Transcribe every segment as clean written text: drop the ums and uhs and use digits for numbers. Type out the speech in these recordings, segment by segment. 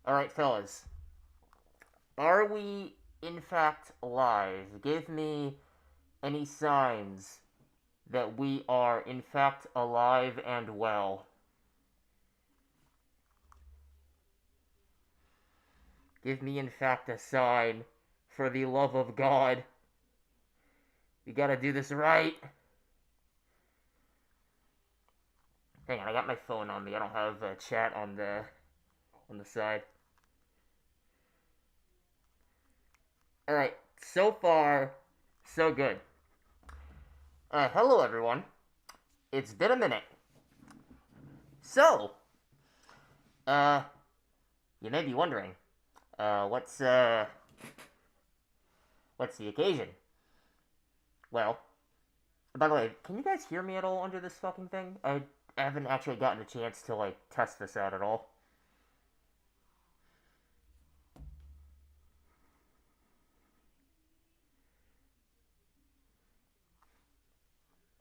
Alright, fellas. Are we, in fact, alive? Give me any signs that we are, in fact, alive and well. Give me, in fact, a sign. For the love of God. We gotta do this right. Hang on, I got my phone on me. I don't have chat on the side. Alright, so far, so good. Hello everyone. It's been a minute. So, uh, you may be wondering, what's the occasion? Well, by the way, can you guys hear me at all under this fucking thing? I haven't actually gotten a chance to, like, test this out at all.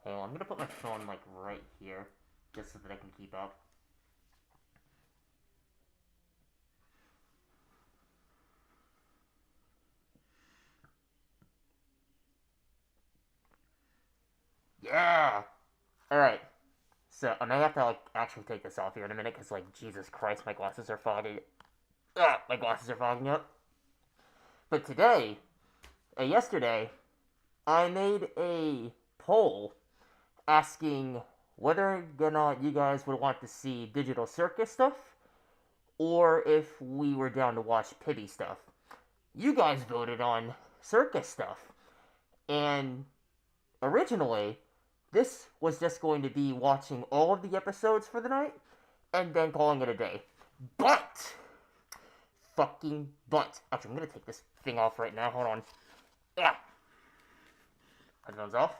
Hang on, I'm gonna put my phone, like, right here, just so that I can keep up. Yeah! Alright. So, I may have to, like, actually take this off here in a minute, because, like, Jesus Christ, my glasses are fogging. My glasses are fogging up. But today, yesterday, I made a poll asking whether or not you guys would want to see Digital Circus stuff, or if we were down to watch Pibby stuff. You guys voted on Circus stuff. And originally, this was just going to be watching all of the episodes for the night, and then calling it a day. But! Fucking but. Actually, I'm gonna take this thing off right now. Hold on. Yeah. Headphones off.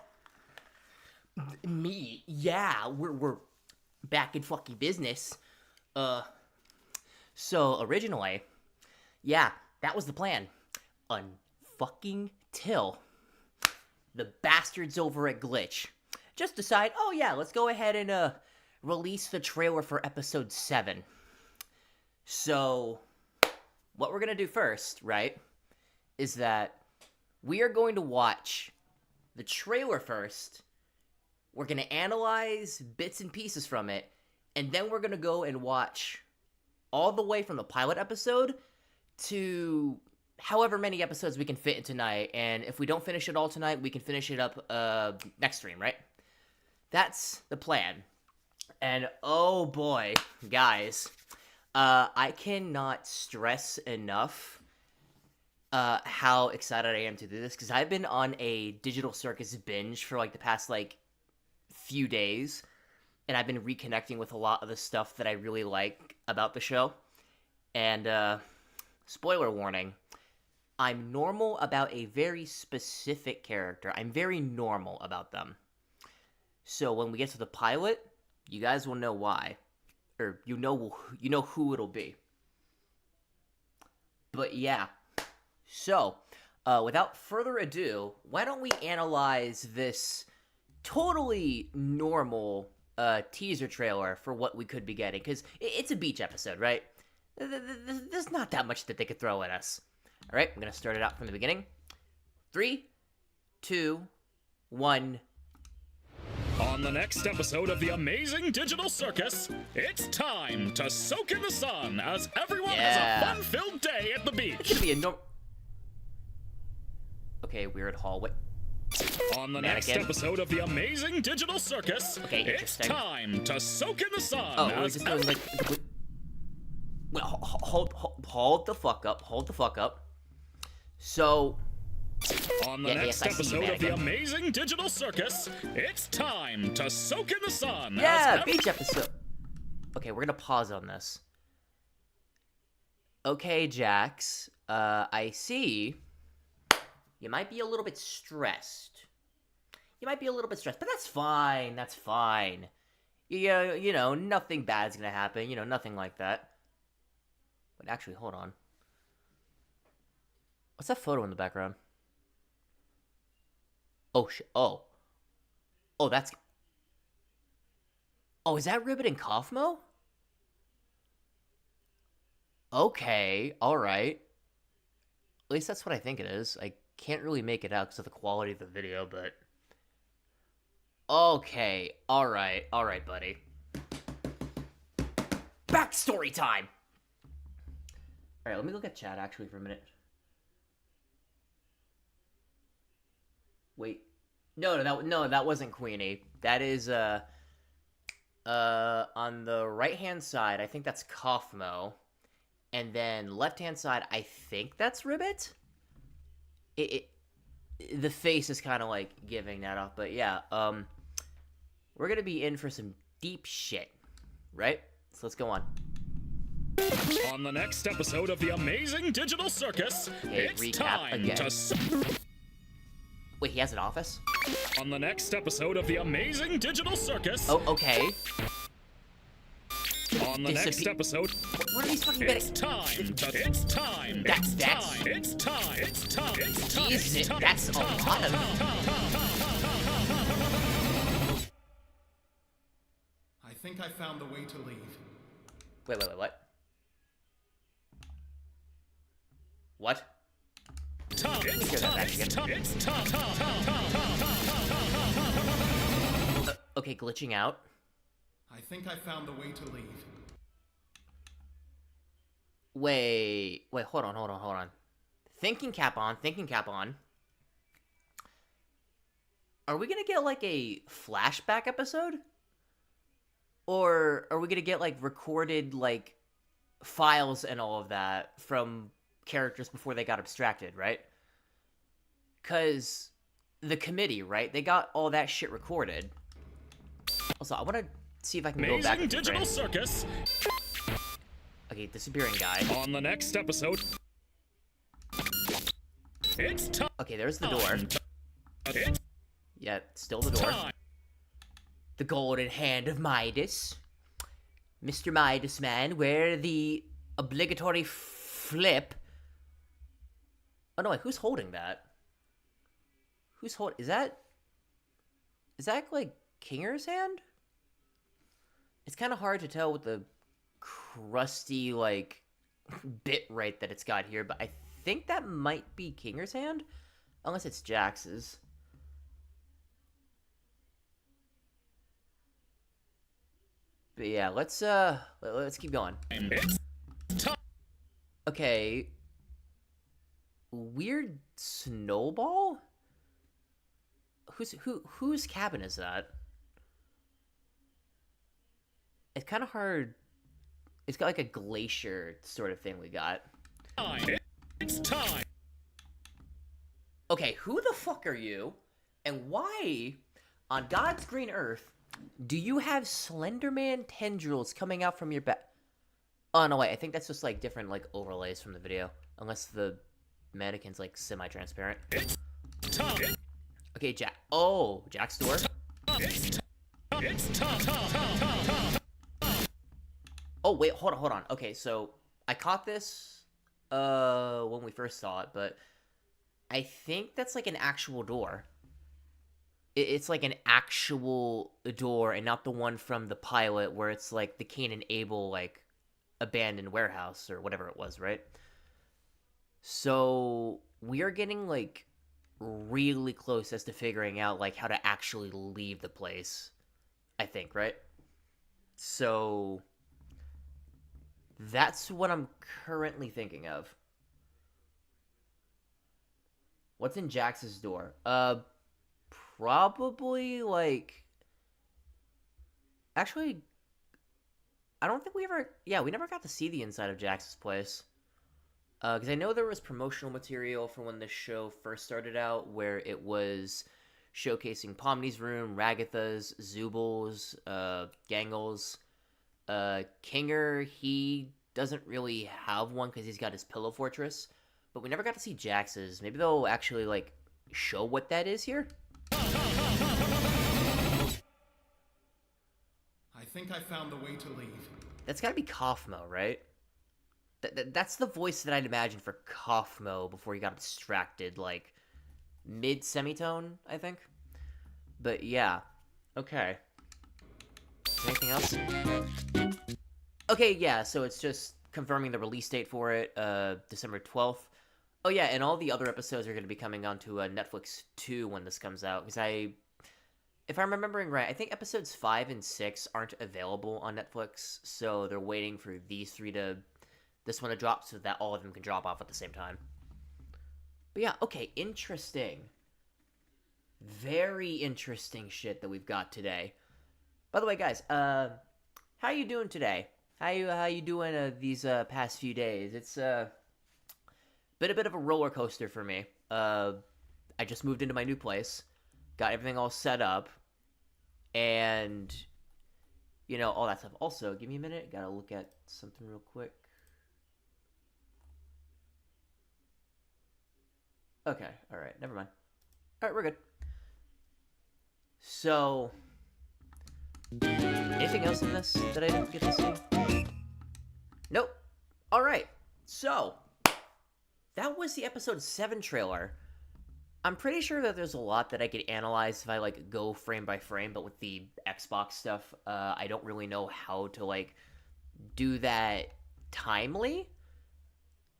Me, yeah, we're back in fucking business. So originally, yeah, that was the plan. Unfucking till the bastards over at Glitch just decide, oh yeah, let's go ahead and release the trailer for episode 7. So what we're gonna do first, right, is that we are going to watch the trailer first. We're going to analyze bits and pieces from it, and then we're going to go and watch all the way from the pilot episode to however many episodes we can fit in tonight. And if we don't finish it all tonight, we can finish it up next stream, right? That's the plan. And oh boy, guys, I cannot stress enough how excited I am to do this, because I've been on a Digital Circus binge for like the past like few days, and I've been reconnecting with a lot of the stuff that I really like about the show. And spoiler warning, I'm normal about a very specific character. I'm very normal about them. So when we get to the pilot, you guys will know why, or you know who it'll be. But yeah, so without further ado, why don't we analyze this totally normal teaser trailer for what we could be getting, because it's a beach episode, right? There's not that much that they could throw at us. All right, I'm gonna start it out from the beginning. 3, 2, 1. On the next episode of the amazing Digital Circus, it's time to soak in the sun as everyone has a fun-filled day at the beach. It's gonna be a Okay, weird hallway. On the next episode of the amazing Digital Circus, it's time to soak in the sun. Oh, we're just doing like. Wait, hold the fuck up. So. On the next episode of the amazing Digital Circus, it's time to soak in the sun. Yeah, beach episode. Okay, we're gonna pause on this. Okay, Jax. I see. You might be a little bit stressed. But that's fine. You know, nothing bad's gonna happen. You know, nothing like that. But actually, hold on. What's that photo in the background? Oh, shit. Oh, that's... Oh, is that Ribbit and Kaufmo? Okay, alright. At least that's what I think it is. I can't really make it out because of the quality of the video, but... Okay, alright, buddy. Backstory time! Alright, let me look at chat actually for a minute. Wait. No, that wasn't Queenie. That is, on the right-hand side, I think that's Kaufmo. And then left-hand side, I think that's Ribbit? The face is kind of, like, giving that off. But, yeah, we're gonna be in for some deep shit, right? So let's go on. On the next episode of the Amazing Digital Circus, it's time to... Wait, he has an office? On the next episode of the Amazing Digital Circus... Oh, okay. On the next episode... What are these fucking It's time! It's time! That's... It's time! It's time! It's time! Jesus, that's a lot of... I think I found the way to leave. Wait, what? What? Okay, glitching out. I think I found the way to leave. Wait, hold on. Thinking cap on. Are we gonna get, like, a flashback episode? Or are we gonna get, like, recorded, like, files and all of that from characters before they got abstracted, right? Because the committee, right? They got all that shit recorded. Also, I want to see if I can go back. Amazing Digital Circus. Okay, disappearing guy. On the next episode. It's time. Okay, there's the door. Yeah, still the door. The golden hand of Midas. Mr. Midas Man, where the obligatory flip. Oh no, wait, who's holding that? Is that like Kinger's hand? It's kind of hard to tell with the crusty, like, bit rate that it's got here, but I think that might be Kinger's hand, unless it's Jax's. But yeah, let's keep going. Okay. Weird snowball? Whose cabin is that? It's kind of hard. It's got like a glacier sort of thing we got. It's time. Okay, who the fuck are you? And why, on God's green earth, do you have Slenderman tendrils coming out from your back? Oh, no, wait. I think that's just, like, different, like, overlays from the video. Unless the mannequin's, like, semi-transparent. Okay, Jack. Oh, Jack's door. Oh, wait. Hold on. Okay, so I caught this when we first saw it, but I think that's, like, an actual door. It's like an actual door and not the one from the pilot where it's like the Cain and Abel, like, abandoned warehouse or whatever it was, right? So we are getting, like, really close as to figuring out, like, how to actually leave the place, I think, right? So that's what I'm currently thinking of. What's in Jax's door? Probably, like... Actually, I don't think we ever... Yeah, we never got to see the inside of Jax's place. Because I know there was promotional material from when this show first started out, where it was showcasing Pomni's room, Ragatha's, Zubal's, Gangle's. Kinger, he doesn't really have one because he's got his pillow fortress. But we never got to see Jax's. Maybe they'll actually, like, show what that is here? I think I found the way to leave. That's gotta be Kaufmo, right? That's the voice that I'd imagine for Kaufmo before he got distracted, like, mid-semitone, I think. But yeah. Okay. Anything else? Okay, yeah, so it's just confirming the release date for it, December 12th. Oh yeah, and all the other episodes are going to be coming onto Netflix too when this comes out. Because if I'm remembering right, I think episodes 5 and 6 aren't available on Netflix, so they're waiting for this one to drop so that all of them can drop off at the same time. But yeah, okay, interesting. Very interesting shit that we've got today. By the way, guys, how you doing today? How you doing these past few days? It's been a bit of a roller coaster for me. I just moved into my new place, got everything all set up, and all that stuff. Also, give me a minute. Gotta look at something real quick. Okay, all right, never mind. All right, we're good. So, anything else in this that I didn't get to see? Nope. All right. So, that was the episode 7 trailer. I'm pretty sure that there's a lot that I could analyze if I go frame by frame, but with the Xbox stuff, I don't really know how to do that timely.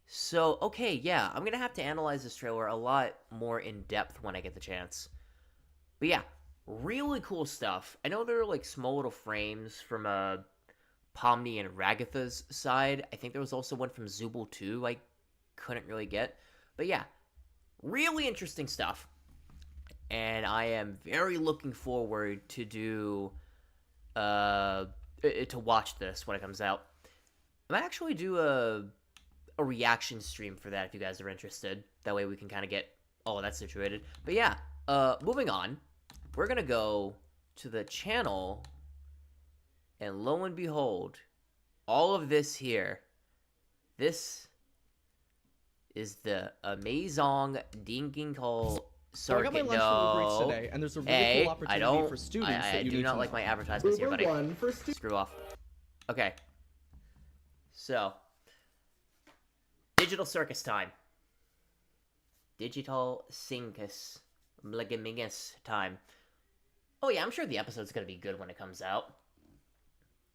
So, okay, yeah, I'm gonna have to analyze this trailer a lot more in depth when I get the chance. But yeah, really cool stuff. I know there are small little frames from Pomni and Ragatha's side. I think there was also one from Zooble too. I couldn't really get. But yeah, really interesting stuff. And I am very looking forward to watch this when it comes out. I might actually do a reaction stream for that if you guys are interested. That way we can kind of get all of that situated. But yeah, moving on. We're going to go to the channel, and lo and behold, all of this here, this is the Amazing Dinking Call So I Circuit. got my lunch from Uber Eats today, and there's a really cool opportunity for students I that you do need not to like know. my advertisements here, buddy. One for stu- Screw off. Okay. So, Digital Circus time. Digital Circus. Mligamingus time. Oh yeah, I'm sure the episode's gonna be good when it comes out.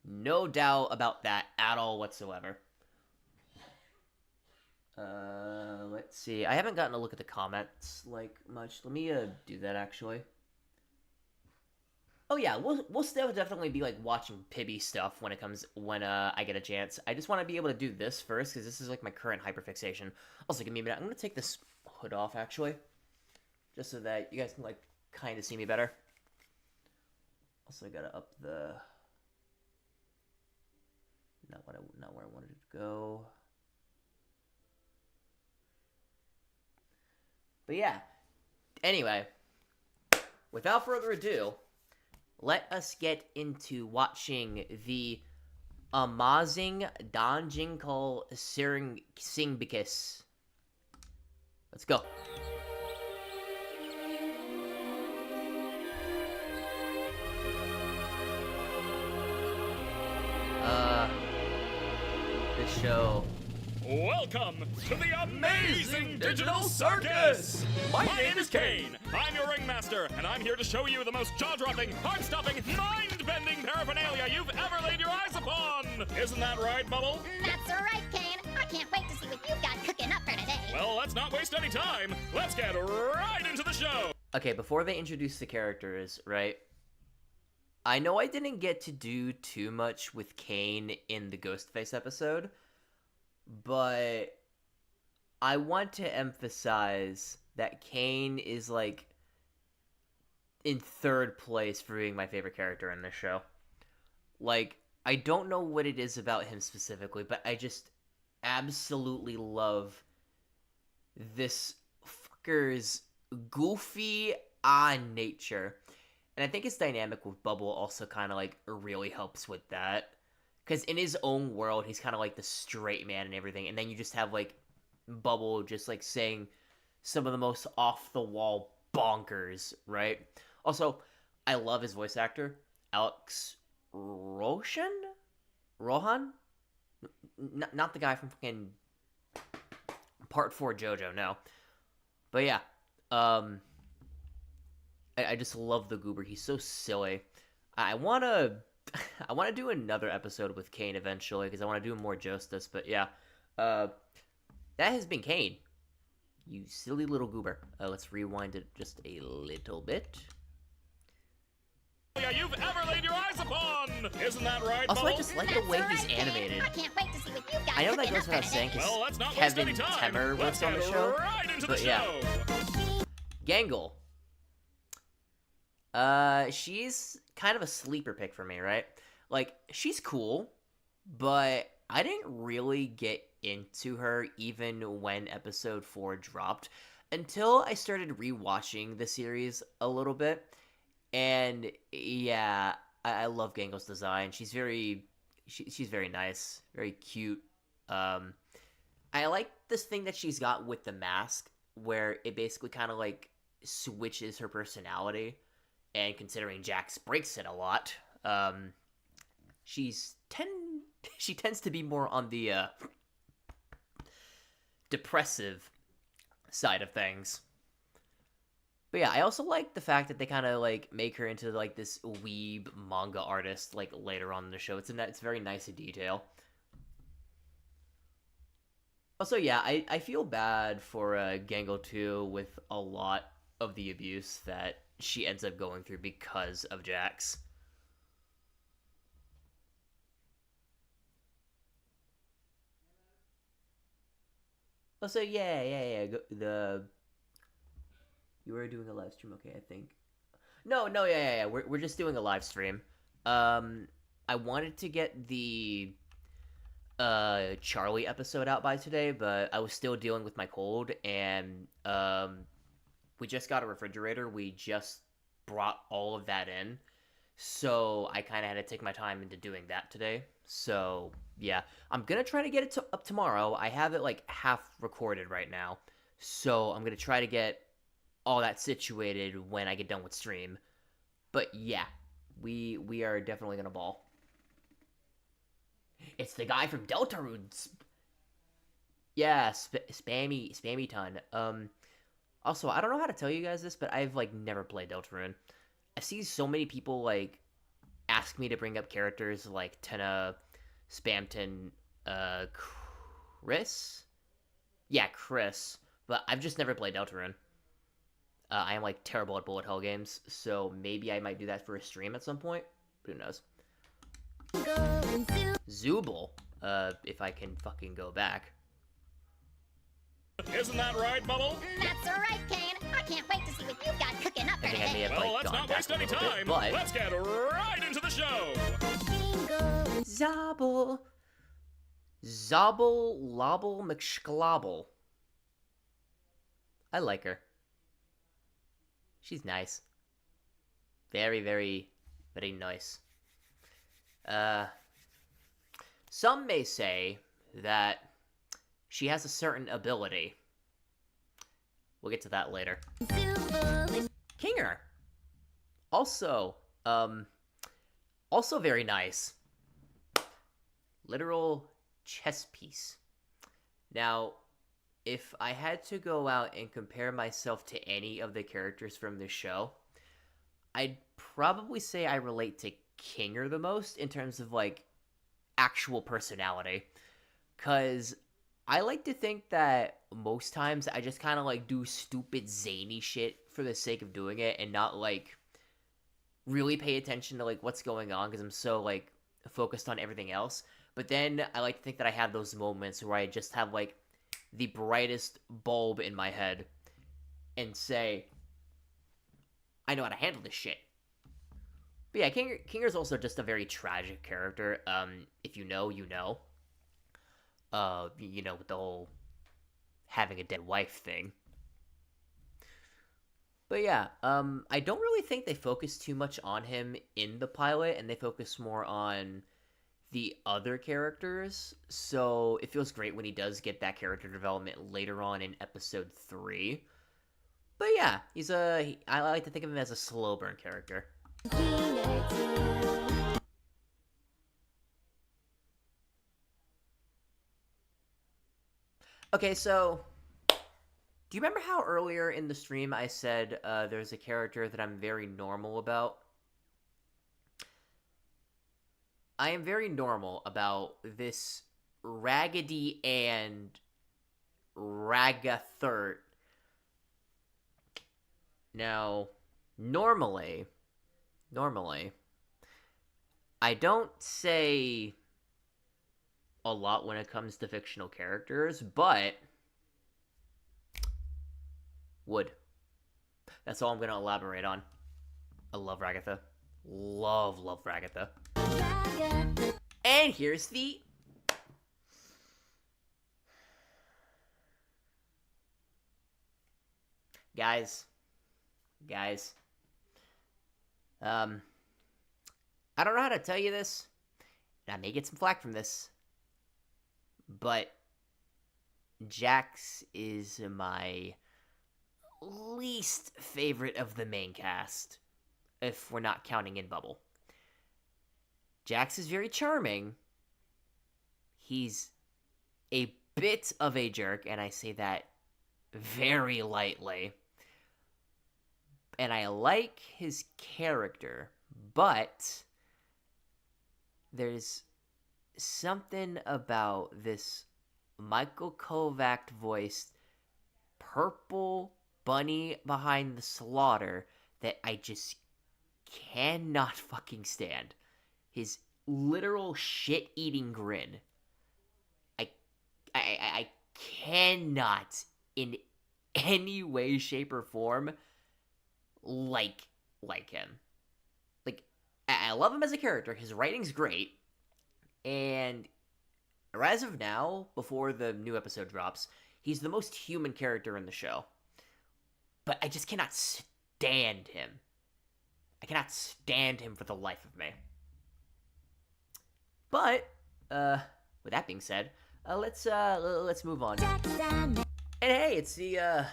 No doubt about that at all whatsoever. Let's see. I haven't gotten a look at the comments much. Let me do that actually. Oh yeah, we'll still definitely be watching Pibby stuff when I get a chance. I just want to be able to do this first because this is my current hyperfixation. Also, give me a minute. I'm gonna take this hood off actually, just so that you guys can kind of see me better. Also, I gotta up the not where I wanted it to go. But yeah. Anyway, without further ado, let us get into watching the Amazing Donjinkal Singbicus. Let's go. This show. Welcome to the Amazing Digital Circus! My name is Kane. I'm your ringmaster, and I'm here to show you the most jaw-dropping, heart-stopping, mind-bending paraphernalia you've ever laid your eyes upon! Isn't that right, Bubble? That's right, Kane. I can't wait to see what you've got cooking up for today. Well, let's not waste any time. Let's get right into the show! Okay, before they introduce the characters, right? I know I didn't get to do too much with Kane in the Ghostface episode, but I want to emphasize that Kane is in third place for being my favorite character in this show. I don't know what it is about him specifically, but I just absolutely love this fucker's goofy nature. And I think his dynamic with Bubble also kind of really helps with that. Because in his own world, he's kind of the straight man and everything. And then you just have Bubble just saying some of the most off-the-wall bonkers, right? Also, I love his voice actor, Alex Rohan? Not the guy from fucking Part 4 JoJo, no. But yeah, I just love the goober. He's so silly. I want to I want to do another episode with Kane eventually because I want to do him more justice. But yeah, that has been Kane. You silly little goober. Let's rewind it just a little bit. You've ever laid your eyes upon! Isn't that right, Also, Bubble? I just like the way he's animated. I can't wait to see what you've got I know that cooking goes up without for saying today. because Well, let's not waste Kevin any time. Temmer Let's works on get the show. right into But the yeah. show. Gangle. She's kind of a sleeper pick for me, right? Like, she's cool, but I didn't really get into her even when episode 4 dropped until I started rewatching the series a little bit. And yeah, I love Gangle's design. She's very nice, very cute. I like this thing that she's got with the mask where it basically kind of like switches her personality. And considering Jax breaks it a lot, she tends to be more on the depressive side of things. But yeah, I also like the fact that they kind of like make her into like this weeb manga artist like later on in the show. It's very nice in detail. Also, yeah, I feel bad for Gangle too with a lot of the abuse that she ends up going through because of Jax. Also, yeah. You were doing a live stream, okay? I think. No, yeah. We're just doing a live stream. I wanted to get the Charlie episode out by today, but I was still dealing with my cold, and we just got a refrigerator. We just brought all of that in. So I kind of had to take my time into doing that today. So yeah, I'm going to try to get it up tomorrow. I have it like half recorded right now. So I'm going to try to get all that situated when I get done with stream. But yeah, we are definitely going to ball. It's the guy from Deltarune. Yeah, spammy ton. Also, I don't know how to tell you guys this, but I've, like, never played Deltarune. I see so many people, like, ask me to bring up characters like Tenna, Spamton, Chris? Yeah, Chris. But I've just never played Deltarune. I am, like, terrible at bullet hell games, so maybe I might do that for a stream at some point. Who knows? Zooble. If I can fucking go back. Isn't that right, Bubble? That's right, Kane. I can't wait to see what you've got cooking up for I think I may today. have, Well, like, let's gone not back waste a any little time. bit, but... Let's get right into the show. Zobble. Zobble, lobble, mcschlobble. I like her. She's nice. Very, very, very nice. Some may say that she has a certain ability. We'll get to that later. Kinger. Also very nice. Literal chess piece. Now, if I had to go out and compare myself to any of the characters from this show, I'd probably say I relate to Kinger the most in terms of, like, actual personality. Because I like to think that most times I just kind of, like, do stupid, zany shit for the sake of doing it and not, like, really pay attention to, like, what's going on because I'm so, like, focused on everything else. But then I like to think that I have those moments where I just have, like, the brightest bulb in my head and say, I know how to handle this shit. But yeah, Kinger's also just a very tragic character. If you know, you know. You know, with the whole having a dead wife thing. But yeah, I don't really think they focus too much on him in the pilot, and they focus more on the other characters. So it feels great when he does get that character development later on in episode 3. But yeah, I like to think of him as a slow burn character. Okay, so do you remember how earlier in the stream I said there's a character that I'm very normal about? I am very normal about this Raggedy and Ragathert. Now, normally, I don't say a lot when it comes to fictional characters, but would. That's all I'm going to elaborate on. I love Ragatha. Love Ragatha. And here's the... Guys. I don't know how to tell you this, and I may get some flack from this, but Jax is my least favorite of the main cast, if we're not counting in Bubble. Jax is very charming. He's a bit of a jerk, and I say that very lightly. And I like his character, but there's something about this Michael Kovac voiced purple bunny behind the slaughter that I just cannot fucking stand. His literal shit-eating grin. I cannot in any way, shape, or form like him. Like, I love him as a character. His writing's great. And as of now, before the new episode drops, he's the most human character in the show. But I just cannot stand him. I cannot stand him for the life of me. But, with that being said, let's move on. And hey, it's the,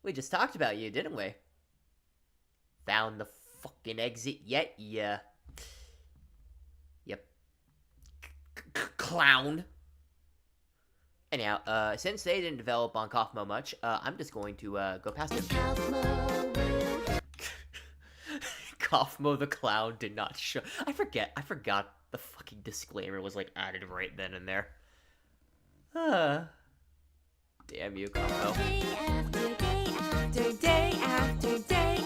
we just talked about you, didn't we? Found the fucking exit yet? Yeah. Yep. Clown. Anyhow, since they didn't develop on Kaufmo much, I'm just going to, go past it. Kaufmo the clown did not show. I forgot the fucking disclaimer was, like, added right then and there. Damn you, Kaufmo. Day after day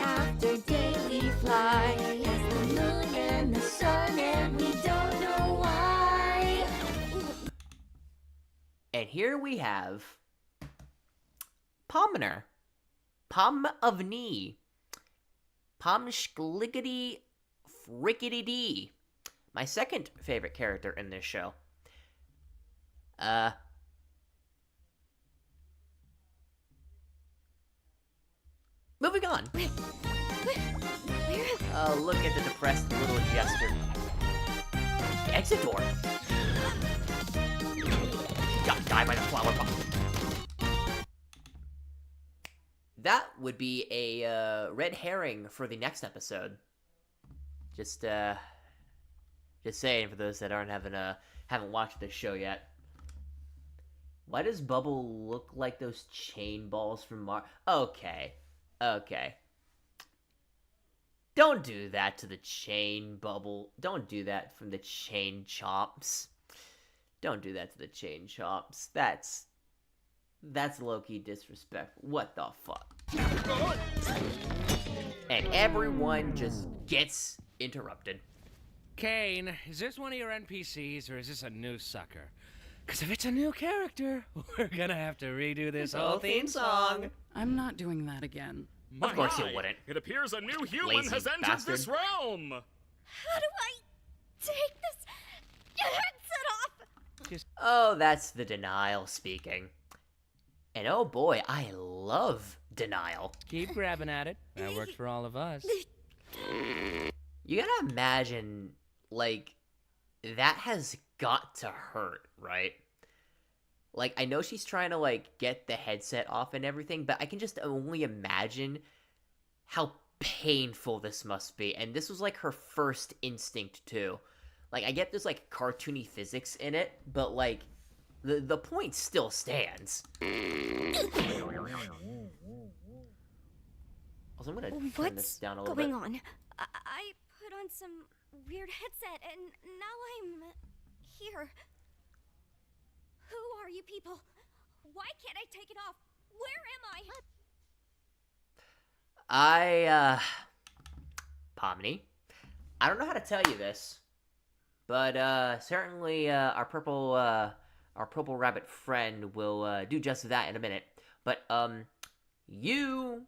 we fly past the moon and the sun and we don't know why. And here we have Pomner. Pom of Knee. Pomschliggity frickity dee. My second favorite character in this show. Moving on. Look at the depressed little jester. Exit door. Die by the flower pot. That would be a red herring for the next episode. Just saying for those that haven't watched this show yet. Why does Bubble look like those chain balls from Okay. Don't do that to the chain Bubble. Don't do that from the chain chomps. Don't do that to the chain chomps. That's low-key disrespect. What the fuck? And everyone just gets interrupted. Kane, is this one of your NPCs or is this a new sucker? Because if it's a new character, we're gonna have to redo this whole theme song. I'm not doing that again. Of course you wouldn't. It appears a new human Lazy has entered bastard. this realm. How do I take this headset off? Oh, that's the denial speaking. And oh boy, I love denial. Keep grabbing at it. That works for all of us. You gotta imagine, like, that has got to hurt, right? Like, I know she's trying to, like, get the headset off and everything, but I can just only imagine how painful this must be. And this was, like, her first instinct, too. Like, I get there's, like, cartoony physics in it, but, like, the point still stands. Also, I'm gonna turn this down a little bit. What's going on? I put put on some weird headset, and now I'm here. Who are you people? Why can't I take it off? Where am I? Pomni, I don't know how to tell you this, but certainly our purple rabbit friend will do just that in a minute. But you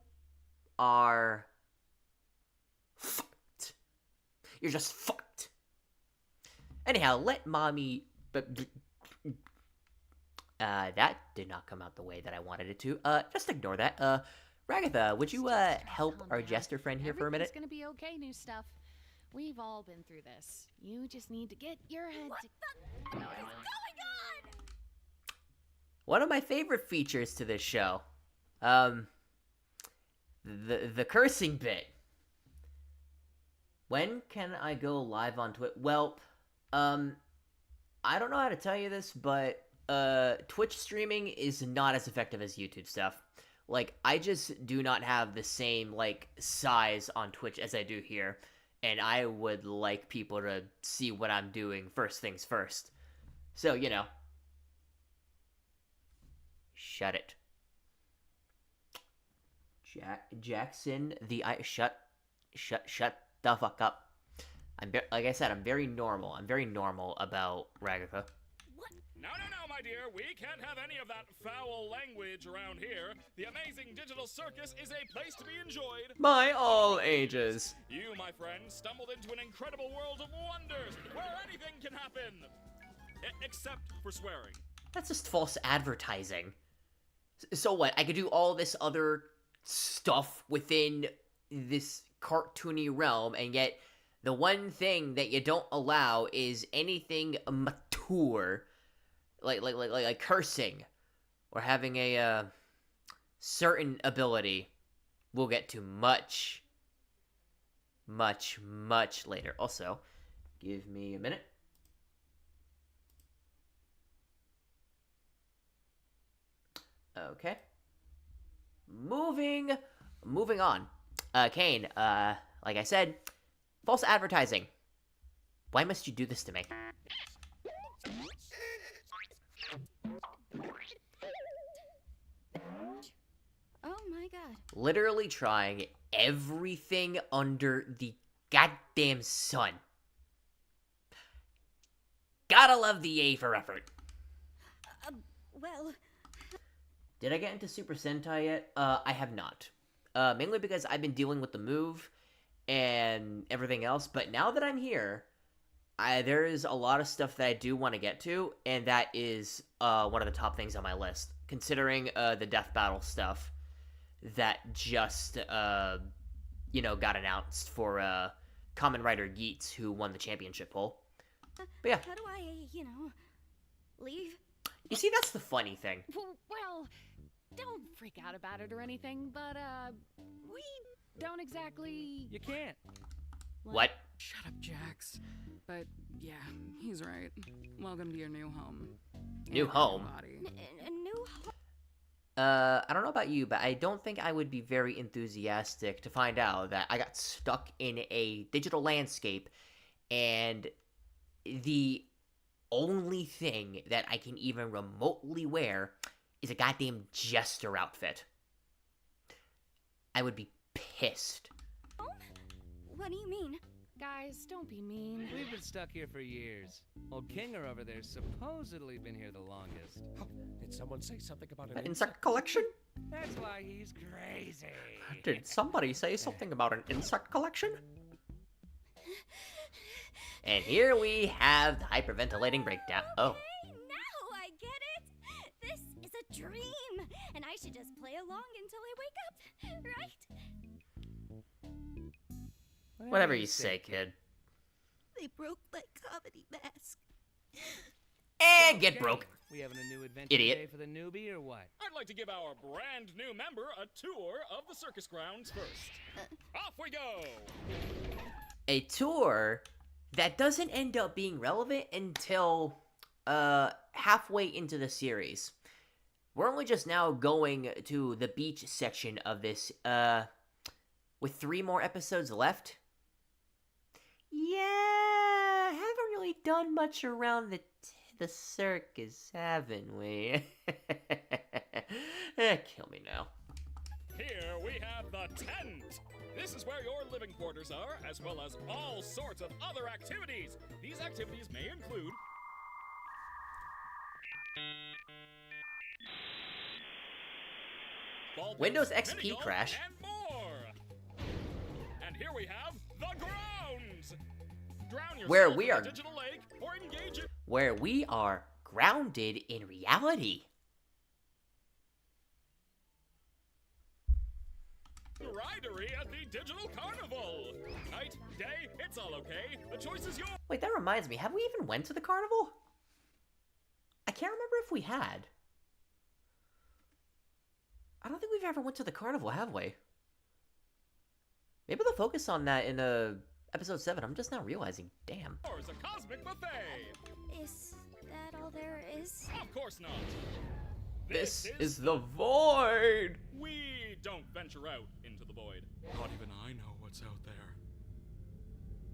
are fucked. You're just fucked. Anyhow, let mommy. That did not come out the way that I wanted it to. Just ignore that. Ragatha, would you help our jester friend here for a minute? It's gonna be okay, new stuff. We've all been through this. You just need to get your head What the is going on? One of my favorite features to this show, the cursing bit. When can I go live on Twitch? Well, I don't know how to tell you this, but Twitch streaming is not as effective as YouTube stuff. Like, I just do not have the same, like, size on Twitch as I do here, and I would like people to see what I'm doing first things first. So, you know. Shut it. Jackson, shut the fuck up. Like I said, I'm very normal. I'm very normal about Ragatha. No, my dear. We can't have any of that foul language around here. The amazing digital circus is a place to be enjoyed. By all ages. You, my friend, stumbled into an incredible world of wonders where anything can happen. Except for swearing. That's just false advertising. So what? I could do all this other stuff within this cartoony realm, and yet the one thing that you don't allow is anything mature. Like cursing, or having a certain ability. We'll get to much later. Also, give me a minute. Okay. Moving on. Kane, like I said, false advertising. Why must you do this to me? Oh my god. Literally trying everything under the goddamn sun. Gotta love the A for effort. Well... Did I get into Super Sentai yet? I have not. Mainly because I've been dealing with the move and everything else, but now that I'm here, there is a lot of stuff that I do want to get to, and that is one of the top things on my list, considering the Death Battle stuff that just, got announced for Kamen Rider Geats, who won the championship poll. But yeah. How do I, leave? You see, that's the funny thing. Well, don't freak out about it or anything, but, we don't exactly... You can't. What? Shut up, Jax. But, yeah, he's right. Welcome to your new home. New home? A new home? I don't know about you, but I don't think I would be very enthusiastic to find out that I got stuck in a digital landscape, and the only thing that I can even remotely wear is a goddamn jester outfit. I would be pissed. What do you mean? Guys, don't be mean. We've been stuck here for years. Old Kinger over there's supposedly been here the longest. Oh, did someone say something about an insect collection? That's why he's crazy. Did somebody say something about an insect collection? And here we have the hyperventilating breakdown. Oh. Okay, now I get it. This is a dream, and I should just play along until I wake up, right? Whatever you say, kid. They broke my comedy mask. And get broke. We having a new adventure Idiot. today for the newbie or what? I'd like to give our brand new member a tour of the circus grounds first. Off we go! A tour that doesn't end up being relevant until halfway into the series. We're only just now going to the beach section of this with 3 more episodes left. Yeah, haven't really done much around the circus, haven't we? Kill me now. Here we have the tent. This is where your living quarters are, as well as all sorts of other activities. These activities may include ball Windows pits, XP mini golf, crash. and more. And here we have the grounds. Drown yourself Where we in a are- digital lake or engage in Where we are grounded in reality. ridery at the Digital Carnival. Night, day, it's all okay. The choice is yours. Wait, that reminds me. Have we even went to the carnival? I can't remember if we had. I don't think we've ever went to the carnival, have we? Maybe they'll focus on that in episode 7. I'm just not realizing. Damn. Yours, a cosmic buffet. Is that all there is? Of course not. This is the void. We don't venture out into the void. Not even I know what's out there.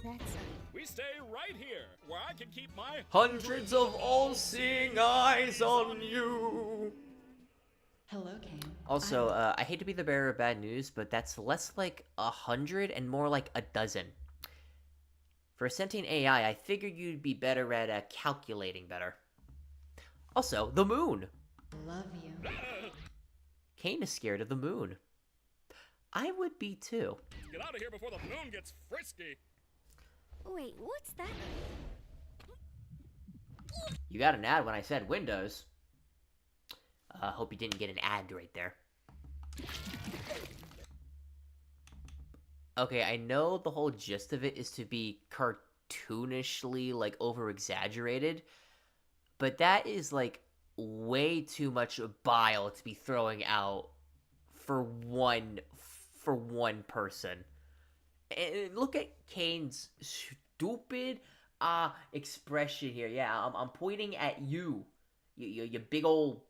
That's We stay right here, where I can keep my Hundreds of all-seeing eyes on you. Hello, Kane. Also, I hate to be the bearer of bad news, but that's less like 100 and more like a dozen. For a sentient AI, I figured you'd be better at calculating better. Also, the moon. Love you. Kane is scared of the moon. I would be too. Get out of here before the moon gets frisky. Wait, what's that? You got an ad when I said Windows. Hope you didn't get an ad right there. Okay, I know the whole gist of it is to be cartoonishly, like, over-exaggerated, but that is, like, way too much bile to be throwing out for one person. And look at Kane's stupid expression here. Yeah, I'm pointing at you. You big old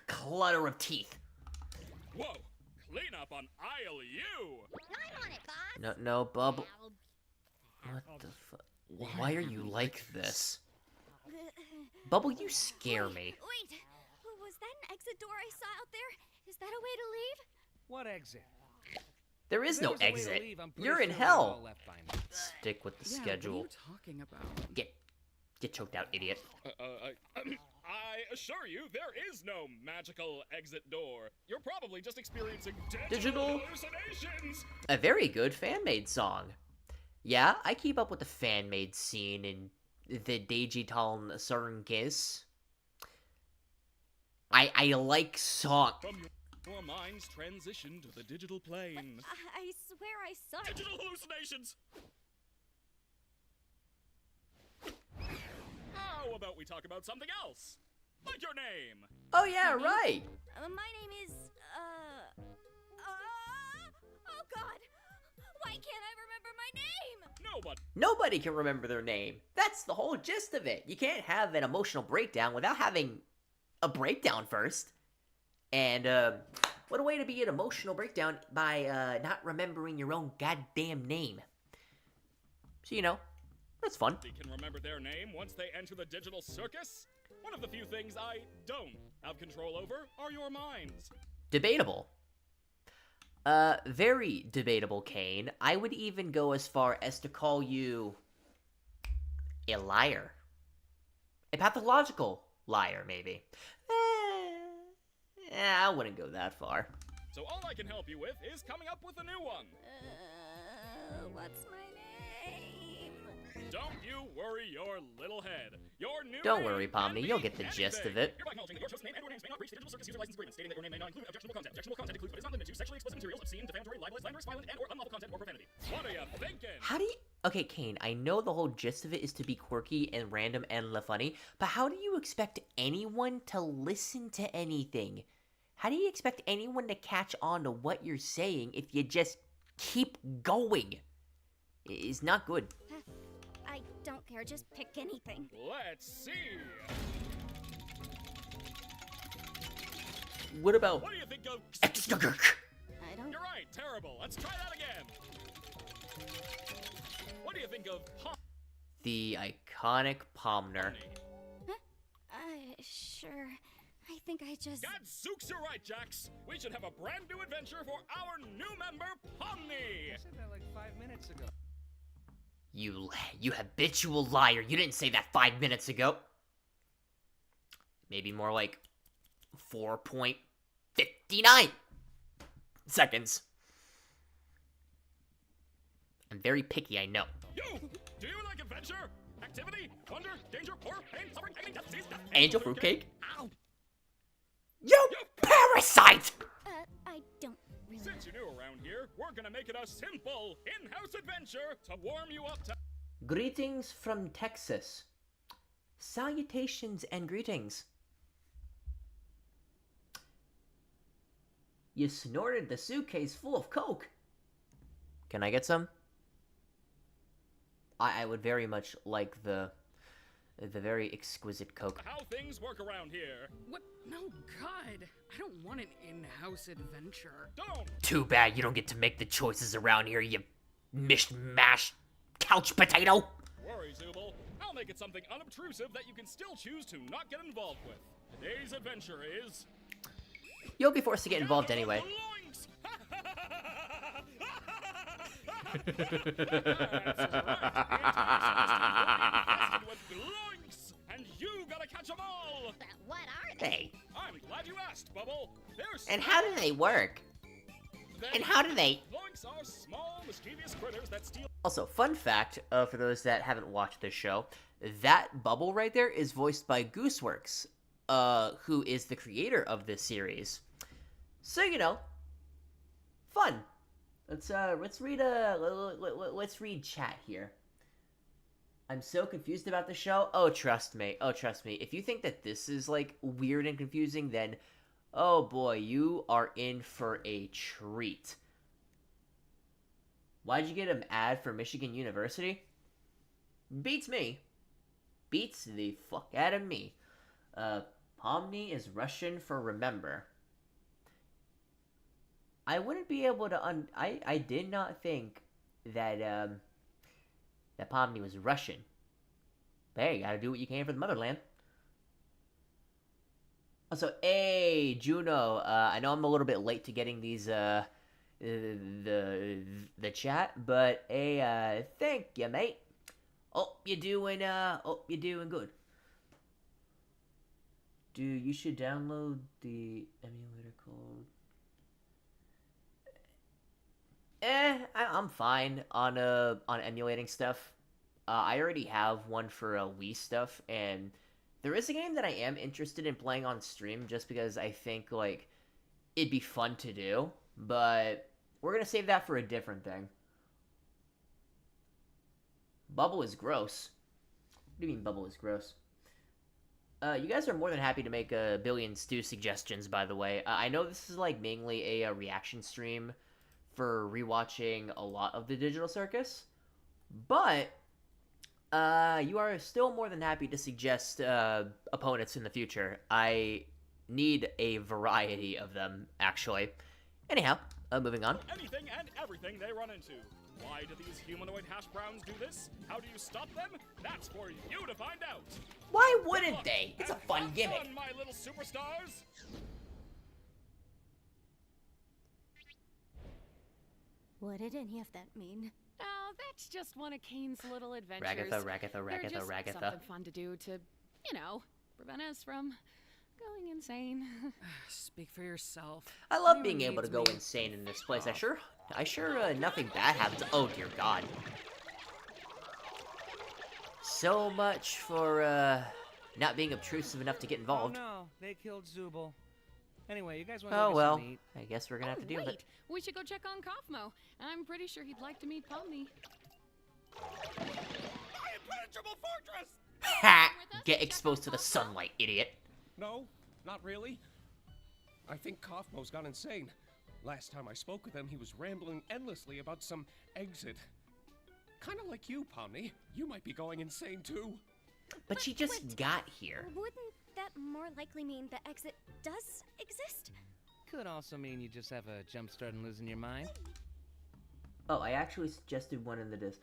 clutter of teeth. Whoa! Clean up on aisle U! I'm on it, boss. No, Bubble. What the fuck? Why are you like this? Bubble, you scare me. Wait, was that an exit door I saw out there? Is that a way to leave? What exit? There is If no there was a way to exit. leave, I'm pretty You're in sure we're hell. all left by now. Stick with the Yeah, schedule. What are you talking about? Get choked out, idiot. I assure you, there is no magical exit door. You're probably just experiencing Digital hallucinations. A very good fan-made song. Yeah, I keep up with the fan-made scene in the DIGITAL HALLUCINATIONS. I like song. From your mind's transition to the digital plane. I swear I saw it. Digital hallucinations. How about we talk about something else? Like your name. Oh yeah, right. My name is, oh God! Why can't I remember my name? Nobody can remember their name. That's the whole gist of it. You can't have an emotional breakdown without having a breakdown first. And, what a way to be an emotional breakdown by, not remembering your own goddamn name. So, you know, that's fun. They can remember their name once they enter the digital circus? One of the few things I don't have control over are your minds. Debatable. Very debatable, Kane. I would even go as far as to call you a liar. A pathological liar, maybe. I wouldn't go that far. So all I can help you with is coming up with a new one. What's my name? Don't you worry your little head. Your new Don't name worry, can Pomni. be You'll get the gist of anything. it. Hereby acknowledging that your chosen name and/or names may not breach the Digital Circus user license agreement, stating that your name may not include objectionable content. Objectionable content includes but is not limited to sexually explicit materials, obscene, defamatory, libelous, slanderous, violent, and/or unlawful content or profanity. What are you thinking? How do you... Okay, Kane, I know the whole gist of it is to be quirky and random and funny, but how do you expect anyone to listen to anything? How do you expect anyone to catch on to what you're saying if you just keep going? It's not good. I don't care, just pick anything. Let's see. What about... What do you think of... Extra. I don't... You're right, terrible. Let's try that again. what do you think of The iconic Pomner. Sure. I think I just... Gadzooks, you're right, Jax. We should have a brand new adventure for our new member, Pomni. I said that like 5 minutes ago. You habitual liar. You didn't say that 5 minutes ago. Maybe more like 4.59 seconds. I'm very picky, I know. You! Do you like adventure? Activity? Wonder? Danger? Horror? Pain? Suffering? Agony? Death? Disease? Death? Angel fruitcake? Ow! You parasite! I don't really... Since you're new around here, we're gonna make it a simple in-house adventure to warm you up to... Greetings from Texas. Salutations and greetings. You snorted the suitcase full of coke. Can I get some? I would very much like the very exquisite coke. How things work around here. What? No, God. I don't want an in-house adventure. Don't! Too bad you don't get to make the choices around here, you mishmash couch potato. Worry, Zooble. I'll make it something unobtrusive that you can still choose to not get involved with. Today's adventure is... You'll be forced to get involved anyway. And you gotta catch them all! But what are they? Hey. I'm glad you asked, Bubble. And how do they work? And how do they... Loinks are small, mischievous critters that steal... Also, fun fact, for those that haven't watched this show, that Bubble right there is voiced by Gooseworks, who is the creator of this series. So, you know, fun. Let's read chat here. I'm so confused about the show. Oh, trust me. If you think that this is, like, weird and confusing, then, oh boy, you are in for a treat. Why'd you get an ad for Michigan University? Beats me. Beats the fuck out of me. Pomni is Russian for remember. I wouldn't be able to I did not think that that Pomni was Russian. But hey, you gotta do what you can for the motherland. Also, hey Juno, I know I'm a little bit late to getting these the chat, but hey, thank you, mate. Oh, you're doing good. Dude, you should download the emulator called... I'm fine on emulating stuff. I already have one for Wii stuff, and there is a game that I am interested in playing on stream just because I think, like, it'd be fun to do, but we're gonna save that for a different thing. Bubble is gross. What do you mean Bubble is gross? You guys are more than happy to make a billion stew suggestions, by the way. I know this is, like, mainly a reaction stream for rewatching a lot of the Digital Circus, but you are still more than happy to suggest opponents in the future. I need a variety of them, actually. Anyhow, moving on. Anything and everything they run into. Why do these humanoid hash browns do this? How do you stop them? That's for you to find out. Why wouldn't they? It's a fun gimmick. Fun, my little superstars. What did any of that mean? Oh, that's just one of Kane's little adventures. Ragatha. They're just something fun to do to, you know, prevent us from going insane. Speak for yourself. I love being able to go insane in this place. I sure nothing bad happens. Oh dear God. So much for not being obtrusive enough to get involved. Oh no, they killed Zooble. Anyway, you guys want Oh to well, meet? I guess we're gonna have to deal with it. We should go check on Kaufmo. I'm pretty sure he'd like to meet Pomni. Impenetrable fortress! Ha! Get exposed to the sunlight, idiot. No, not really. I think Kaufmo's gone insane. Last time I spoke with him, he was rambling endlessly about some exit. Kind of like you, Pomni. You might be going insane too. But she just got here. Wouldn't that more likely mean the exit does exist? Could also mean you just have a jump start and losing your mind. Oh, I actually suggested one in the disc.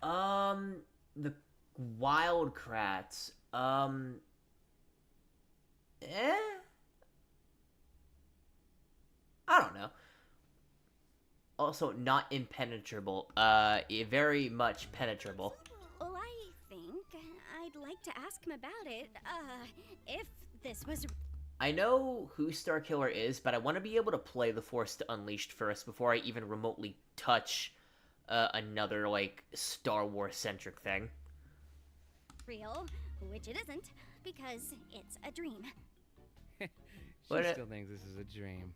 The Wildcrats. I don't know. Also, not impenetrable. Very much penetrable. Well, I think I'd like to ask him about it. If this was... I know who Starkiller is, but I want to be able to play The Force Unleashed first before I even remotely touch another, like, Star Wars-centric thing. Real, which it isn't, because it's a dream. She still thinks this is a dream.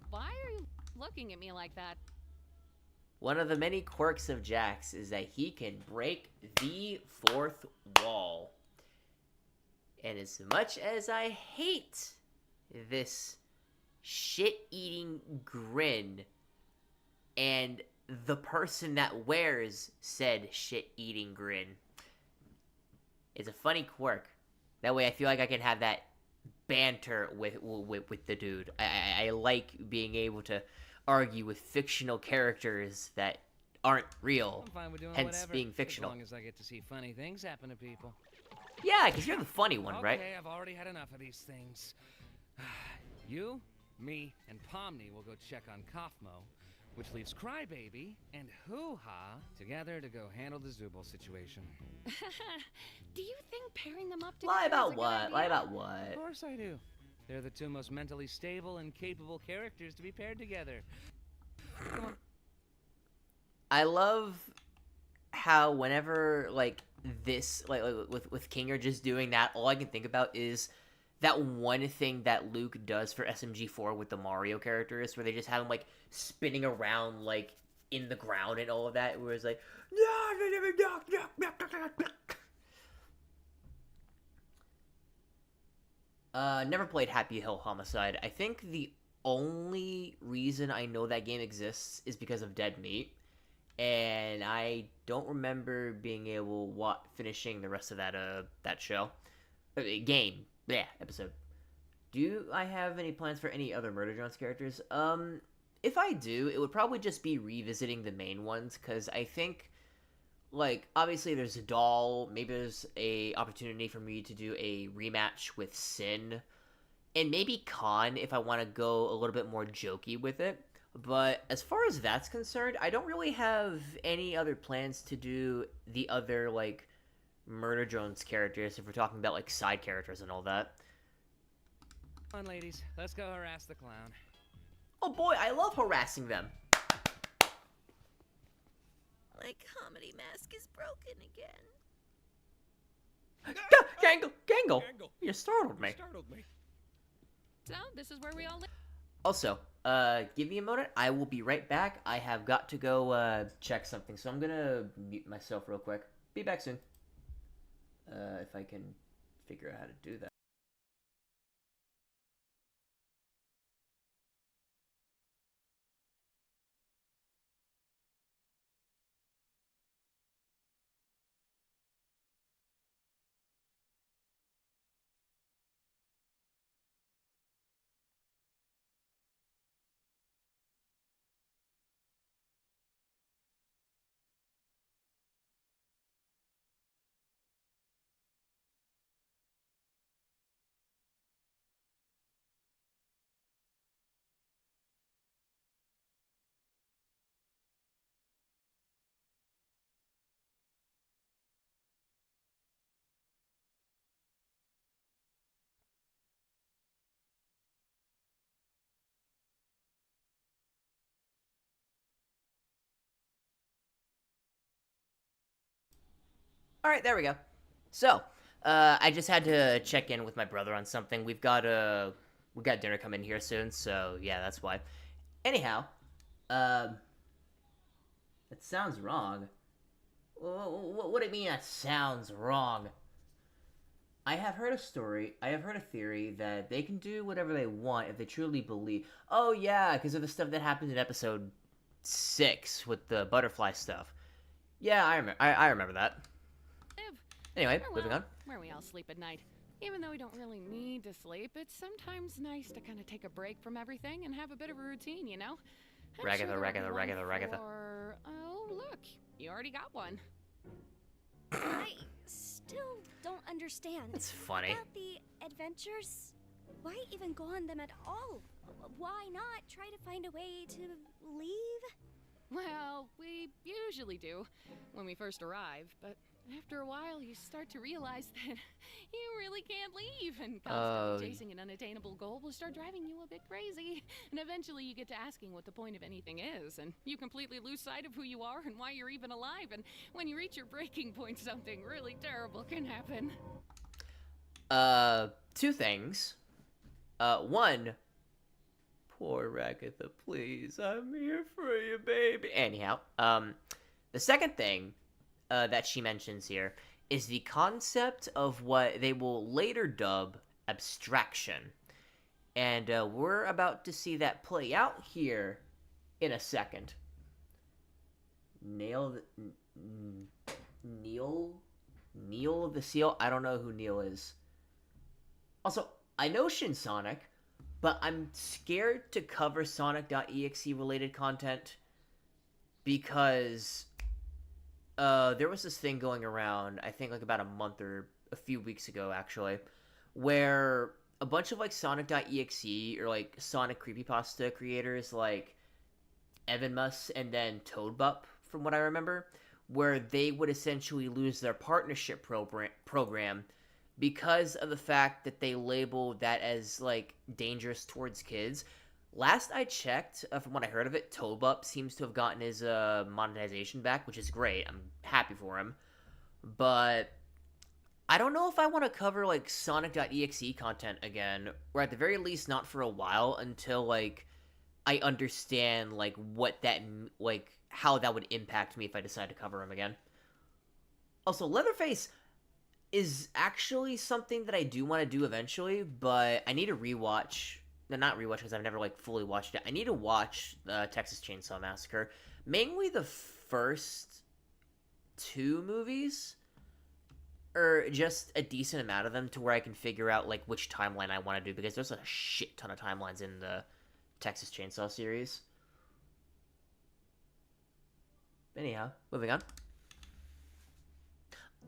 Why are you looking at me like that? One of the many quirks of Jax is that he can break the fourth wall. And as much as I hate this shit-eating grin and the person that wears said shit-eating grin, it's a funny quirk. That way I feel like I can have that banter with the dude. I like being able to argue with fictional characters that aren't real, I'm fine with doing hence whatever, being fictional. As long as I get to see funny things happen to people. Yeah, because you're the funny one, okay, right? Okay, I've already had enough of these things. You, me, and Pomni will go check on Kaufmo, which leaves Crybaby and Hoo-Ha together to go handle the Zubul situation. Do you think pairing them up together Lie about is a what? good idea? Lie about what? Of course I do. They're the two most mentally stable and capable characters to be paired together. Come on. I love how whenever, like, this, like with Kinger just doing that, all I can think about is that one thing that Luke does for SMG4 with the Mario characters, where they just have him, like, spinning around, like, in the ground and all of that, where it's like, never played Happy Hill Homicide. I think the only reason I know that game exists is because of Dead Meat, and I don't remember being able finishing the rest of that show, game, episode. Do I have any plans for any other Murder Drones characters? If I do, it would probably just be revisiting the main ones, because I think, like, obviously there's a doll, maybe there's a opportunity for me to do a rematch with Sin, and maybe Khan if I want to go a little bit more jokey with it. But as far as that's concerned, I don't really have any other plans to do the other, like, Murder Drones characters, if we're talking about, like, side characters and all that. Come on, ladies. Let's go harass the clown. Oh boy, I love harassing them. My comedy mask is broken again. Gangle! You startled me. So, this is where we all live. Also, give me a moment. I will be right back. I have got to go check something, so I'm gonna mute myself real quick. Be back soon. If I can figure out how to do that. Alright, there we go. So, I just had to check in with my brother on something. We got dinner coming here soon, so yeah, that's why. Anyhow, it sounds wrong. What do you mean that sounds wrong? I have heard a theory that they can do whatever they want if they truly believe. Oh yeah, because of the stuff that happened in episode 6 with the butterfly stuff. Yeah, I remember that. Anyway, moving on. Where we all sleep at night. Even though we don't really need to sleep, it's sometimes nice to kind of take a break from everything and have a bit of a routine, you know? Ragatha. For, Oh, look, you already got one. I still don't understand. It's funny. About the adventures, why even go on them at all? Why not try to find a way to leave? Well, we usually do when we first arrive, but after a while you start to realize that you really can't leave, and constantly chasing an unattainable goal will start driving you a bit crazy. And eventually you get to asking what the point of anything is, and you completely lose sight of who you are and why you're even alive. And when you reach your breaking point, something really terrible can happen. Two things. One, poor Ragatha, please, I'm here for you, baby. Anyhow, the second thing that she mentions here is the concept of what they will later dub abstraction. And we're about to see that play out here in a second. Neil the Seal? I don't know who Neil is. Also, I know Shin Sonic, but I'm scared to cover Sonic.exe related content because there was this thing going around, I think like about a month or a few weeks ago actually, where a bunch of like Sonic.exe or like Sonic creepypasta creators like Evan Muss and then Toadbup, from what I remember, where they would essentially lose their partnership program because of the fact that they labeled that as like dangerous towards kids. Last I checked, from what I heard of it, Toadbup seems to have gotten his monetization back, which is great. I'm happy for him. But I don't know if I want to cover like Sonic.exe content again, or at the very least not for a while, until like I understand like what that, like how that would impact me if I decide to cover him again. Also, Leatherface is actually something that I do want to do eventually, but I need to rewatch. No, not rewatch, because I've never like fully watched it. I need to watch Texas Chainsaw Massacre, mainly the first two movies, or just a decent amount of them, to where I can figure out like which timeline I want to do, because there's a shit ton of timelines in the Texas Chainsaw series. Anyhow, moving on.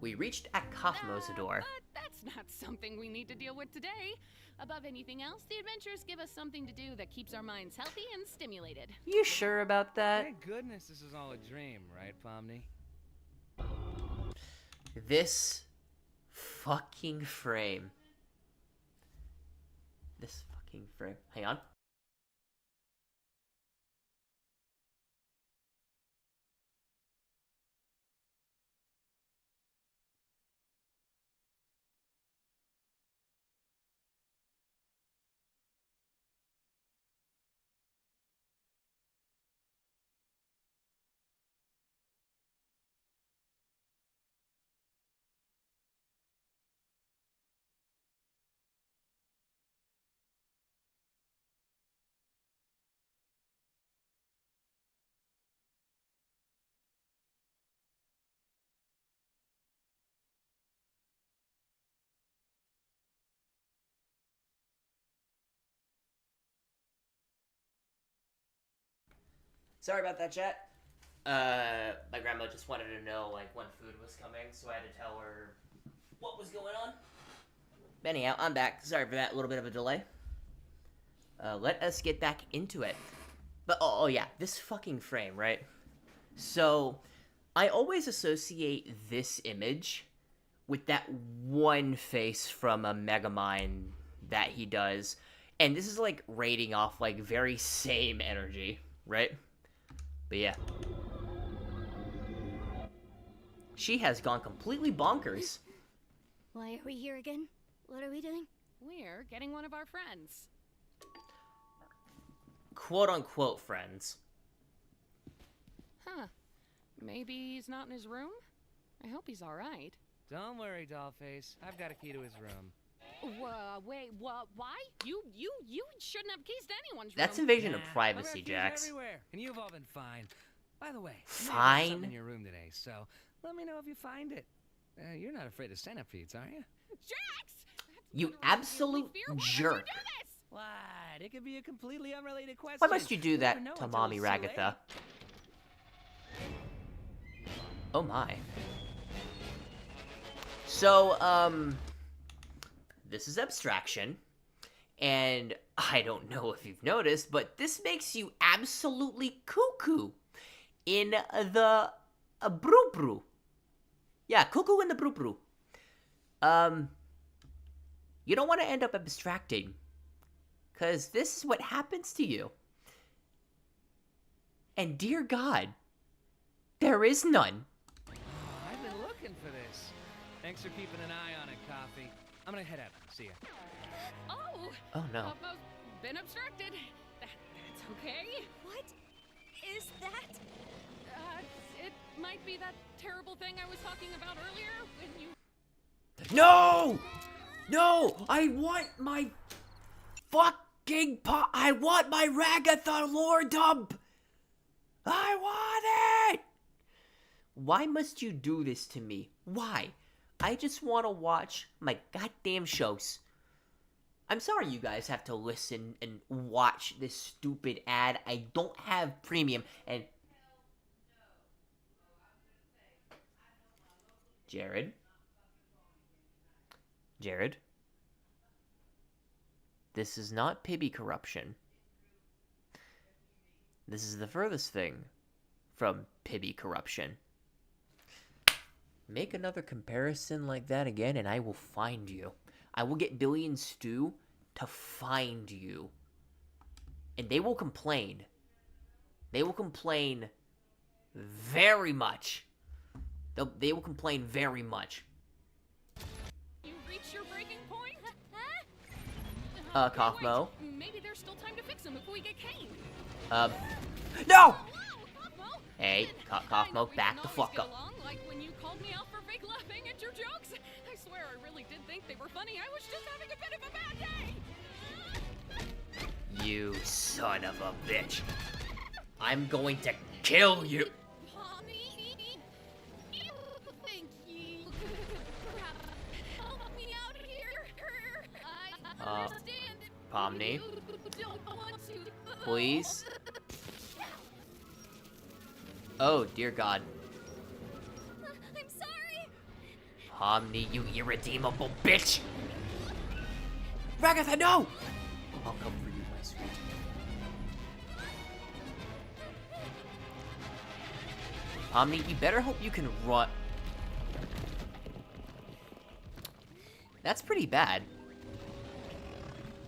We reached at Kathmo's door. But that's not something we need to deal with today. Above anything else, the adventures give us something to do that keeps our minds healthy and stimulated. You sure about that? Thank goodness this is all a dream, right, Pomni? This fucking frame. This fucking frame. Hang on. Sorry about that, chat. My grandma just wanted to know like when food was coming, so I had to tell her what was going on. Anyhow, I'm back. Sorry for that little bit of a delay. Let us get back into it. But oh yeah, this fucking frame, right? So I always associate this image with that one face from a Megamind that he does, and this is like rating off like very same energy, right? But yeah. She has gone completely bonkers. Why are we here again? What are we doing? We're getting one of our friends. Quote-unquote friends. Huh. Maybe he's not in his room? I hope he's alright. Don't worry, Dollface. I've got a key to his room. Wait, what? Why? You shouldn't have keys to anyone's room. That's invasion of privacy, Jax. Everywhere, and you've all been fine. By the way, fine. Something in your room today, so let me know if you find it. You're not afraid of centipedes, are you? Jax! You absolute jerk. What? It could be a completely unrelated question. Why must you do that to Mommy Ragatha? Oh my. So, this is abstraction, and I don't know if you've noticed, but this makes you absolutely cuckoo in the brew. Yeah, cuckoo in the brew. You don't want to end up abstracting, because this is what happens to you. And dear God, there is none. I've been looking for this. Thanks for keeping an eye on it, Coffee. I'm gonna head out. See ya. Oh! Oh no. Cosmo's been obstructed. That's okay. What is that? It might be that terrible thing I was talking about earlier when you... No! No! I want my fucking I want my Ragatha lore dump! I want it! Why must you do this to me? Why? I just want to watch my goddamn shows. I'm sorry you guys have to listen and watch this stupid ad. I don't have premium, and... Jared? This is not Pibby corruption. This is the furthest thing from Pibby corruption. Make another comparison like that again, and I will find you. I will get Billy and Stu to find you. And they will complain. They will complain very much. They will complain very much. You reach your breaking point? Kaufmo. Maybe there's still time to fix them if we get Kane. No! Kaufmo? Hey, Kaufmo, back the fuck up. Like when you called me out for fake laughing at your jokes. I swear I really did think they were funny. I was just having a bit of a bad day. You son of a bitch. I'm going to kill you. Pomni, thank you. Help me out here. I understand. Pomni, You don't want to. please. Oh, dear God. I'm sorry. Pomni, you irredeemable bitch! Ragatha, no! I'll come for you, my sweet. Pomni, you better hope you can run. That's pretty bad.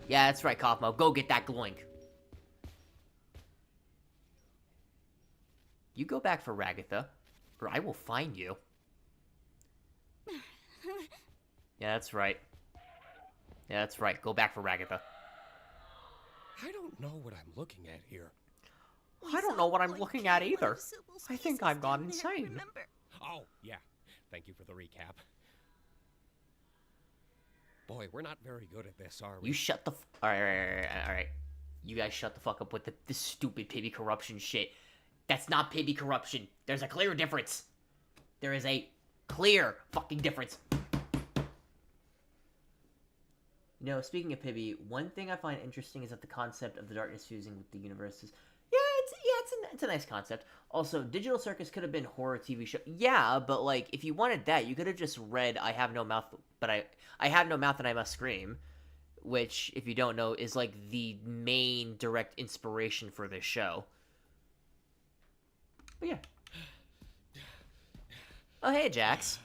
Yeah, that's right, Kaufmo. Go get that gloink. You go back for Ragatha, or I will find you. Yeah, that's right. Yeah, that's right. Go back for Ragatha. I don't know what I'm looking at here. I don't know what I'm looking at either. I think I've gone insane. Oh, yeah. Thank you for the recap. Boy, we're not very good at this, are we? You shut the Alright. You guys shut the fuck up with this stupid Pibby corruption shit. That's not Pibby corruption. There's a clear difference. There is a clear fucking difference. You know, speaking of Pibby, one thing I find interesting is that the concept of the darkness fusing with the universe is... it's a nice concept. Also, Digital Circus could have been horror TV show. Yeah, but, like, if you wanted that, you could have just read I Have No Mouth, but I Have No Mouth and I Must Scream, which, if you don't know, is, like, the main direct inspiration for this show. But yeah. Oh, hey, Jax.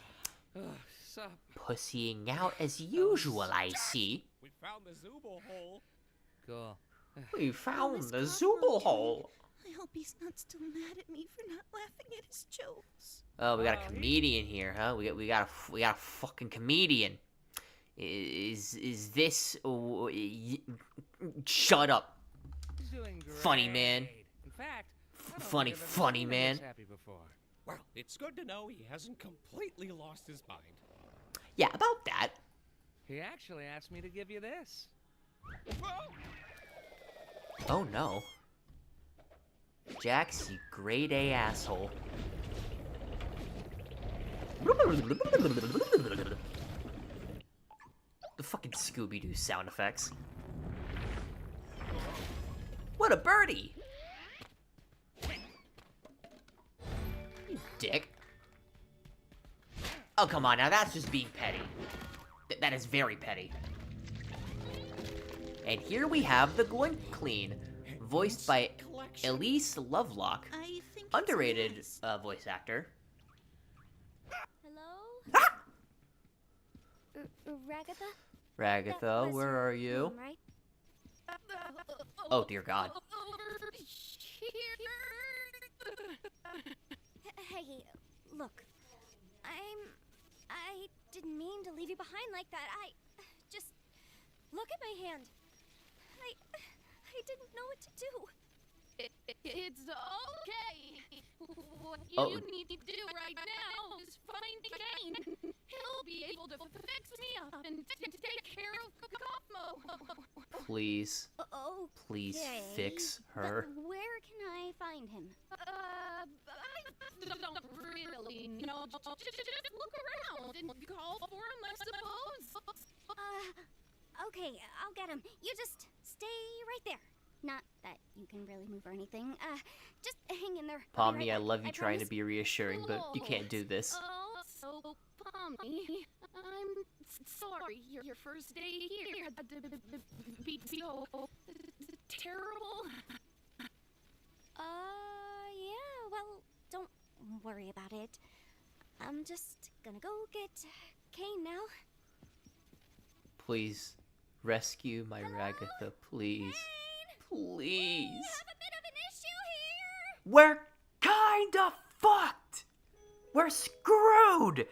Sup? Pussying out as usual, I see. We found the Zooble hole. Cool. We found the Zooble hole. I hope he's not still mad at me for not laughing at his jokes. Oh, we got a comedian here, huh? We got a fucking comedian. Is this? Shut up. He's doing great. Funny man. In fact, funny man. Happy before. Well, it's good to know he hasn't completely lost his mind. Yeah, about that. He actually asked me to give you this. Oh no. Jax, you grade A asshole. The fucking Scooby-Doo sound effects. What a birdie! You dick. Oh, come on, now that's just being petty. That is very petty. And here we have the Gloink Clean, voiced by Elise Lovelock, underrated voice actor. Hello? Ragatha? Ragatha, where are you? Name, right? Oh, dear God. Hey, look. I didn't mean to leave you behind like that. Just look at my hand. I didn't know what to do. It's okay. What you need to do right now is find Kane. He'll be able to fix me up and take care of Kaufmo. Please. Please Okay, fix her. But where can I find him? I don't really know. Just look around and call for him, I suppose. Okay, I'll get him. You just stay right there. Not that you can really move or anything. Just hang in there. I'll be Pomni, right I back. love you trying to promise. be reassuring, but you can't do this. Oh, so Pomni, I'm sorry. Your first day here had to be so terrible. Yeah, well, don't worry about it. I'm just gonna go get Kane now. Please, rescue my Ragatha, please. Please. We have a bit of an issue here. We're kinda fucked! We're screwed!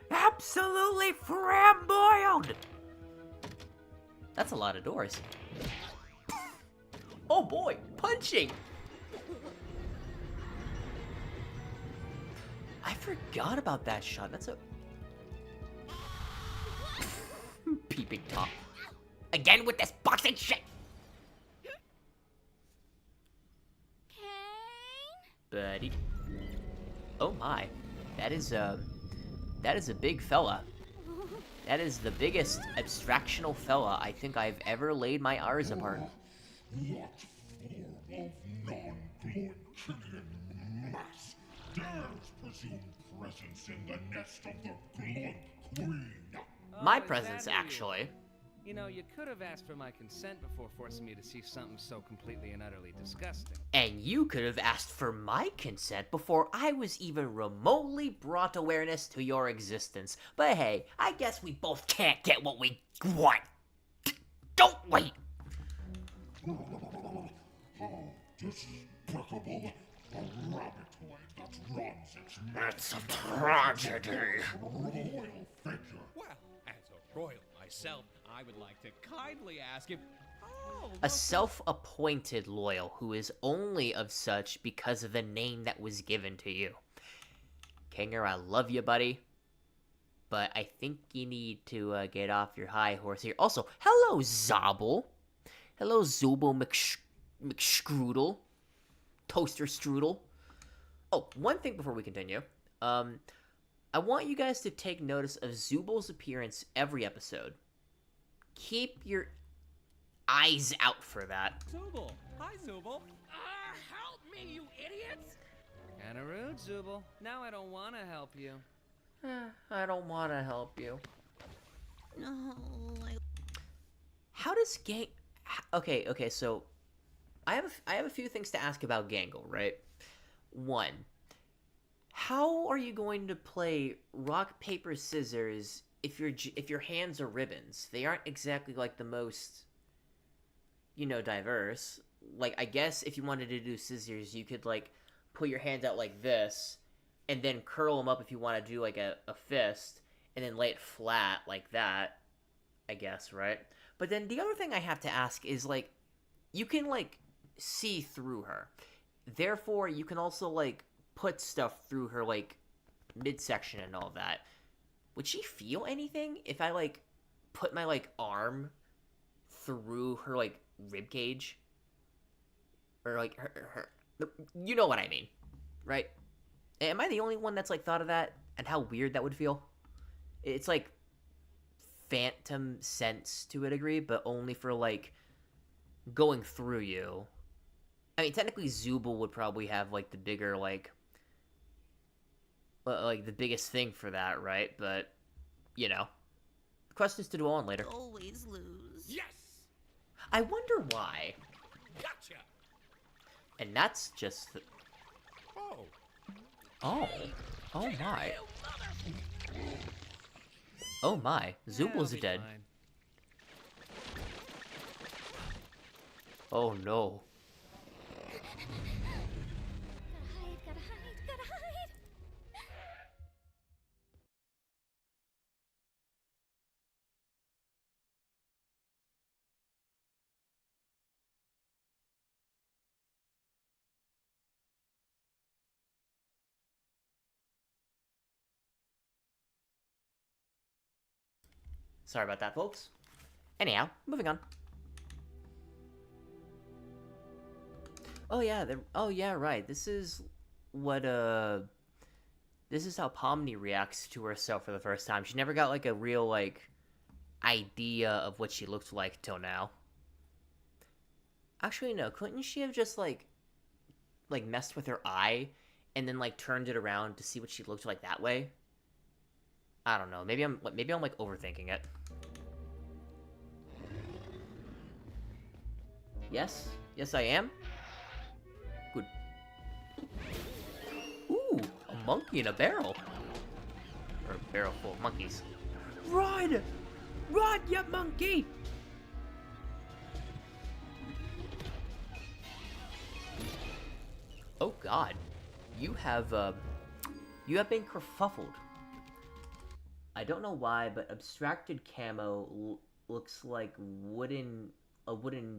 Absolutely framboiled! That's a lot of doors. Oh boy, punching! I forgot about that shot. That's a... Peeping Tom. Again with this boxing shit! Buddy. Oh my. That is a big fella. That is the biggest abstractional fella I think I've ever laid my R's apart. What form of non-Gloinkinian mass dares presume presence in the nest of the Gloink Queen? My Oh, is presence, that you? actually. You know, you could have asked for my consent before forcing me to see something so completely and utterly disgusting. And you could have asked for my consent before I was even remotely brought awareness to your existence. But hey, I guess we both can't get what we want. Don't wait! How despicable. A rabbitoid that runs its It's a tragedy. royal figure. Well, as a royal myself, I would like to kindly ask if... Oh, A self-appointed loyal who is only of such because of the name that was given to you. Kanger, I love you, buddy. But I think you need to get off your high horse here. Also, hello, Zobble. Hello, Zubel McStrudel. Toaster Strudel. Oh, one thing before we continue. I want you guys to take notice of Zubel's appearance every episode. Keep your eyes out for that. Zubel. Hi, Zubel. Help me, you idiots! Kinda rude, Zubel. Now I don't want to help you. I don't want to help you. No, How does Gang... Okay, so... I have a few things to ask about Gangle, right? One, how are you going to play rock, paper, scissors if your hands are ribbons? They aren't exactly, like, the most, diverse. Like, I guess if you wanted to do scissors, you could, like, put your hands out like this, and then curl them up if you want to do, like, a fist, and then lay it flat like that, I guess, right? But then the other thing I have to ask is, like, you can, like, see through her. Therefore, you can also, like, put stuff through her, like, midsection and all that. Would she feel anything if I, like, put my, like, arm through her, like, rib cage? Or, like, her you know what I mean, right? Am I the only one that's, like, thought of that? And how weird that would feel? It's, like, phantom sense to a degree, but only for, like, going through you. I mean, technically Zubel would probably have, like, the bigger, like, like the biggest thing for that, right? But you know, the quest is to do on later. Always lose. Yes! I wonder why. Gotcha! And that's just... Oh. Oh. Oh my. Oh my. Zubal's dead. Fine. Oh no. Gotta hide. Sorry about that, folks. Anyhow, moving on. Oh yeah, right. This is what this is how Pomni reacts to herself for the first time. She never got like a real like idea of what she looked like till now. Actually, no. Couldn't she have just like messed with her eye and then like turned it around to see what she looked like that way? I don't know. Maybe I'm like overthinking it. Yes, I am. Good. Ooh, a monkey in a barrel. Or a barrel full of monkeys. Run! Run, you monkey! Oh God, you have been kerfuffled. I don't know why, but abstracted camo looks like a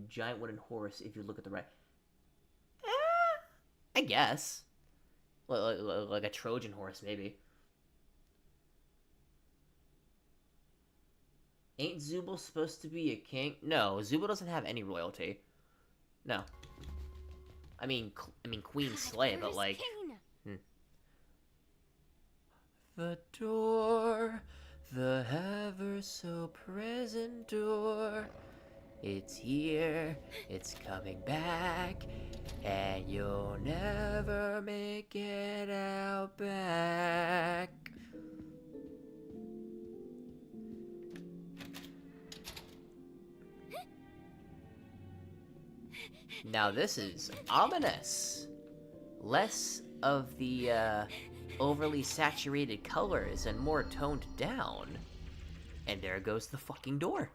giant wooden horse if you look at the right. I guess. Like a Trojan horse, maybe. Ain't Zubal supposed to be a king? No, Zubal doesn't have any royalty. No. I mean Queen Slay, but like... The door, the ever-so-present door. It's here, it's coming back, and you'll never make it out back. Now this is ominous. Less of the, overly saturated colors and more toned down. And there goes the fucking door.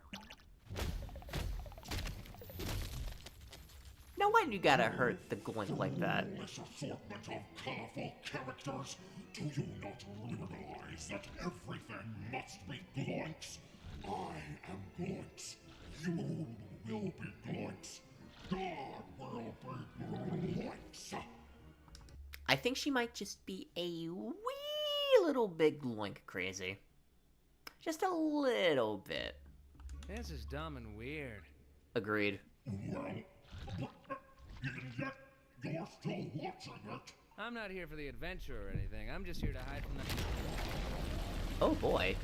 Now why do you gotta hurt the glink like that? This assortment of colorful characters, do you not realize that everything must be gloinks? I am gloinks. You will be gloinks. God will be gloinks. I think she might just be a wee little bit gloink crazy. Just a little bit. This is dumb and weird. Agreed. Well, even yet, you're still watching it. I'm not here for the adventure or anything. I'm just here to hide from the... Oh boy.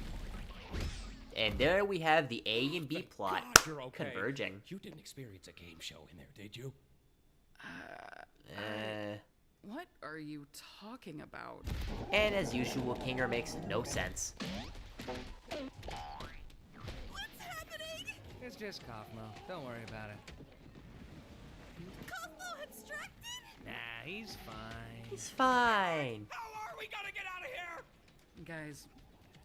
And there we have the A and B plot You're okay. converging. You didn't experience a game show in there, did you? What are you talking about? And as usual, Kinger makes no sense. What's happening? It's just Kaufmo. Don't worry about it. Kaufmo abstracted? Nah, he's fine. He's fine. How are we gonna get out of here? Guys,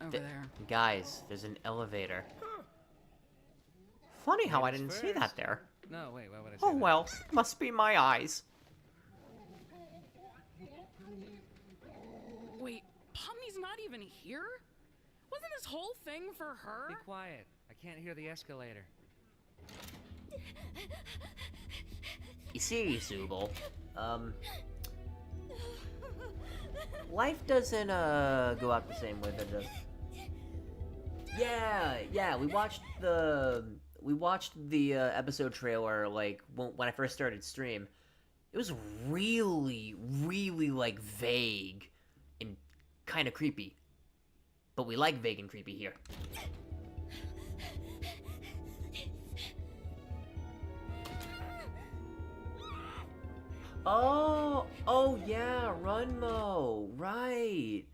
over there. Guys, there's an elevator. Funny how I didn't see that there. No, wait, why would I say Oh that? well, must be my eyes. Wait, Pomni's not even here? Wasn't this whole thing for her? Be quiet. I can't hear the escalator. You see, Zubal, life doesn't go out the same way that it does. Yeah, we watched the episode trailer like when I first started stream. It was really like vague and kind of creepy. But we like vague and creepy here. Oh yeah, Runmo, right.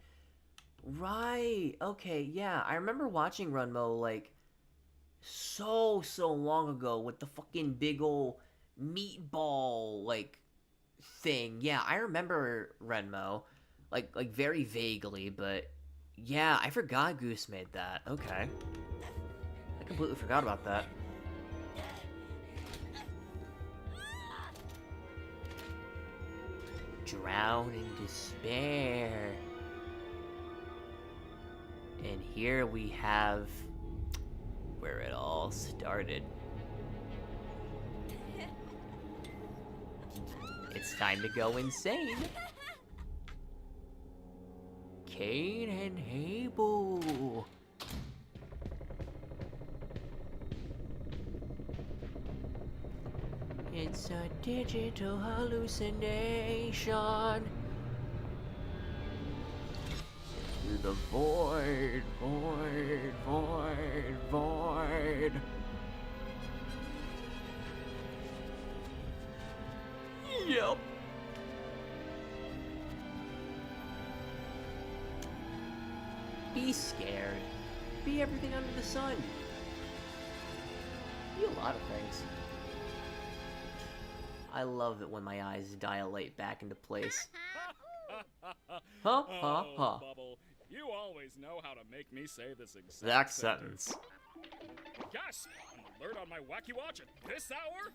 Right. Okay, yeah. I remember watching Runmo, like, so long ago with the fucking big ol' meatball, like, thing. Yeah, I remember Renmo. Like, very vaguely, but... Yeah, I forgot Goose made that. Okay. I completely forgot about that. Drown in despair. And here we have where it all started. It's time to go insane. Cain and Abel. It's a digital hallucination. Through the void, void, void, void. Yep. Be scared. Be everything under the sun. Be a lot of things. I love it when my eyes dilate back into place. Ha ha ha. Bubble, you always know how to make me say this exact sentence. Yes! An alert on my Wacky Watch at this hour?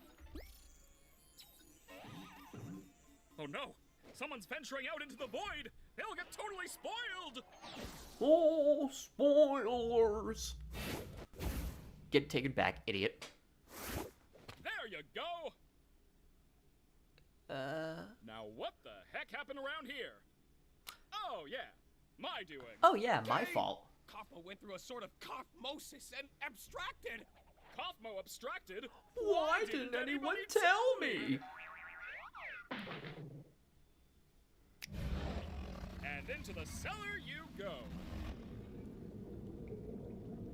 Oh no! Someone's venturing out into the void! They'll get totally spoiled! Oh, spoilers! Get taken back, idiot. There you go! Now what the heck happened around here? Oh yeah, my doing. Oh yeah, my fault. Kaufmo went through a sort of kaufmosis and abstracted. Kaufmo abstracted? Why didn't anyone tell me? And into the cellar you go.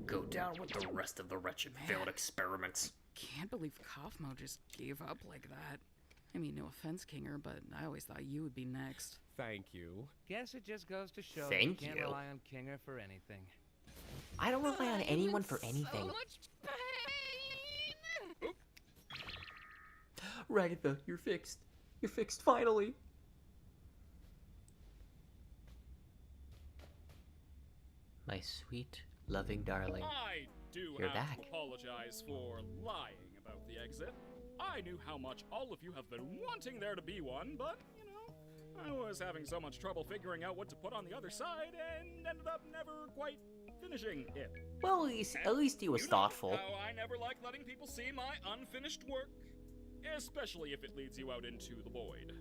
Go down with the rest of the wretched failed experiments. Can't believe Kaufmo just gave up like that. I mean, no offense, Kinger, but I always thought you would be next. Thank you. Guess it just goes to show Thank you can't you. rely on Kinger for anything. I don't rely on anyone for anything. So much pain! Ragatha, you're fixed. You're fixed finally. My sweet, loving darling. I do You're have back. to apologize for lying about the exit. I knew how much all of you have been wanting there to be one, but, you know, I was having so much trouble figuring out what to put on the other side and ended up never quite finishing it. Well, at least he was thoughtful. How I never like letting people see my unfinished work, especially if it leads you out into the void.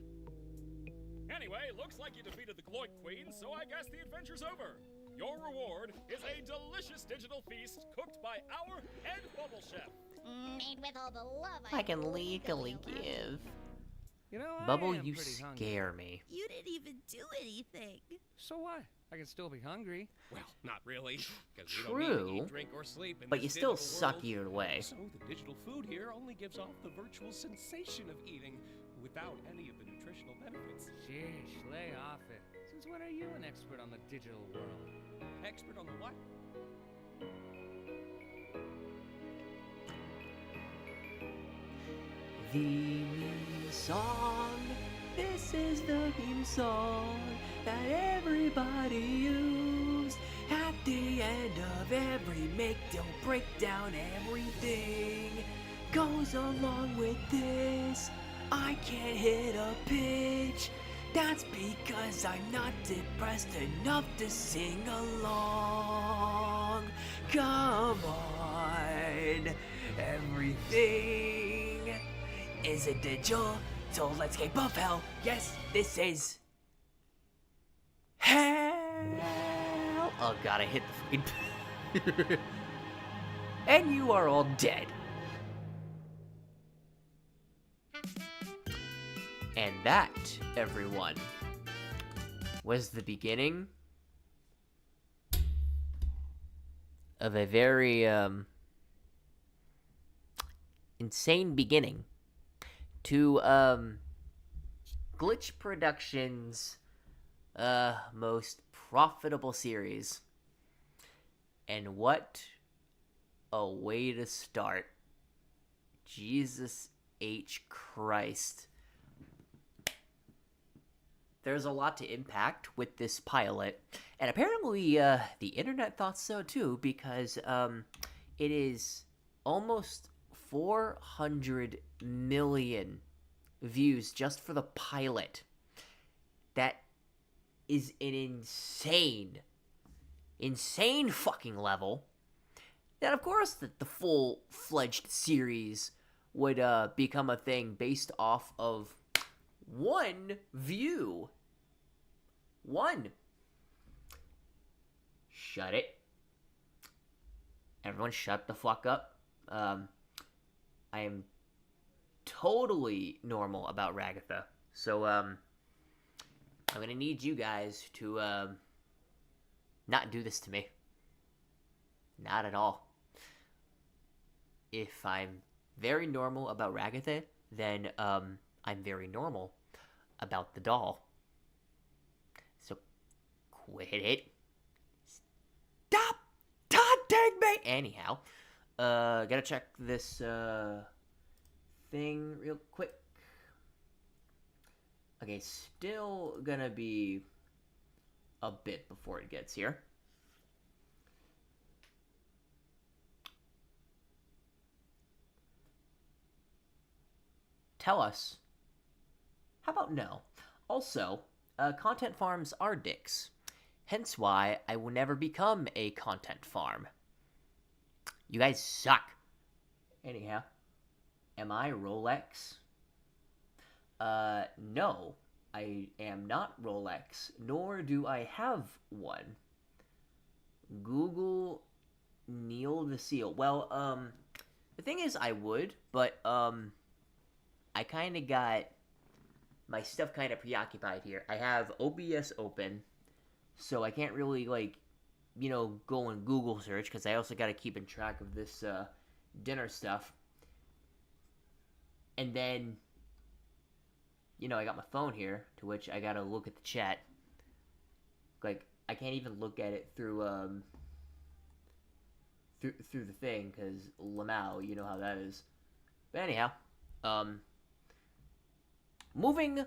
Anyway, looks like you defeated the Gloik Queen, so I guess the adventure's over. Your reward is a delicious digital feast cooked by our head bubble chef. Made with all the love I can legally give. You know, Bubble, I am you pretty hungry. scare me. You didn't even do anything. So what? I can still be hungry. Well, not really. Because we True, don't need to eat, drink, or sleep in but you this still digital suck world. either way. So the digital food here only gives off the virtual sensation of eating without any of the nutritional benefits. Sheesh, lay off it. Since when are you an expert on the digital world? Expert on the what? The meme song. This is the meme song that everybody used at the end of every make-do breakdown. Everything goes along with this. I can't hit a pitch. That's because I'm not depressed enough to sing along. Come on, everything is a digital landscape of hell. Yes, this is hell. Oh god, I hit the fucking and you are all dead. And that, everyone, was the beginning of a very insane beginning to Glitch Productions' most profitable series. And what a way to start. Jesus H. Christ. There's a lot to impact with this pilot. And apparently, the internet thought so too, because it is almost 400 million views just for the pilot. That is an insane fucking level. Then, of course, the full-fledged series would become a thing based off of one view. One. Shut it. Everyone shut the fuck up. I am totally normal about Ragatha. So, I'm gonna need you guys to, not do this to me. Not at all. If I'm very normal about Ragatha, then, I'm very normal about the doll. So, quit it. Stop taunting me! Anyhow, gotta check this, thing real quick. Okay, still gonna be a bit before it gets here. Tell us. How about no? Also, content farms are dicks. Hence why I will never become a content farm. You guys suck. Anyhow, am I Rolex? No, I am not Rolex, nor do I have one. Google Neil the Seal. Well, the thing is I would, but, I kind of got my stuff kind of preoccupied here. I have OBS open, so I can't really, like, you know, go and Google search, because I also got to keep in track of this, dinner stuff. And then, you know, I got my phone here, to which I got to look at the chat. Like, I can't even look at it through, through the thing, because Lamau, you know how that is. But anyhow, moving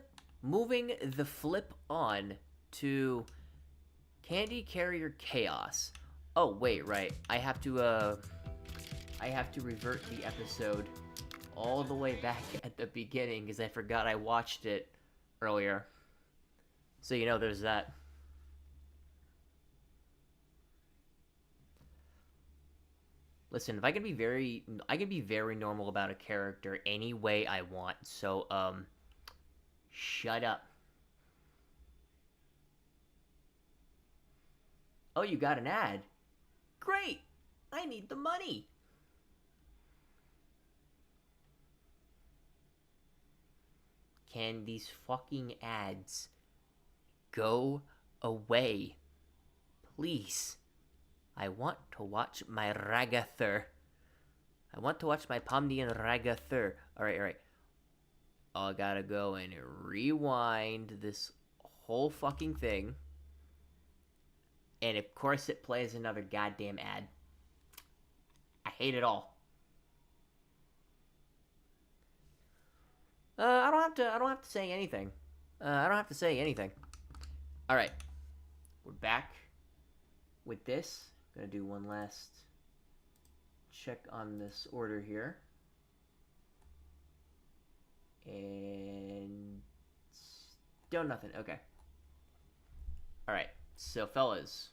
the flip on to Candy Carrier Chaos. Oh, wait, right. I have to revert the episode all the way back at the beginning, because I forgot I watched it earlier. So, you know, there's that. Listen, if I can be very normal about a character any way I want, so, shut up. Oh, you got an ad. Great! I need the money! Can these fucking ads go away? Please. I want to watch my Ragatha. I want to watch my Pomnian Ragatha. Alright. I gotta go and rewind this whole fucking thing. And of course it plays another goddamn ad. I hate it all. I don't have to say anything. Alright. We're back with this. Gonna do one last check on this order here. And still nothing. Okay. Alright. So, fellas,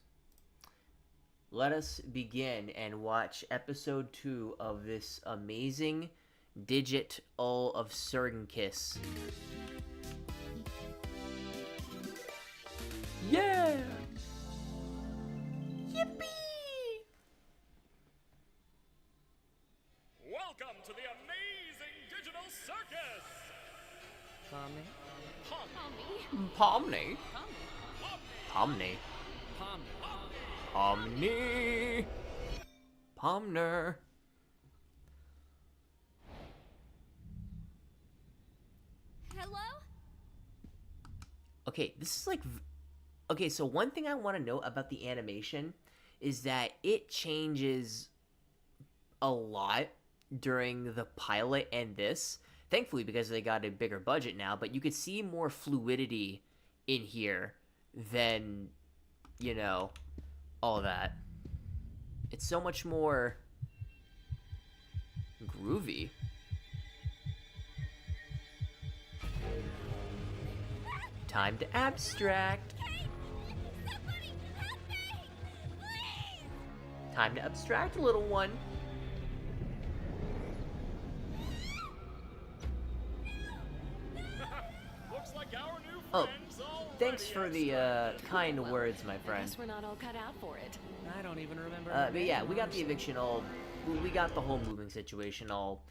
let us begin and watch episode 2 of this amazing Digital of Circus. Yeah! Yippee! Welcome to the amazing Digital Circus! Pomni. Pomner. Hello? Okay, this is like Okay, so one thing I want to note about the animation is that it changes a lot during the pilot and this. Thankfully, because they got a bigger budget now, but you could see more fluidity in here than, you know, all that. It's so much more groovy. Time to abstract. Time to abstract, little one. Looks like our new Oh, friends already thanks for the kind words, my I friend. guess we're not all cut out for it. I don't even remember. But yeah, we got the eviction all. We got the whole moving situation all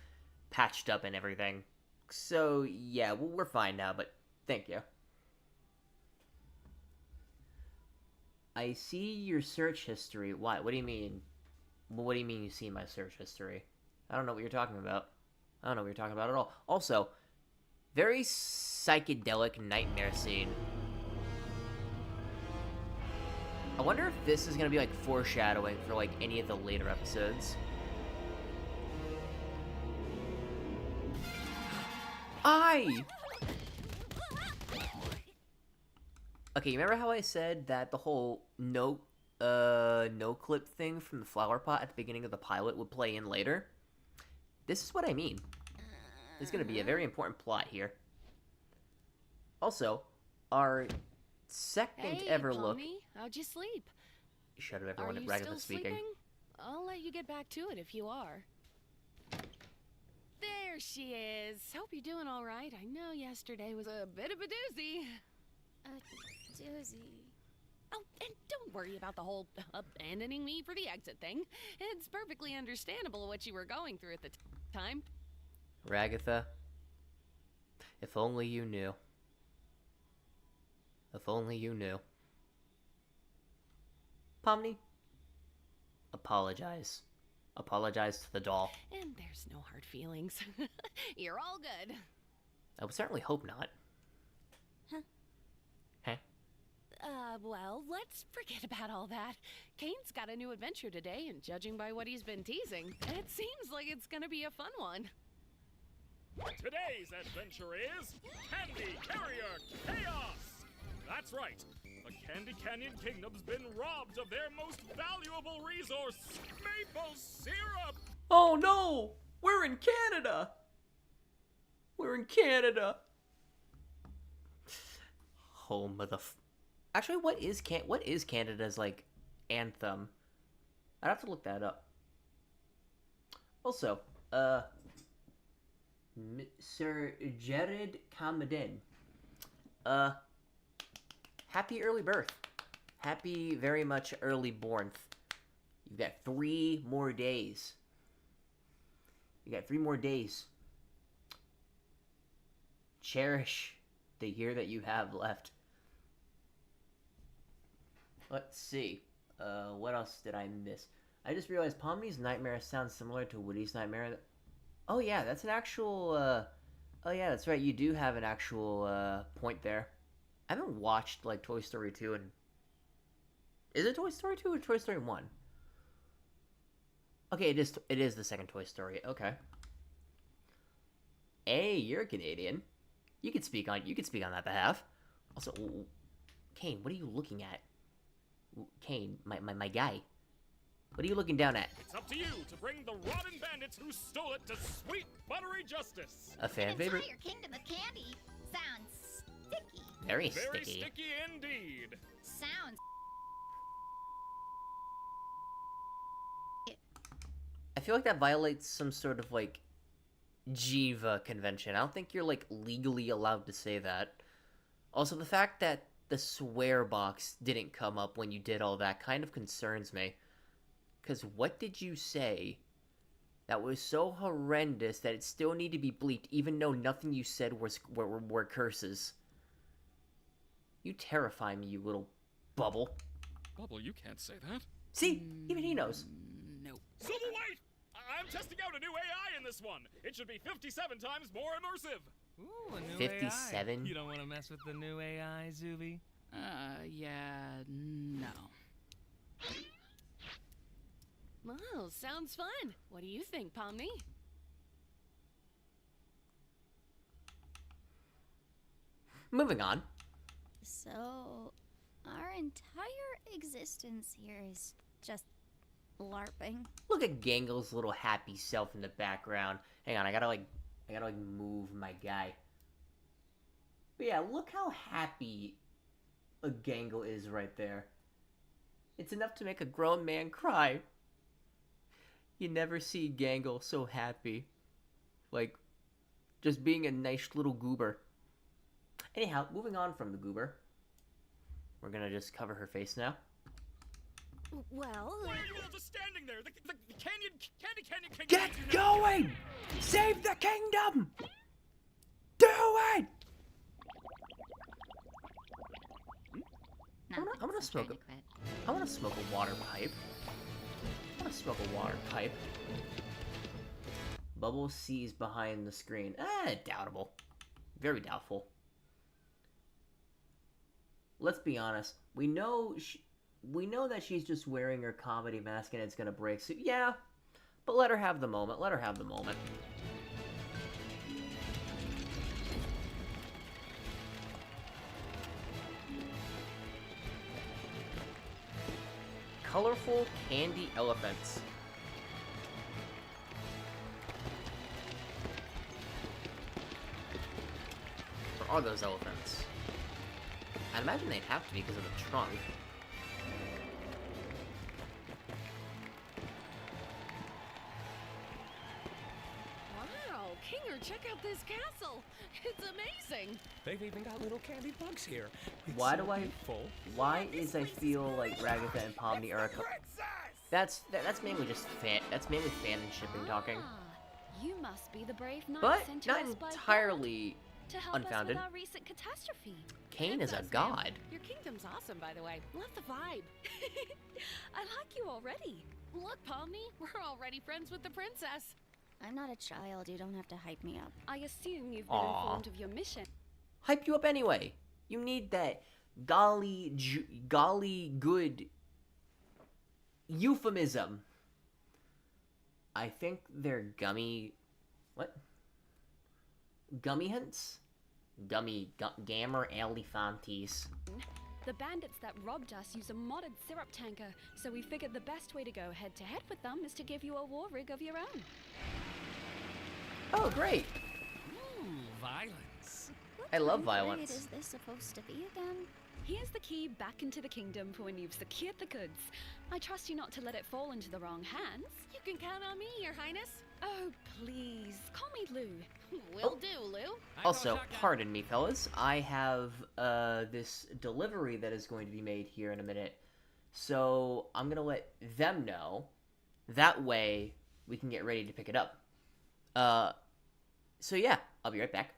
patched up and everything. So yeah, we're fine now. But thank you. I see your search history. Why? What do you mean? What do you mean you see my search history? I don't know what you're talking about. I don't know what you're talking about at all. Also, very psychedelic nightmare scene. I wonder if this is gonna be like foreshadowing for like any of the later episodes. Okay, you remember how I said that the whole no clip thing from the flower pot at the beginning of the pilot would play in later? This is what I mean. There's gonna be a very important plot here. Also, our second ever look. How'd you sleep? Shut up, everyone. Are you Ragatha's still speaking. sleeping? I'll let you get back to it if you are. There she is. Hope you're doing all right. I know yesterday was a bit of a doozy. A doozy. Oh, and don't worry about the whole abandoning me for the exit thing. It's perfectly understandable what you were going through at the time. Ragatha, if only you knew. If only you knew. Pomni, apologize. Apologize to the doll. And there's no hard feelings. You're all good. I would certainly hope not. Huh? Huh? Well, let's forget about all that. Kane's got a new adventure today, and judging by what he's been teasing, it seems like it's gonna be a fun one. Today's adventure is Candy Carrier Chaos! That's right. The Candy Canyon Kingdom's been robbed of their most valuable resource, maple syrup! Oh no! We're in Canada! We're in Canada! Home of the Actually, what is Canada's, like, anthem? I'd have to look that up. Also, Sir Jared Camadin. Happy early birth. Happy very much early born. You've got 3 more days. You got 3 more days. Cherish the year that you have left. Let's see. What else did I miss? I just realized Pomni's nightmare sounds similar to Woody's nightmare. Oh yeah, that's an actual, oh yeah, that's right, you do have an actual, point there. I haven't watched, like, Toy Story 2 and... Is it Toy Story 2 or Toy Story 1? Okay, it is the second Toy Story, okay. Hey, you're a Canadian. You could speak on that behalf. Also, Kane, what are you looking at? Kane, my guy. What are you looking down at? It's up to you to bring the rotten bandits who stole it to sweet, buttery justice. A fan favorite? An entire kingdom of candy sounds sticky. Very Very sticky. sticky indeed. Sounds. I feel like that violates some sort of, like, Jiva convention. I don't think you're, like, legally allowed to say that. Also, the fact that the swear box didn't come up when you did all that kind of concerns me. Because what did you say that was so horrendous that it still need to be bleeped, even though nothing you said were curses? You terrify me, you little bubble. Bubble, you can't say that. See? Even he knows. No. So wait! I'm testing out a new AI in this one. It should be 57 times more immersive. Ooh, a new 57? AI. You don't want to mess with the new AI, Zuby? Yeah, no. Well, sounds fun. What do you think, Pomni? Moving on. So, our entire existence here is just LARPing. Look at Gangle's little happy self in the background. Hang on, I gotta move my guy. But yeah, look how happy a Gangle is right there. It's enough to make a grown man cry. You never see Gangle so happy. Like, just being a nice little goober. Anyhow, moving on from the goober. We're gonna just cover her face now. Well... Why are you all just standing there? The candy Get going! Save the kingdom! Do it! No, I wanna smoke I wanna smoke a water pipe. I wanna smoke a water pipe. Bubble sees behind the screen. Doubtable. Very doubtful. Let's be honest. We know that she's just wearing her comedy mask and it's gonna break. So yeah, but let her have the moment. Let her have the moment. Colorful candy elephants. Where are those elephants? I'd imagine they'd have to be because of the trunk. Wow, Kinger, check out this castle. It's amazing. They've even got little candy bugs here. It's Why so do I? beautiful. Why is I feel like Ragatha and Pomni are a That's mainly just that's mainly fan and shipping talking. You must be the brave knight But sent not to us by entirely God to help unfounded. us with our recent catastrophe. Cain is a Princess, ma'am. god. Your kingdom's awesome, by the way. Love the vibe. I like you already. Look, Pomni, we're already friends with the princess. I'm not a child. You don't have to hype me up. I assume you've been Aw. informed of your mission. Hype you up anyway. You need that golly good euphemism. I think they're gummy. What? Gummy hints? Gammer elephantes. The bandits that robbed us use a modded syrup tanker, so we figured the best way to go head-to-head with them is to give you a war rig of your own. Oh, great. Ooh, violence. I love What violence. is this supposed to be again? Here's the key back into the kingdom for when you've secured the goods. I trust you not to let it fall into the wrong hands. You can count on me, Your Highness. Oh, please, call me Lou. Will do, Lou. Also, pardon me, fellas. I have this delivery that is going to be made here in a minute. So I'm going to let them know. That way, we can get ready to pick it up. So yeah, I'll be right back.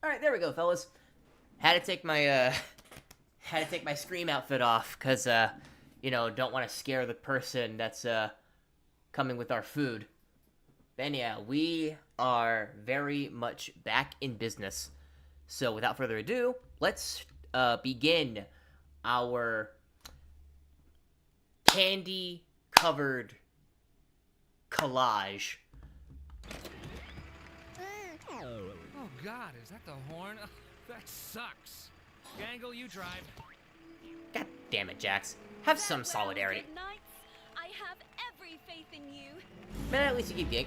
All right, there we go, fellas. Had to take my Scream outfit off because don't want to scare the person that's coming with our food. But yeah, we are very much back in business. So without further ado, let's begin our candy-covered collage. Oh God, is that the horn? Ugh, that sucks. Gangle, you drive. God damn it, Jax. Have some solidarity. Good night. I have every faith in you. But at least you give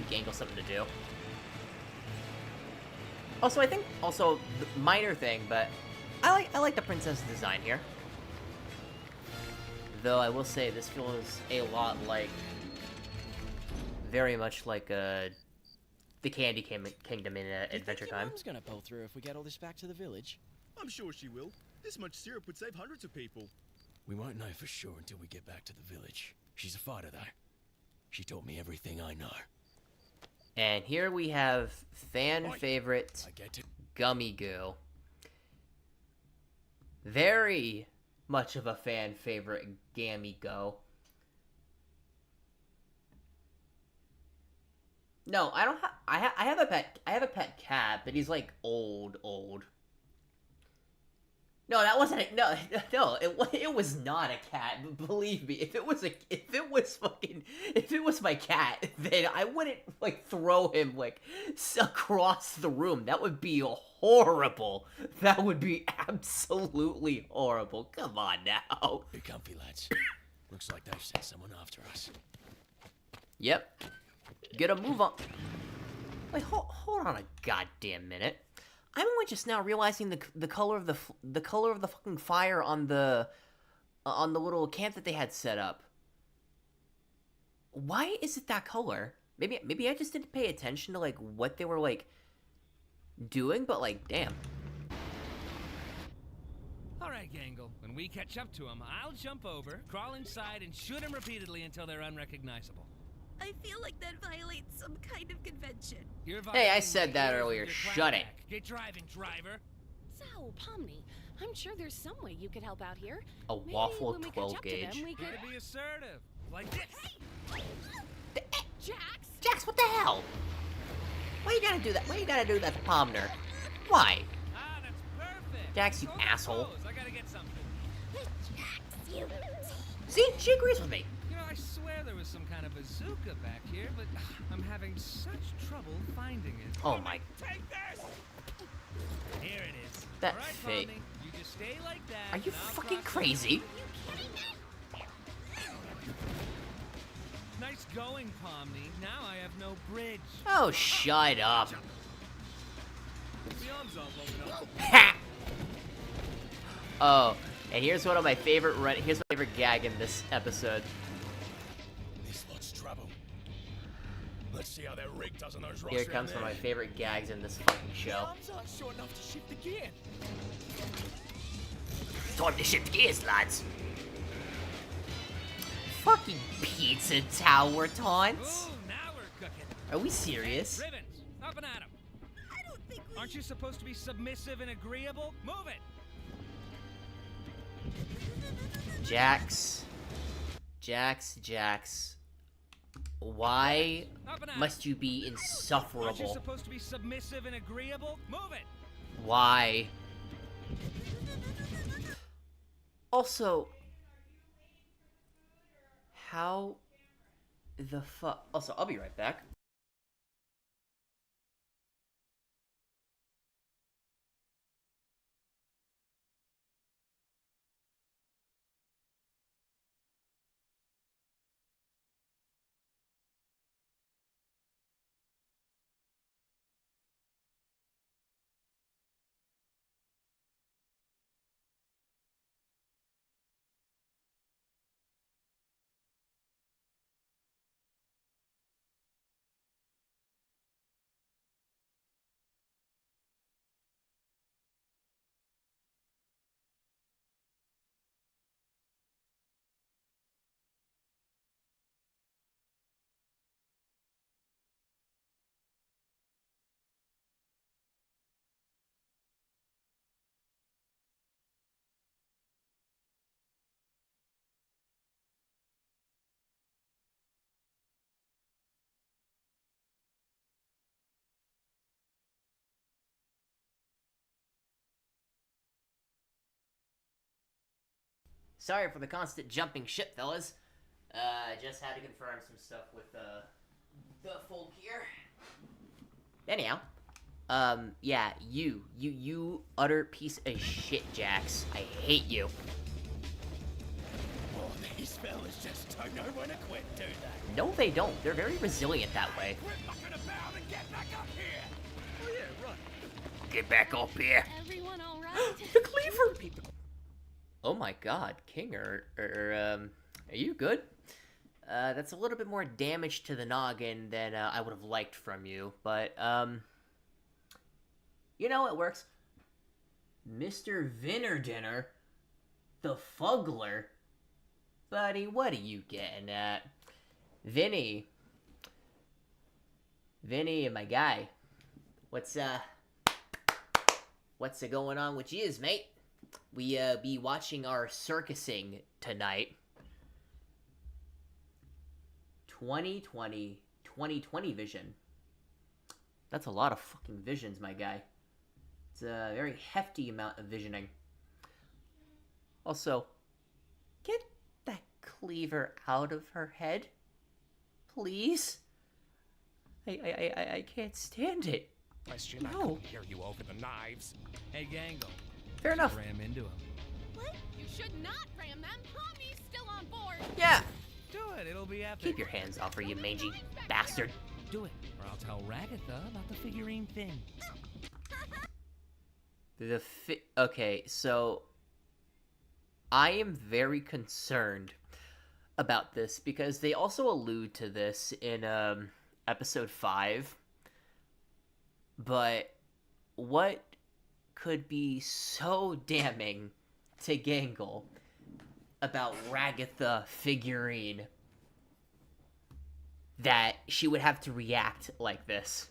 Gangle something to do. Also, I think the minor thing, but I like the princess design here. Though I will say this feels a lot like, very much like the Candy Kingdom in Adventure Time. Mom's gonna pull through if we get all this back to the village. I'm sure she will. This much syrup would save hundreds of people. We won't know for sure until we get back to the village. She's a fighter, though. She taught me everything I know. And here we have fan favorite Gummy Goo. Very much of a fan favorite Gammy Go. No, I don't have. I have a pet. I have a pet cat, but he's like old. No, that wasn't a, no. It was not a cat. Believe me, if it was my cat, then I wouldn't like throw him like across the room. That would be horrible. That would be absolutely horrible. Come on now. Be comfy, lads. Looks like they've sent someone after us. Yep. Get a move on. Wait, hold on a goddamn minute. I'm only just now realizing the color of the fucking fire on the little camp that they had set up. Why is it that color? Maybe I just didn't pay attention to like what they were like doing, but like damn. All right, Gangle. When we catch up to them, I'll jump over, crawl inside, and shoot them repeatedly until they're unrecognizable. I feel like that violates some kind of convention. Hey, I said that earlier. Shut it. Get driving, driver. So, Pomni, I'm sure there's some way you could help out here. A Maybe waffle when we 12 catch up to gauge. them, we could... Gotta be assertive. Like this. Jax, what the hell? Why you gotta do that? Why you gotta do that to Pomner? Why? Ah, that's perfect. Jax, you asshole. I gotta get something. See, she agrees with me. You know, I swear there was some kind of bazooka back here, but I'm having such trouble finding it. Oh my. Take this! Here it is. That All right, fake. Pomni, you just stay like that. Are you and I'll fucking cross crazy? Nice going, Pomni. Now I have no bridge. Oh, shut up. The arms aren't long enough. Ha! Oh, and here's one of my favorite here's my favorite gag in this episode. This lot's trouble. Let's see how that rig does on those rocks. Here comes one of my favorite gags in this fucking show. Arms aren't short enough to shift the gear. Time to shift gears, lads. Fucking pizza tower taunts. Ooh, now we're cooking. Are we serious? Ribbons, up and at 'em. I don't think we... Aren't you supposed to be submissive and agreeable? Move it. Jax. Why Up and at 'em. must you be Aren't you insufferable? supposed to be submissive and agreeable? Move it. Why? Also, how the fuck? Also, I'll be right back. Sorry for the constant jumping ship, fellas. Just had to confirm some stuff with the folk here. Anyhow, yeah, you utter piece of shit, Jax. I hate you. Oh, these fellas just don't know when to quit, do they? No, they don't. They're very resilient that way. Quit mucking about and get back up here! Oh yeah, right. Get back up here. Everyone all right? The cleaver! Oh my god, King, are you good? That's a little bit more damage to the noggin than I would have liked from you, but, you know, it works. Mr. Vinnerdinner, the Fuggler? Buddy, what are you getting at? Vinny, my guy, what's going on with yous, mate? We, be watching our circusing tonight. 2020 vision. That's a lot of fucking visions, my guy. It's a very hefty amount of visioning. Also, get that cleaver out of her head, please. I can't stand it. Question, I couldn't hear you over the knives. Hey, Gangle. Fair enough. Ram into him. What? You should not ram them. Pommy's still on board. Yeah. Do it. It'll be epic. Keep your hands off her, you mangy bastard. Do it, or I'll tell Ragatha about the figurine thing. Okay, so I am very concerned about this because they also allude to this in episode 5. But what could be so damning to Gangle about Ragatha figurine that she would have to react like this?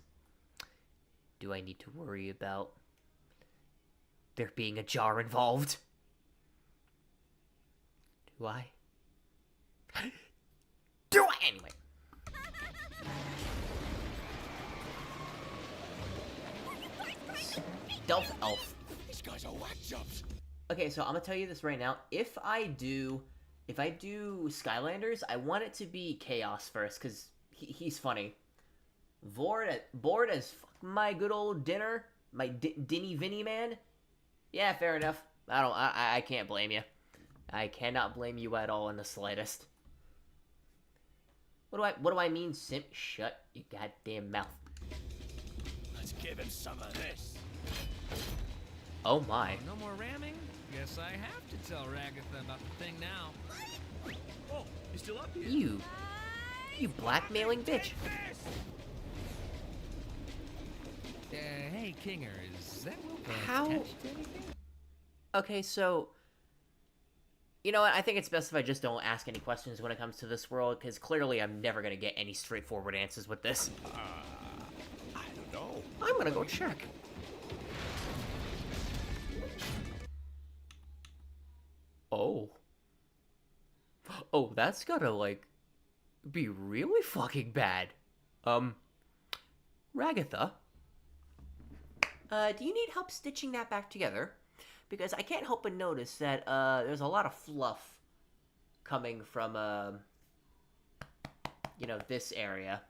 Do I need to worry about there being a jar involved? Do I? Do I? Anyway. Stealth elf. These guys are whack jobs. Okay, so I'm gonna tell you this right now. If I do Skylanders, I want it to be Chaos first, because he's funny. Bored as fuck my good old dinner, my Dinny Vinny man. Yeah, fair enough. I can't blame you. I cannot blame you at all in the slightest. What do I mean, simp? Shut your goddamn mouth. Let's give him some of this. Oh my. No more ramming? Guess I have to tell Ragatha about the thing now. Oh, you still up here? You blackmailing bitch. Hey, Kinger, is that rope How? attached to anything? Okay, so you know what? I think it's best if I just don't ask any questions when it comes to this world, because clearly I'm never gonna get any straightforward answers with this. I don't know. I'm gonna go check. Oh, that's gotta, like, be really fucking bad. Ragatha? Do you need help stitching that back together? Because I can't help but notice that, there's a lot of fluff coming from, you know, this area.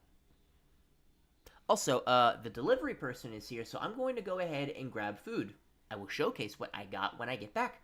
Also, the delivery person is here, so I'm going to go ahead and grab food. I will showcase what I got when I get back.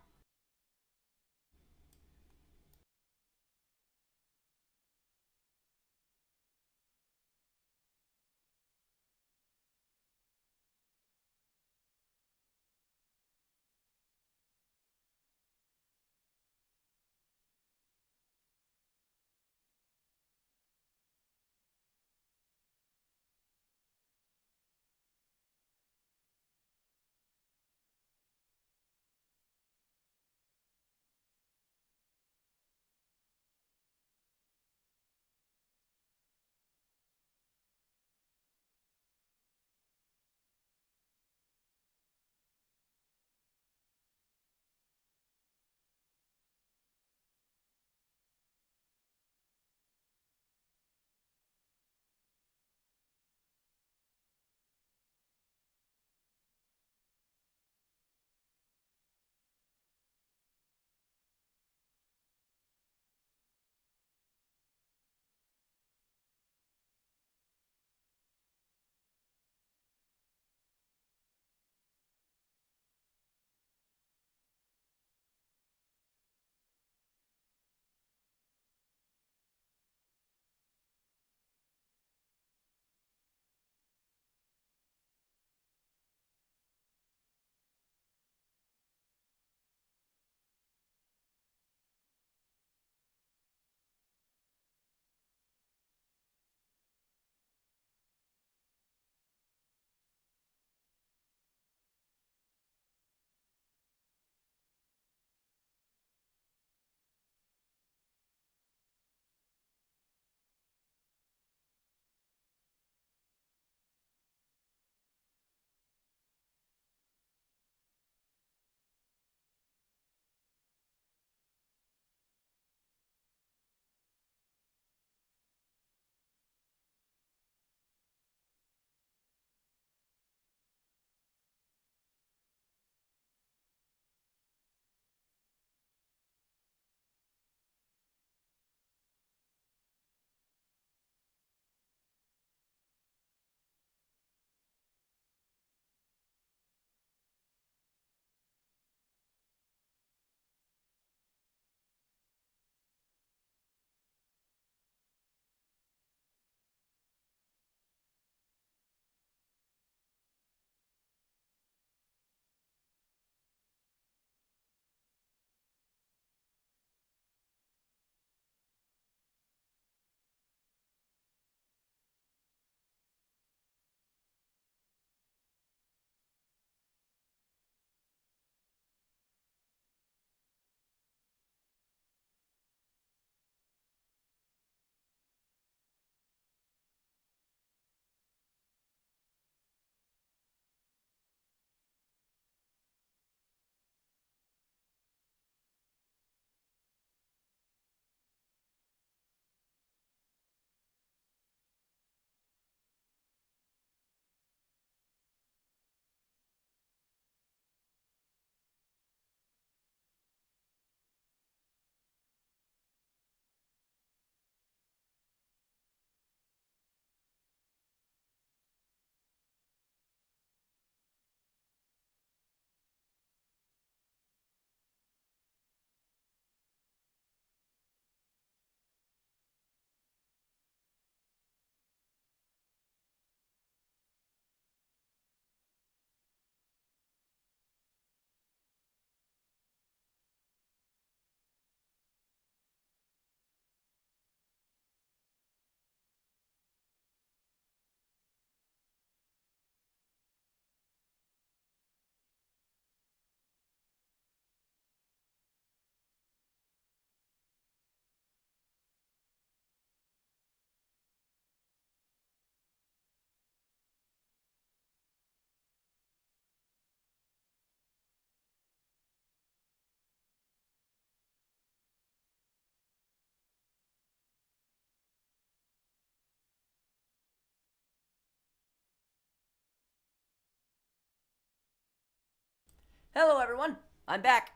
Hello, everyone. I'm back.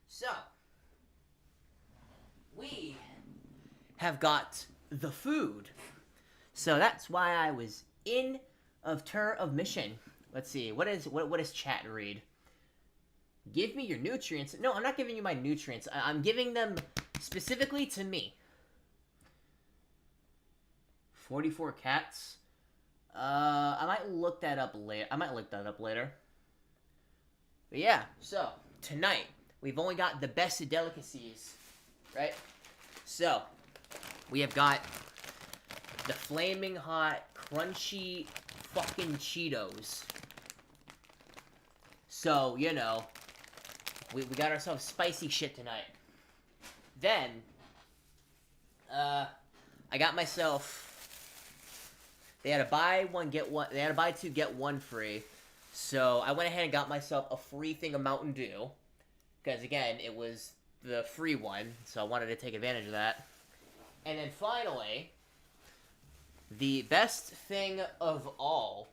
So, we have got the food. So that's why I was in of mission. Let's see. What does chat read? Give me your nutrients. No, I'm not giving you my nutrients. I'm giving them specifically to me. 44 cats. I might look that up later. But yeah, so tonight we've only got the best of delicacies, right? So we have got the flaming hot, crunchy fucking Cheetos. So, you know, we got ourselves spicy shit tonight. Then, I got myself. They had a buy two get one free. So I went ahead and got myself a free thing of Mountain Dew. Because again, it was the free one, so I wanted to take advantage of that. And then finally, the best thing of all,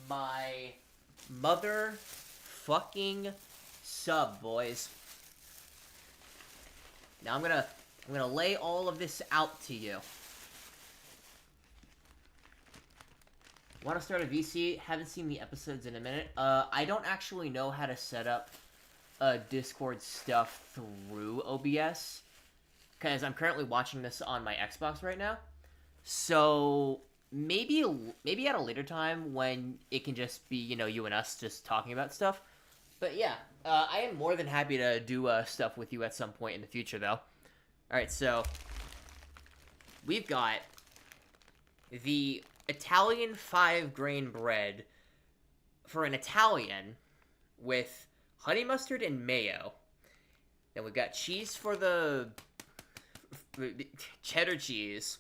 my motherfucking sub, boys. Now I'm gonna lay all of this out to you. Want to start a VC? Haven't seen the episodes in a minute. I don't actually know how to set up Discord stuff through OBS, because I'm currently watching this on my Xbox right now. So maybe at a later time when it can just be, you know, you and us just talking about stuff. But yeah, I am more than happy to do stuff with you at some point in the future, though. All right, so we've got the Italian 5-grain bread for an Italian with honey mustard and mayo. Then we've got cheese for the cheddar cheese.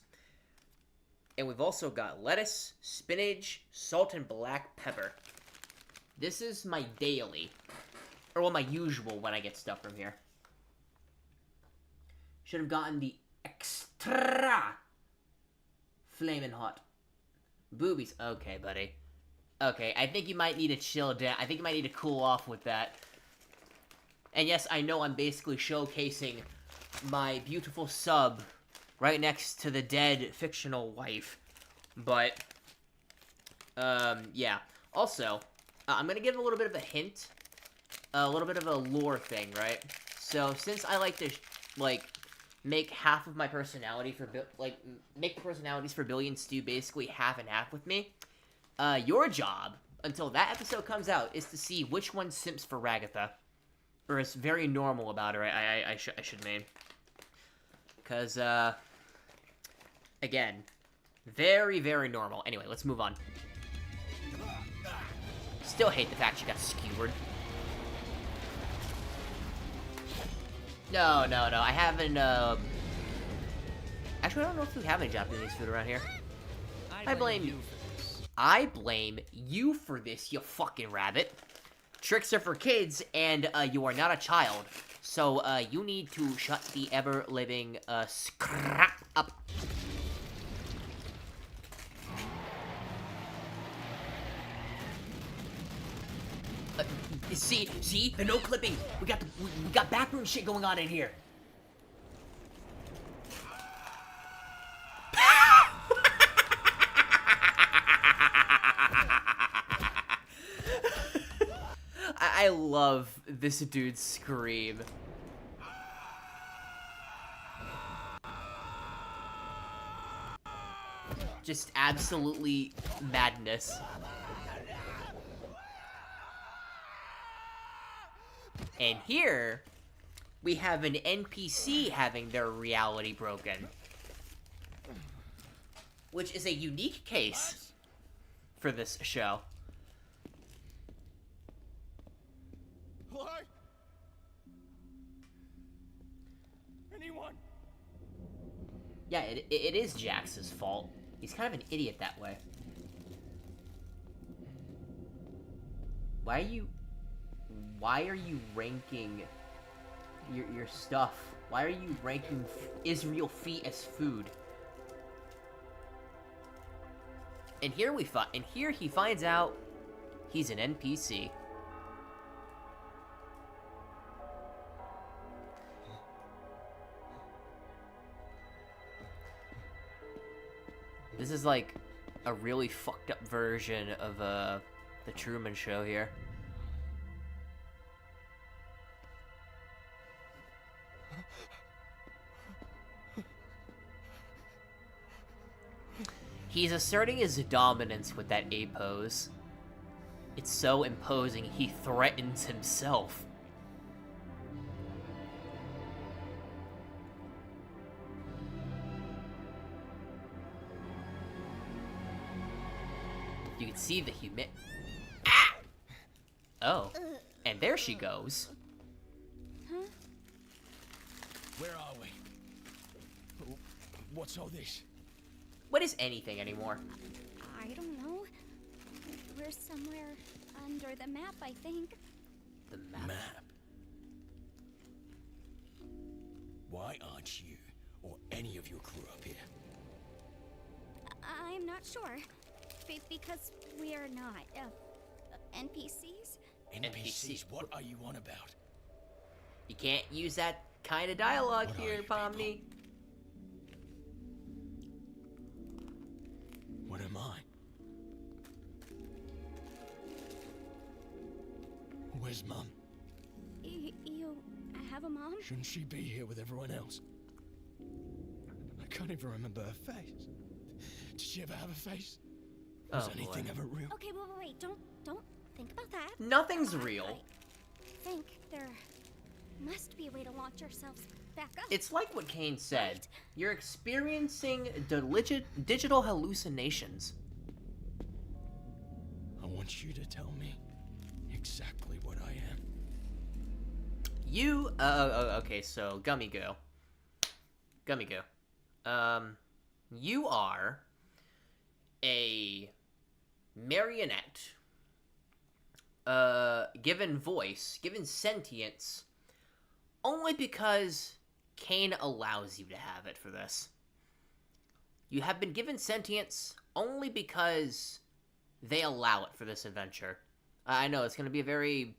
And we've also got lettuce, spinach, salt, and black pepper. This is my daily. Or, well, my usual when I get stuff from here. Should have gotten the extra flamin' hot. Boobies. Okay, buddy. Okay, I think you might need to chill down. I think you might need to cool off with that. And yes, I know I'm basically showcasing my beautiful sub right next to the dead fictional wife. But, yeah. Also, I'm gonna give a little bit of a hint. A little bit of a lore thing, right? So, since I like to, make half of my personality for, make the personalities for Billy and Stu basically half and half with me, your job, until that episode comes out, is to see which one simps for Ragatha. Or is very normal about her, I should mean. Because, again, very, very normal. Anyway, let's move on. Still hate the fact she got skewered. No, I haven't, Actually, I don't know if we have any Japanese food around here. I blame you. I blame you for this, you fucking rabbit. Tricks are for kids, and, you are not a child. So, you need to shut the ever-living, scrap up. See? The no clipping. We got backroom shit going on in here. I love this dude's scream. Just absolutely madness. And here, we have an NPC having their reality broken. Which is a unique case for this show. What? Anyone? Yeah, it is Jax's fault. He's kind of an idiot that way. Why are you ranking your stuff? Why are you ranking Israel feet as food? And here he finds out he's an NPC. This is like a really fucked up version of the Truman Show here. He's asserting his dominance with that A pose. It's so imposing, he threatens himself. You can see the Ah! Oh, and there she goes. Huh? Where are we? What's all this? What is anything anymore? I don't know. We're somewhere under the map, I think. The map? Why aren't you or any of your crew up here? I'm not sure. Because we are not NPCs. NPCs? What are you on about? You can't use that kind of dialogue here, Pomni. What am I? Where's Mum? You have a mom? Shouldn't she be here with everyone else? I can't even remember her face. Did she ever have a face? Was anything ever real? Okay, wait. Don't think about that. Nothing's real. I think there must be a way to launch ourselves back up. It's like what Kane said. You're experiencing digital hallucinations. I want you to tell me exactly what I am. You, okay, so Gummy Goo. You are a marionette, given voice, given sentience, only because Kane allows you to have it for this. You have been given sentience only because they allow it for this adventure. I know, it's going to be a very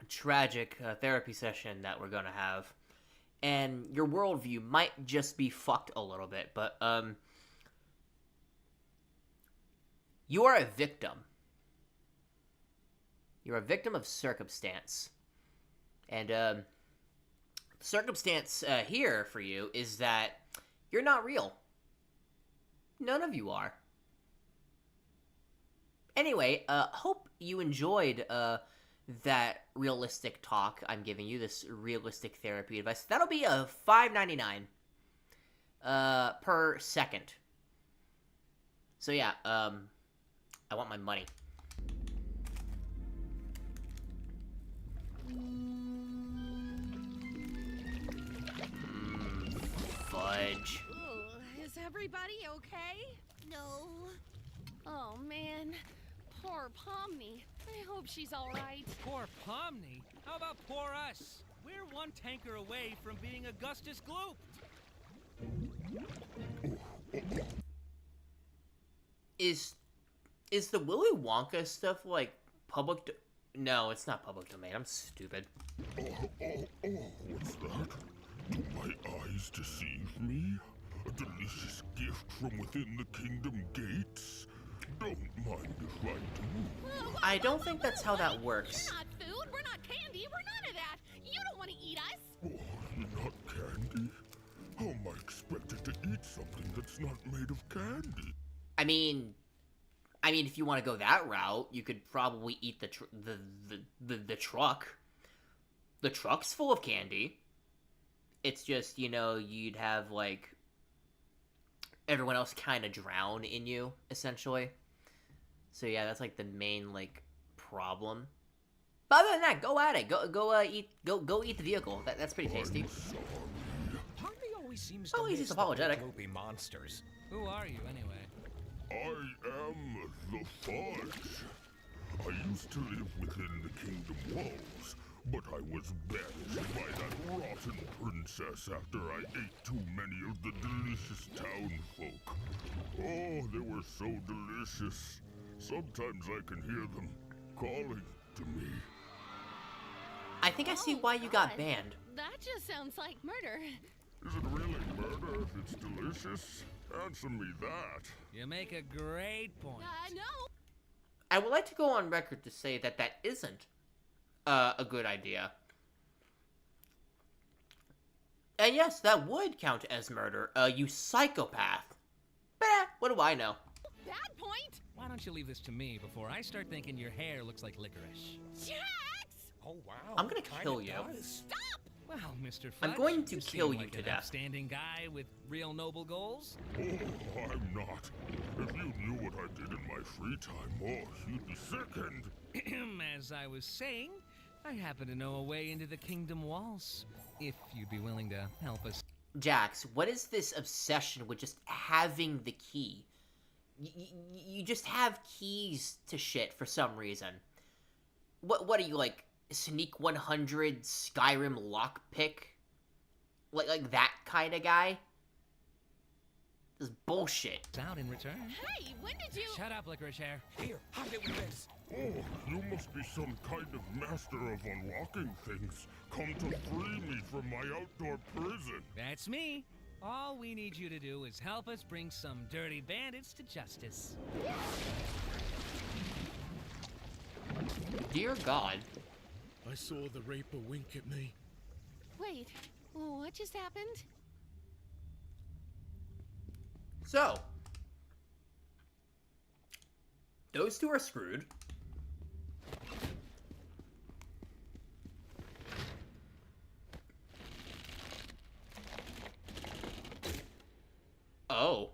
tragic therapy session that we're going to have. And your worldview might just be fucked a little bit, but, you are a victim. You're a victim of circumstance. And, circumstance here for you is that you're not real. None of you are. Anyway, hope you enjoyed that realistic talk I'm giving you, this realistic therapy advice. That'll be a $5.99 per second. So yeah, I want my money. Fudge. Ooh, is everybody okay? No. Oh, man. Poor Pomni. I hope she's all right. Poor Pomni? How about poor us? We're one tanker away from being Augustus Gloop. Is the Willy Wonka stuff like public? No, it's not public domain. I'm stupid. What's that? Do my eyes deceive me? A delicious gift from within the kingdom gates? Don't mind if I do. I don't think that's how that works. We're not food. We're not candy. We're none of that. You don't want to eat us. Oh, you're not candy? How am I expected to eat something that's not made of candy? I mean, if you want to go that route, you could probably eat the truck. The truck's full of candy. It's just, you know, you'd have, like, everyone else kind of drown in you, essentially. So yeah, that's, like, the main, like, problem. But other than that, go at it. Go eat the vehicle. That's pretty tasty. Part of me always seems to he's apologetic. Gloopy monsters. Who are you, anyway? I am the Fudge. I used to live within the kingdom walls, but I was banished by that rotten princess after I ate too many of the delicious townfolk. Oh, they were so delicious. Sometimes I can hear them calling to me. I think I see why you got banned. That just sounds like murder. Is it really murder if it's delicious? Answer me that. You make a great point. No. I would like to go on record to say that that isn't a good idea. And yes, that would count as murder. You psychopath. Bah, what do I know? Bad point. Why don't you leave this to me before I start thinking your hair looks like licorice? Jax! Oh, wow. I'm gonna kill you. Stop! Well, Mr. Fudge, I'm going to you kill seem you like to an death. Upstanding guy with real noble goals. Oh, I'm not. If you knew what I did in my free time, oh, you'd be sickened. As I was saying, I happen to know a way into the kingdom walls. If you'd be willing to help us. Jax, what is this obsession with just having the key? You just have keys to shit for some reason. What are you, like, Sneak 100 Skyrim lockpick? Like that kind of guy? This is bullshit. Out in return. Hey, when did you... Shut up, licorice hair. Here, have it with this. Oh, you must be some kind of master of unlocking things. Come to free me from my outdoor prison. That's me. All we need you to do is help us bring some dirty bandits to justice. Dear God. I saw the Reaper wink at me. Wait, what just happened? So, those two are screwed. Oh.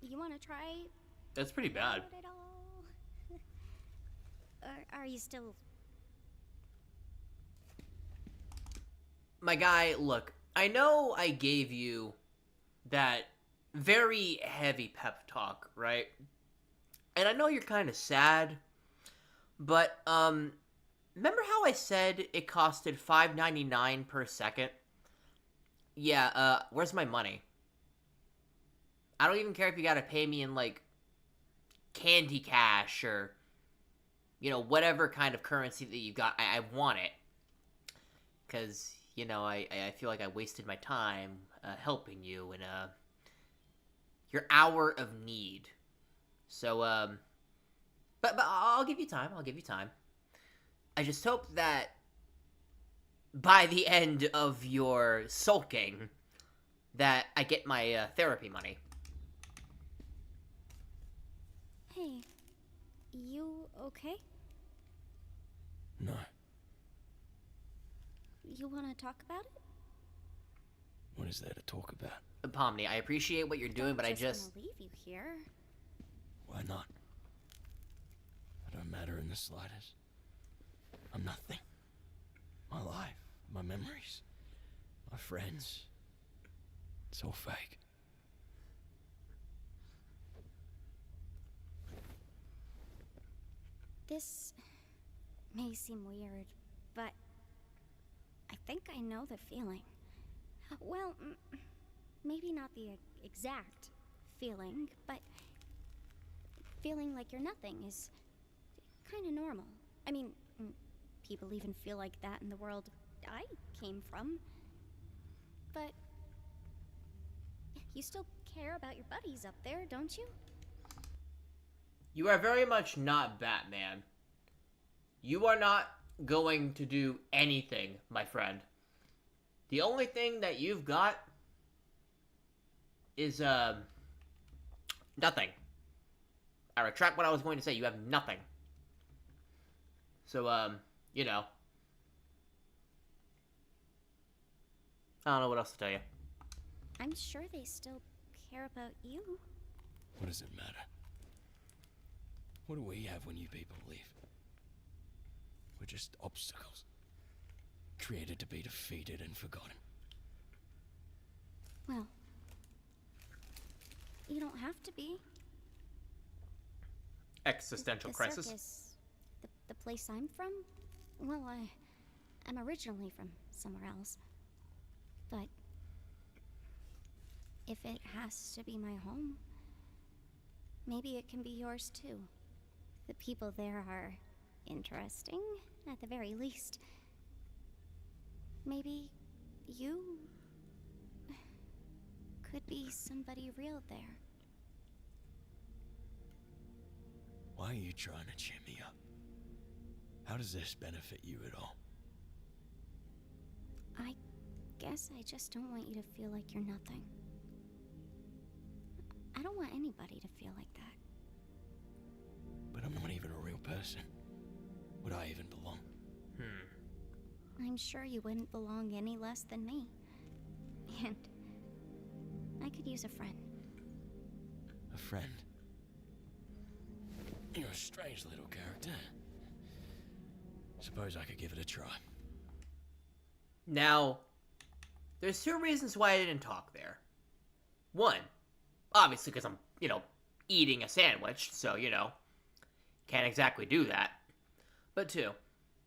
You want to try? That's pretty bad. Not at all. Are you still... My guy, look, I know I gave you that very heavy pep talk, right? And I know you're kind of sad, but, remember how I said it costed $5.99 per second? Yeah, where's my money? I don't even care if you gotta pay me in, like, candy cash or, you know, whatever kind of currency that you got. I want it. Because, you know, I feel like I wasted my time helping you in your hour of need. So, but I'll give you time. I'll give you time. I just hope that by the end of your sulking, that I get my therapy money. Hey, you okay? No. You want to talk about it? What is there to talk about? Pomni, I appreciate what you're doing, but I just... want to leave you here. Why not? I don't matter in the slightest. I'm nothing. My life, my memories, my friends. It's all fake. This may seem weird, but I think I know the feeling. Well, maybe not the exact feeling, but feeling like you're nothing is kind of normal. I mean, people even feel like that in the world I came from. But you still care about your buddies up there, don't you? You are very much not Batman. You are not going to do anything, my friend. The only thing that you've got is, nothing. I retract what I was going to say. You have nothing. So, you know. I don't know what else to tell you. I'm sure they still care about you. What does it matter? What do we have when you people leave? We're just obstacles. Created to be defeated and forgotten. Well, you don't have to be. Existential the crisis. Circus, the place I'm from? Well, I'm originally from somewhere else. But if it has to be my home, maybe it can be yours too. The people there are interesting, at the very least. Maybe you could be somebody real there. Why are you trying to cheer me up? How does this benefit you at all? I guess I just don't want you to feel like you're nothing. I don't want anybody to feel like that. But I'm not even a real person. Would I even belong? I'm sure you wouldn't belong any less than me. And I could use a friend. A friend? You're a strange little character. Suppose I could give it a try. Now, there's two reasons why I didn't talk there. One, obviously because I'm, eating a sandwich, so, can't exactly do that. But two,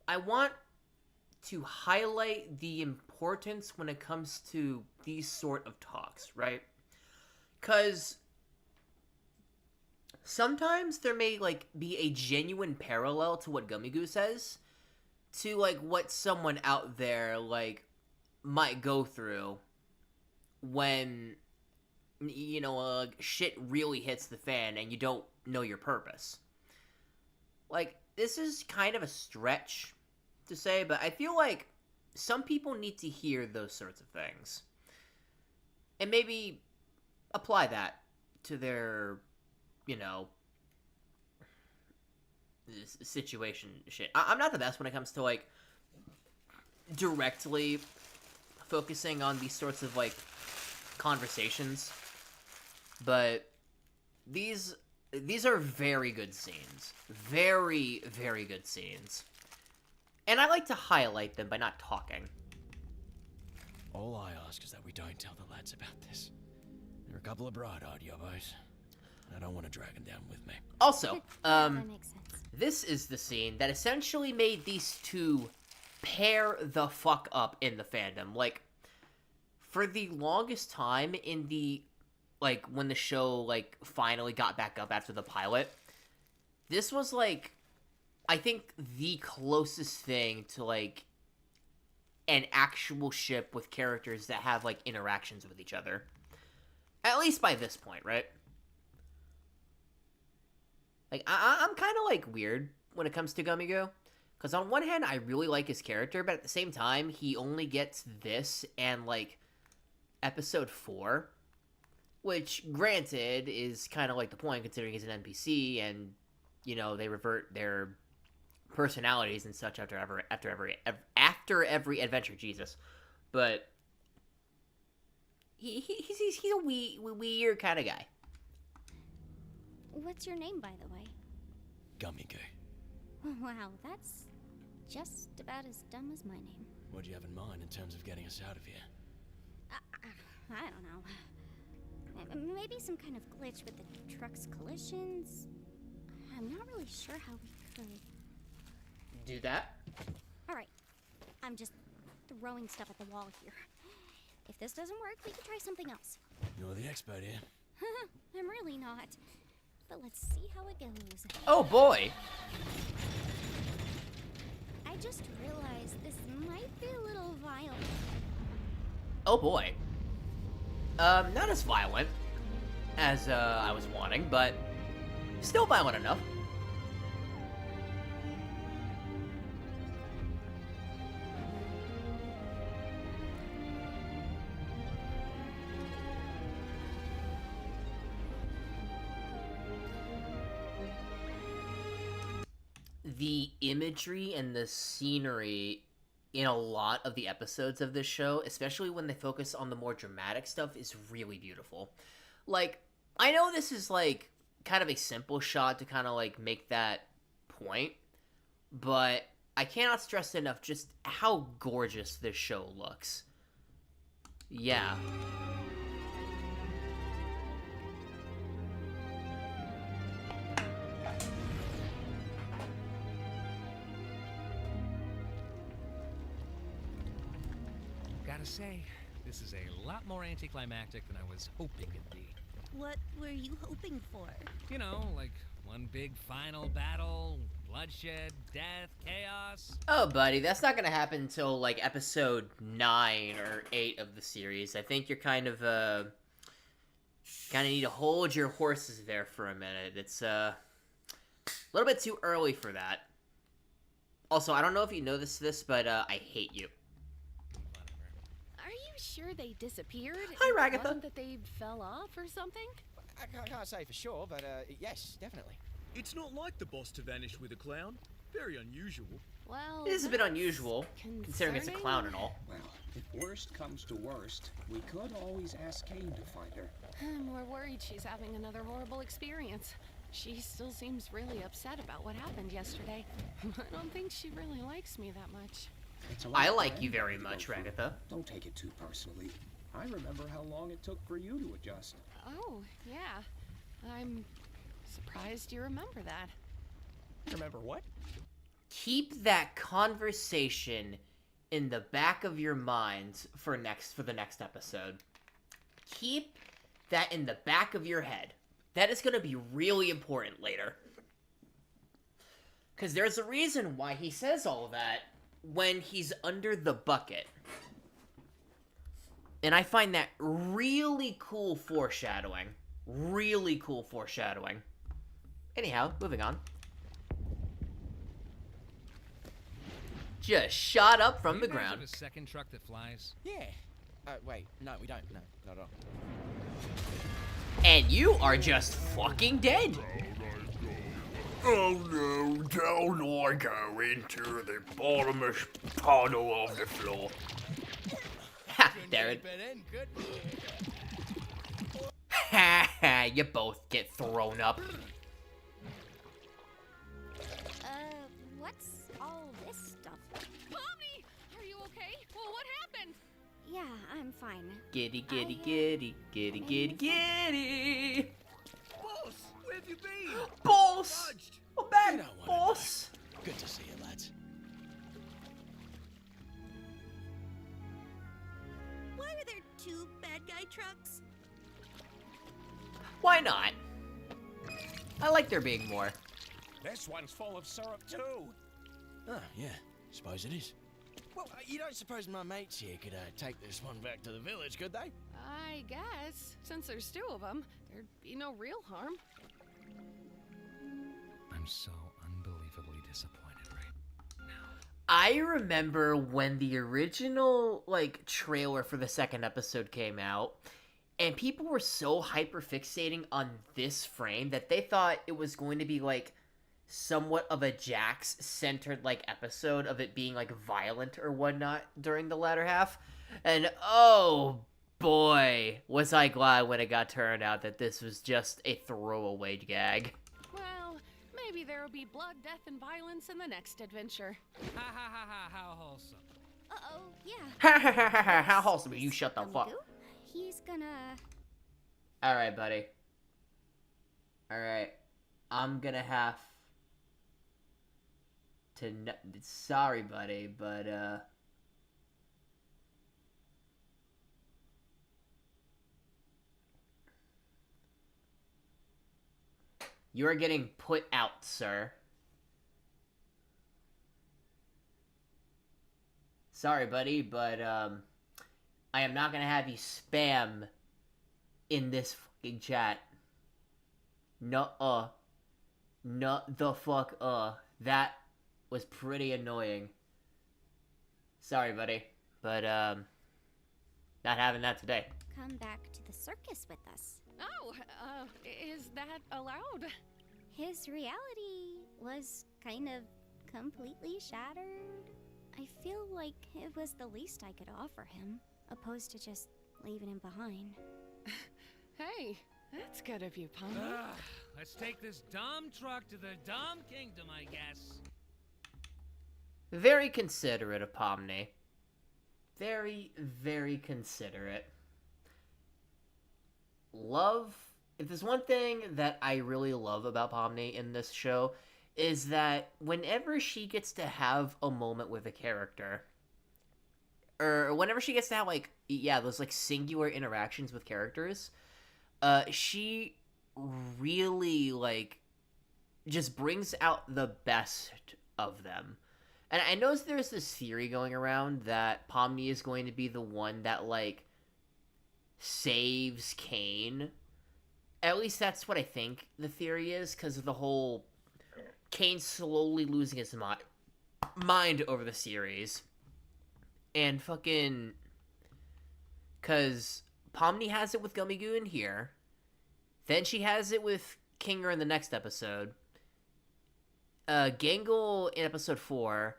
I want to highlight the importance when it comes to these sort of talks, right? Because sometimes there may, be a genuine parallel to what Gummigoo says to, what someone out there, might go through when, shit really hits the fan and you don't know your purpose. This is kind of a stretch to say, but I feel like some people need to hear those sorts of things. And maybe apply that to their, situation shit. I'm not the best when it comes to, directly focusing on these sorts of, conversations. But these are very good scenes. Very, very good scenes. And I like to highlight them by not talking. All I ask is that we don't tell the lads about this. They're a couple of bright-eyed yobbos. I don't want to drag them down with me. Also, that makes sense. This is the scene that essentially made these two pair the fuck up in the fandom. For the longest time in the, when the show, finally got back up after the pilot, this was, I think the closest thing to, an actual ship with characters that have, interactions with each other. At least by this point, right? I'm kind of, weird when it comes to Gummigoo. Because on one hand, I really like his character, but at the same time, he only gets this and, episode 4. Which, granted, is kind of the point, considering he's an NPC, and, they revert their personalities and such after every adventure, Jesus. But he's a weird kind of guy. What's your name, by the way? Gummigoo. Wow, that's just about as dumb as my name. What do you have in mind in terms of getting us out of here? I don't know. Maybe some kind of glitch with the truck's collisions? I'm not really sure how we could... Do that? Alright. I'm just throwing stuff at the wall here. If this doesn't work, we can try something else. You're the expert here. I'm really not. But let's see how it goes. Oh boy! I just realized this might be a little violent. Oh boy. Not as violent as I was wanting, but still violent enough. The imagery and the scenery in a lot of the episodes of this show, especially when they focus on the more dramatic stuff, is really beautiful. I know this is, kind of a simple shot to kind of, make that point, but I cannot stress enough just how gorgeous this show looks. Yeah. Gotta say, this is a lot more anticlimactic than I was hoping it'd be. What were you hoping for? One big final battle, bloodshed, death, chaos. Oh, buddy, that's not gonna happen until, episode 9 or 8 of the series. I think you're kind of, Kind of need to hold your horses there for a minute. It's a little bit too early for that. Also, I don't know if you noticed this, but I hate you. Are you sure they disappeared? Hi, It Ragatha. wasn't that they fell off or something? I can't say for sure, but yes, definitely. It's not like the boss to vanish with a clown. Very unusual. Well, It is a bit unusual, considering it's a clown and all. Well, if worst comes to worst, we could always ask Kane to find her. We're worried she's having another horrible experience. She still seems really upset about what happened yesterday. I don't think she really likes me that much. It's a lot I for like you anybody very to go much, through. Ragatha. Don't take it too personally. I remember how long it took for you to adjust. Oh, yeah. I'm surprised you remember that. Remember what? Keep that conversation in the back of your minds for the next episode. Keep that in the back of your head. That is going to be really important later. Because there's a reason why he says all that when he's under the bucket. And I find that really cool foreshadowing. Really cool foreshadowing. Anyhow, moving on. Just shot up from the ground. Have a second truck that flies? Yeah. Wait, no, we don't. No, not at all. And you are just fucking dead. Oh no, down I go into the bottomless tunnel of the floor. Ha, Darren. Ha ha, you both get thrown up. What's all this stuff? Pomni! Are you okay? Well, what happened? Yeah, I'm fine. Giddy, giddy, giddy, giddy, giddy, giddy. Boss, where have you been? Boss! Fudged. I'm back, boss! Good to see you, lads. Why are there two bad guy trucks? Why not? I like there being more. This one's full of syrup too. Oh, yeah, suppose it is. Well, you don't suppose my mates here could take this one back to the village, could they? I guess. Since there's two of them, there'd be no real harm. I'm so unbelievably disappointed right now. I remember when the original, trailer for the second episode came out, and people were so hyper-fixating on this frame that they thought it was going to be, somewhat of a Jax-centered, episode of it being, violent or whatnot during the latter half. And, oh, boy, was I glad when it got turned out that this was just a throwaway gag. Well, maybe there'll be blood, death, and violence in the next adventure. Ha ha ha ha, how wholesome. Uh-oh, yeah. Ha ha ha ha ha, how wholesome, you shut the fuck. He's gonna... Alright, buddy. Alright. I'm gonna have to... Sorry, buddy, but, you are getting put out, sir. Sorry, buddy, but, I am not gonna have you spam in this fucking chat. Nuh-uh. Nut the fuck, That was pretty annoying. Sorry, buddy, but, not having that today. Come back to the circus with us. Oh, is that allowed? His reality was kind of completely shattered. I feel like it was the least I could offer him, opposed to just leaving him behind. Hey, that's good of you, Pomni. Let's take this dumb truck to the dumb kingdom, I guess. Very considerate of Pomni. Very, very considerate. If there's one thing that I really love about Pomni in this show, is that whenever she gets to have a moment with a character, or whenever she gets to have, those, singular interactions with characters, she really, just brings out the best of them. And I know there's this theory going around that Pomni is going to be the one that, saves Kane At least that's what I think the theory is, because of the whole Kane slowly losing his mind over the series. And fucking... Because Pomni has it with Gummigoo in here. Then she has it with Kinger in the next episode. Gangle in episode 4.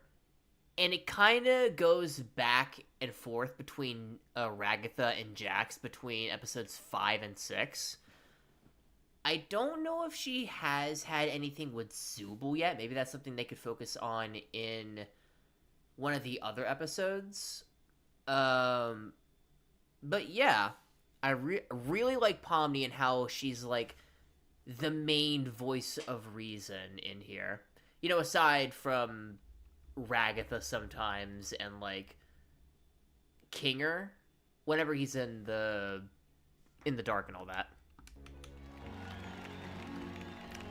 And it kind of goes back and forth between Ragatha and Jax between episodes 5 and 6. I don't know if she has had anything with Zubul yet. Maybe that's something they could focus on in one of the other episodes. But yeah, I really like Pomni and how she's like the main voice of reason in here. You know, aside from Ragatha sometimes and like Kinger whenever he's in the dark and all that.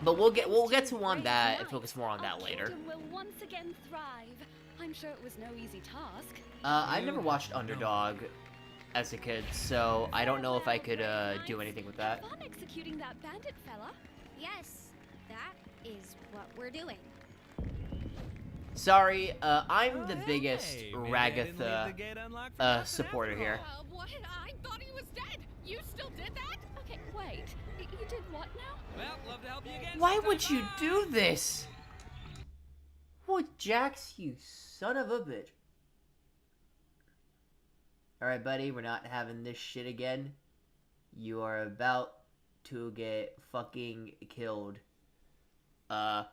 But we'll get to on that and focus more on that later. Will once again thrive. I'm sure it was no easy task. I never watched Underdog as a kid, so I don't know if I could do anything with that. Fun executing that bandit fella. Yes, that is what we're doing. Sorry, I'm the biggest Ragatha supporter here. What? I thought he was dead. You still did that? Okay, wait. You did what now? Well, love to help you again. Why would you do this? What, Jax, you son of a bitch. Alright, buddy, we're not having this shit again. You are about to get fucking killed. Not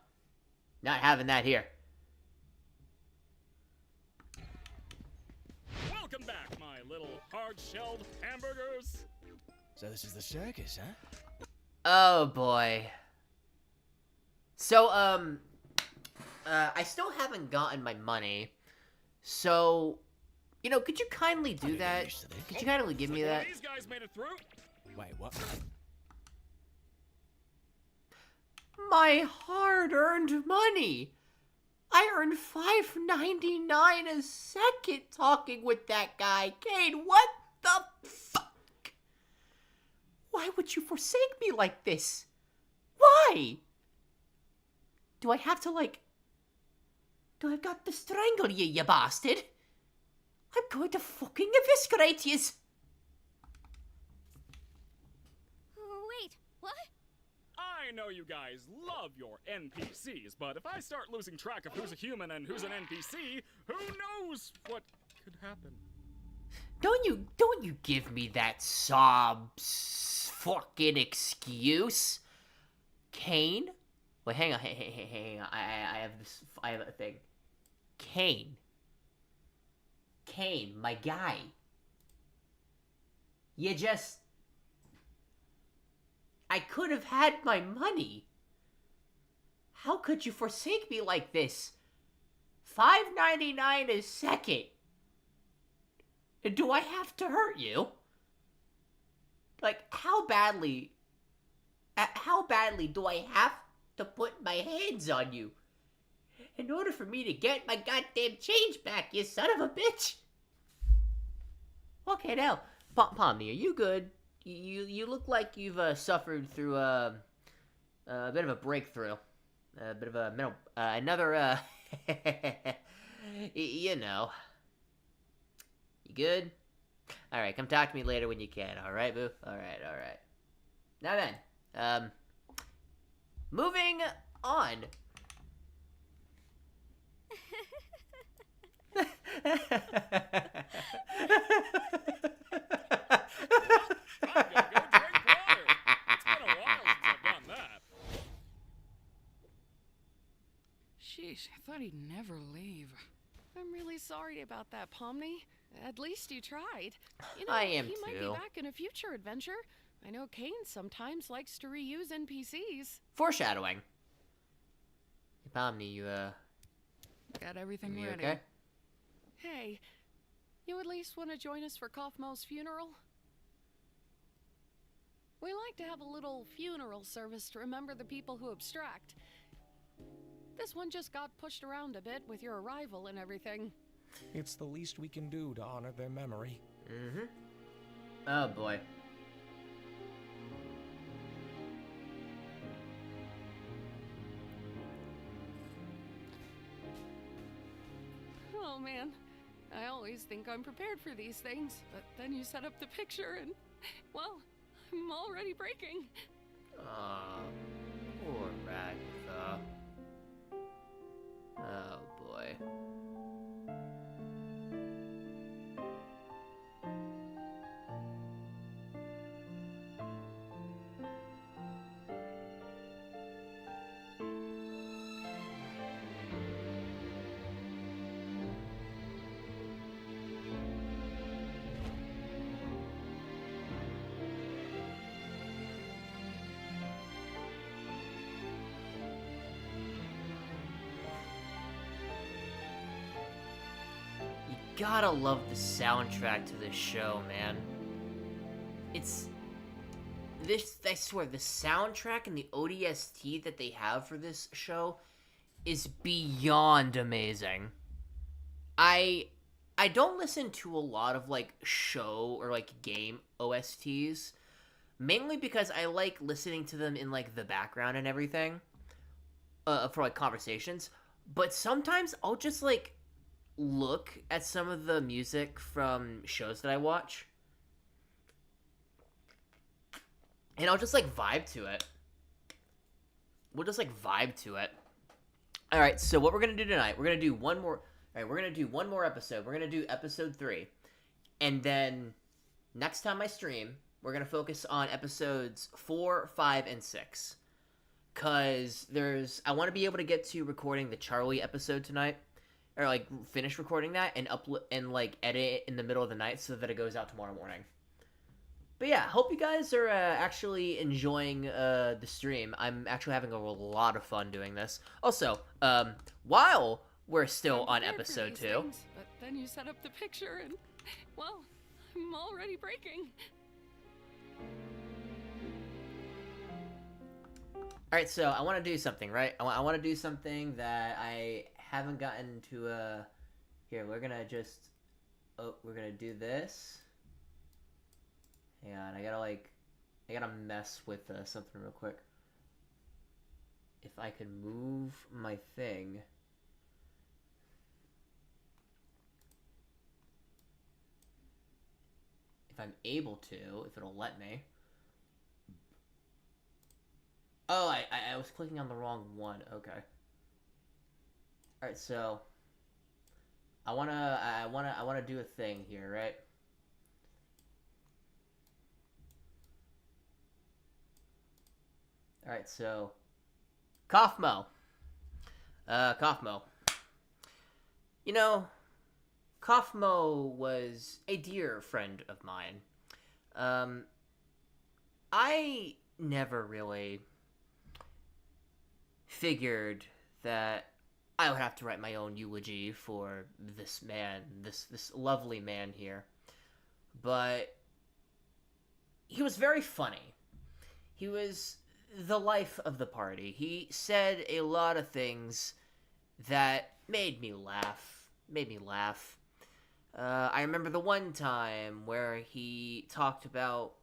having that here. Welcome back, my little hard-shelled hamburgers. So this is the circus, huh? Oh boy. So, I still haven't gotten my money. So, you know, could you kindly do that? Could you kindly give me that? These guys made it through. Wait, what? My hard-earned money. I earned $5.99 a second talking with that guy. Kane, what the fuck? Why would you forsake me like this? Why? Do I have to, like... Do I got to strangle you, you bastard? I'm going to fucking eviscerate yous. Wait, what? I know you guys love your NPCs, but if I start losing track of who's a human and who's an NPC, who knows what could happen? Don't you give me that fucking excuse, Kane. Wait, hang on. I have a thing. Kane, my guy. I could have had my money. How could you forsake me like this? $5.99 a second. Do I have to hurt you? Like, how badly do I have to put my hands on you in order for me to get my goddamn change back, you son of a bitch? Okay, now, Pomni, are you good? You look like you've suffered through a bit of a breakthrough, a bit of a mental, another you know. You good? All right, come talk to me later when you can. All right, boo. All right. Now then, moving on. Sheesh, I thought he'd never leave. I'm really sorry about that, Pomni. At least you tried. You know, I am he might be too. back in a future adventure. I know Kane sometimes likes to reuse NPCs. Foreshadowing. Hey, Pomni, you got everything you ready. Okay? Hey, you at least want to join us for Kaufmo's funeral? We like to have a little funeral service to remember the people who abstract. This one just got pushed around a bit with your arrival and everything. It's the least we can do to honor their memory. Mm-hmm. Oh, boy. Oh man, I always think I'm prepared for these things, but then you set up the picture and, well, I'm already breaking. Poor Ragatha. Oh boy. Gotta love the soundtrack to this show, man. It's this, I swear, the soundtrack and the ODST that they have for this show is beyond amazing. I don't listen to a lot of like show or like game OSTs, mainly because I like listening to them in like the background and everything for like conversations, but sometimes I'll just like look at some of the music from shows that I watch, and I'll just like vibe to it. We'll just like vibe to it. All right, so what we're gonna do tonight? We're gonna do one more. All right, we're gonna do one more episode. We're gonna do episode 3, and then next time I stream, we're gonna focus on episodes 4, 5, and 6. Cause I want to be able to get to recording the Charlie episode tonight. Or like finish recording that and upload and like edit it in the middle of the night so that it goes out tomorrow morning. But yeah, hope you guys are actually enjoying the stream. I'm actually having a lot of fun doing this. Also, while we're still on episode 2, things, but then you set up the picture and, well, I'm already breaking. All right, so I want to do something, right? I want to do something that I haven't gotten to. Here, we're gonna just. Oh, we're gonna do this. Hang on, I gotta mess with something real quick. If I can move my thing. If I'm able to, if it'll let me. Oh, I was clicking on the wrong one. Okay. All right, so I wanna do a thing here, right? All right, so Kaufmo. Kaufmo. You know, Kaufmo was a dear friend of mine. I never really figured that I would have to write my own eulogy for this man, this lovely man here. But he was very funny. He was the life of the party. He said a lot of things that made me laugh. I remember the one time where he talked about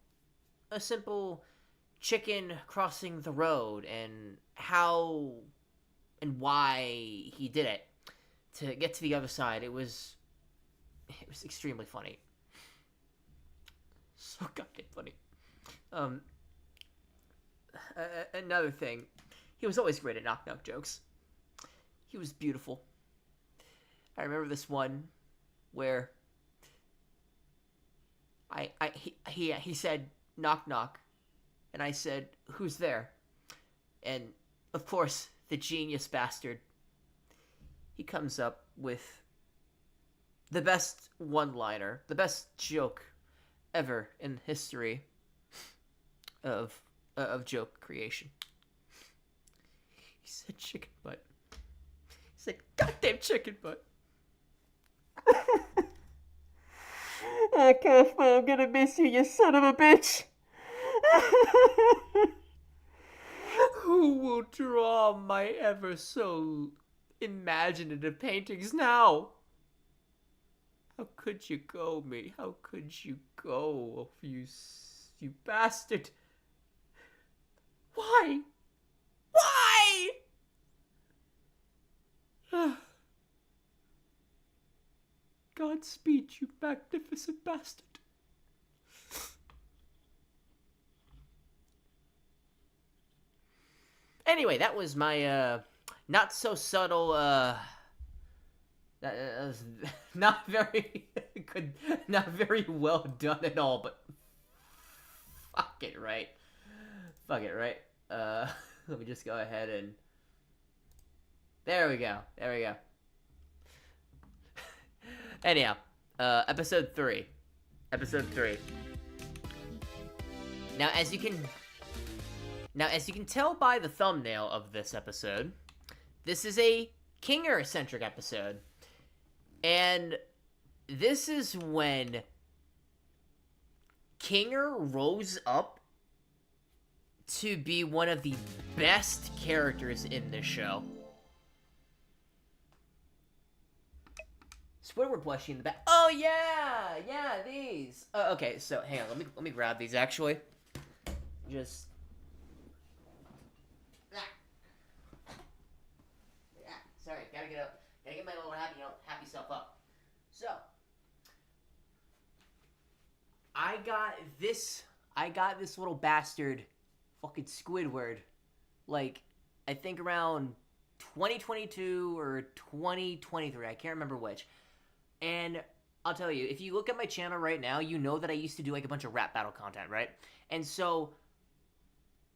a simple chicken crossing the road and how and why he did it to get to the other side. It was extremely funny. So goddamn funny. Another thing, he was always great at knock-knock jokes. He was beautiful. I remember this one where he said knock knock, and I said, "Who's there?" And of course, the genius bastard, he comes up with the best one-liner, the best joke ever in history of joke creation. He said chicken butt. He said goddamn chicken butt. Oh, Kaufman, I'm gonna miss you, you son of a bitch. Who will draw my ever so imaginative paintings now? How could you go, me? How could you go, you bastard? Why? Why? Godspeed, you magnificent bastard. Anyway, that was my, not so subtle, that was not very good, not very well done at all, but fuck it, right? Fuck it, right? Let me just go ahead and... There we go. There we go. Anyhow, episode 3. Episode 3. Now, as you can tell by the thumbnail of this episode, this is a Kinger-centric episode. And this is when Kinger rose up to be one of the best characters in this show. Squidward plushie in the back. Oh yeah, these. Okay, so hang on, let me grab these actually. Just. Sorry, gotta get up. Gotta get my little happy self up. So, I got this little bastard, fucking Squidward, like, I think around 2022 or 2023, I can't remember which. And I'll tell you, if you look at my channel right now, you know that I used to do like a bunch of rap battle content, right? And so,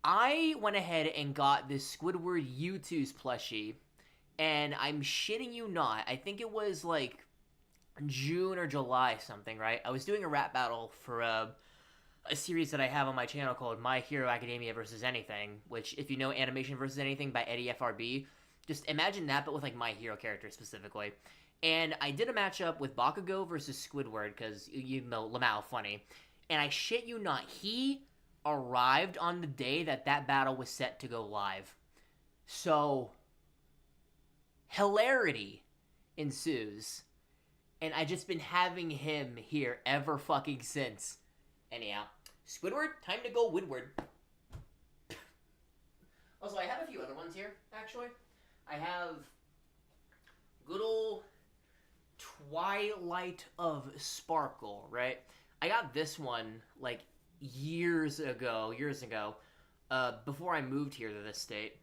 I went ahead and got this Squidward U2's plushie. And I'm shitting you not, I think it was like June or July something, right? I was doing a rap battle for a series that I have on my channel called My Hero Academia vs. Anything, which, if you know Animation vs. Anything by Eddie FRB, just imagine that, but with like My Hero characters specifically. And I did a matchup with Bakugo versus Squidward, because you know Lamau funny. And I shit you not, he arrived on the day that battle was set to go live. So... hilarity ensues, and I just been having him here ever fucking since. Anyhow, Squidward, time to go Woodward. Also, I have a few other ones here, actually. I have good old Twilight of Sparkle, right? I got this one, like, years ago, before I moved here to this state,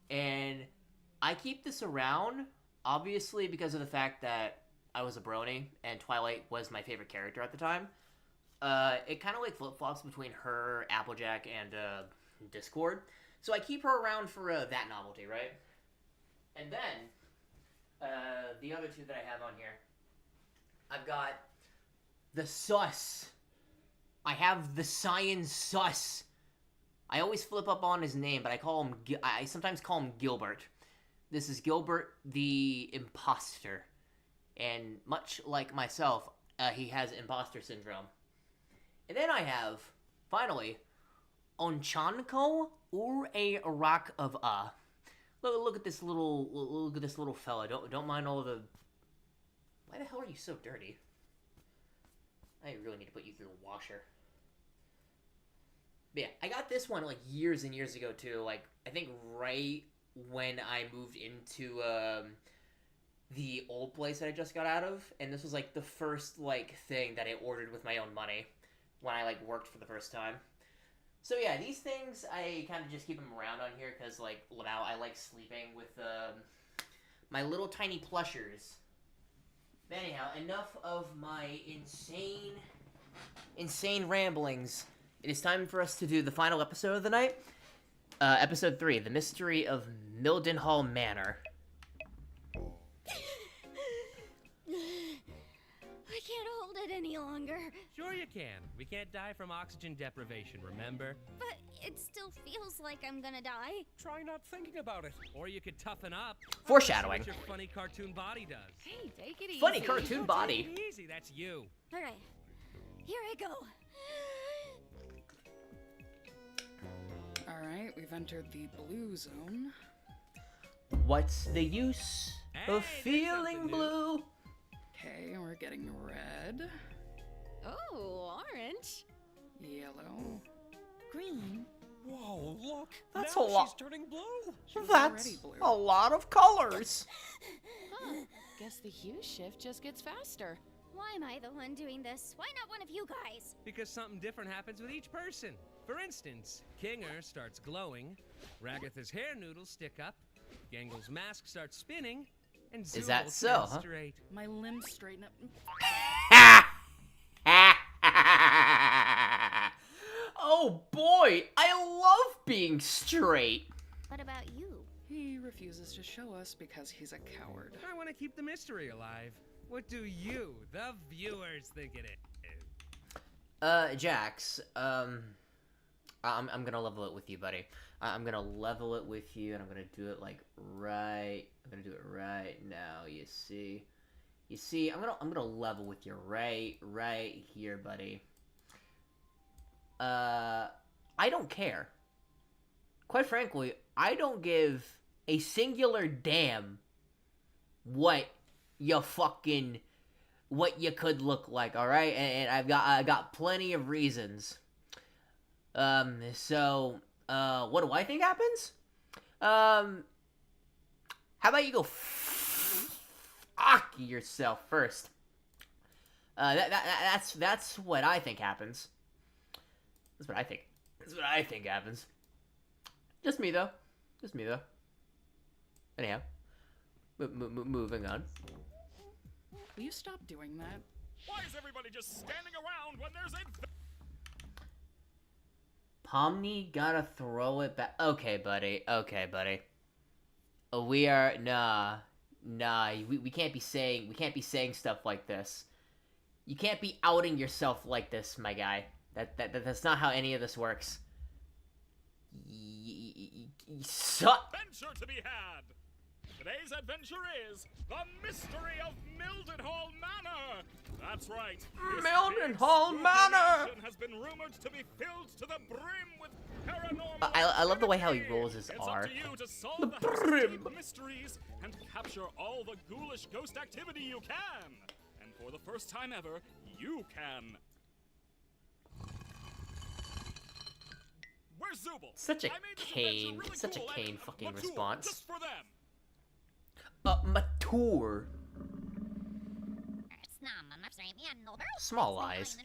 and I keep this around, obviously, because of the fact that I was a brony, and Twilight was my favorite character at the time. It kind of like flip-flops between her, Applejack, and Discord. So I keep her around for that novelty, right? And then, the other two that I have on here, I've got the Sus. I have the Science Sus. I always flip up on his name, but I sometimes call him Gilbert. This is Gilbert the Imposter. And much like myself, he has imposter syndrome. And then I have, finally, Onchanko or a Rock of Look at this little fella. Don't mind all the... Why the hell are you so dirty? I really need to put you through the washer. But yeah, I got this one like years and years ago too. Like, I think right when I moved into the old place that I just got out of, and this was like the first like thing that I ordered with my own money when I like worked for the first time. So yeah, these things I kind of just keep them around on here because like now I like sleeping with my little tiny plushers. But anyhow, enough of my insane ramblings. It is time for us to do the final episode of the night. Episode 3, The Mystery of Mildenhall Manor. I can't hold it any longer. Sure you can. We can't die from oxygen deprivation, remember? But it still feels like I'm gonna die. Try not thinking about it. Or you could toughen up. Foreshadowing. What your funny cartoon body does. Hey, take it easy. Funny cartoon body. Take it easy, that's you. Alright, here I go. Alright, we've entered the blue zone. What's the use of feeling blue? Okay, we're getting red. Oh, orange. Yellow. Green. Whoa, look! That's now a lot. she's turning blue. That's a lot of colors. Huh. Guess the hue shift just gets faster. Why am I the one doing this? Why not one of you guys? Because something different happens with each person. For instance, Kinger starts glowing, Ragatha's hair noodles stick up, Gangle's mask starts spinning, and Zool Is that so, turns huh? straight. My limbs straighten up. Oh boy, I love being straight. What about you? He refuses to show us because he's a coward. I want to keep the mystery alive. What do you, the viewers, think it is? Jax, I'm gonna level it with you, buddy. I'm gonna level it with you, and I'm gonna do it like right. I'm gonna do it right now. You see, I'm gonna level with you right here, buddy. I don't care. Quite frankly, I don't give a singular damn what you could look like, all right? And I got plenty of reasons. So what do I think happens? How about you go fuck yourself first? That's what I think happens. That's what I think. That's what I think happens. Just me though. Anyhow, moving on. Will you stop doing that? Why is everybody just standing around when there's a... Pomni gotta throw it back. Okay, buddy. We are nah. We can't be saying stuff like this. You can't be outing yourself like this, my guy. That's not how any of this works. Adventure to be had. Today's adventure is the mystery of Mildenhall Manor. That's right. Mildenhall Manor Has been rumored to be filled to the brim with paranormal. I love the way how he rolls his It's R. up to you to solve the house's deep mysteries and capture all the ghoulish ghost activity you can. And for the first time ever, you can. Where's Zooble? Such a Kane and fucking mature, response. Just for them. Mature. Small eyes.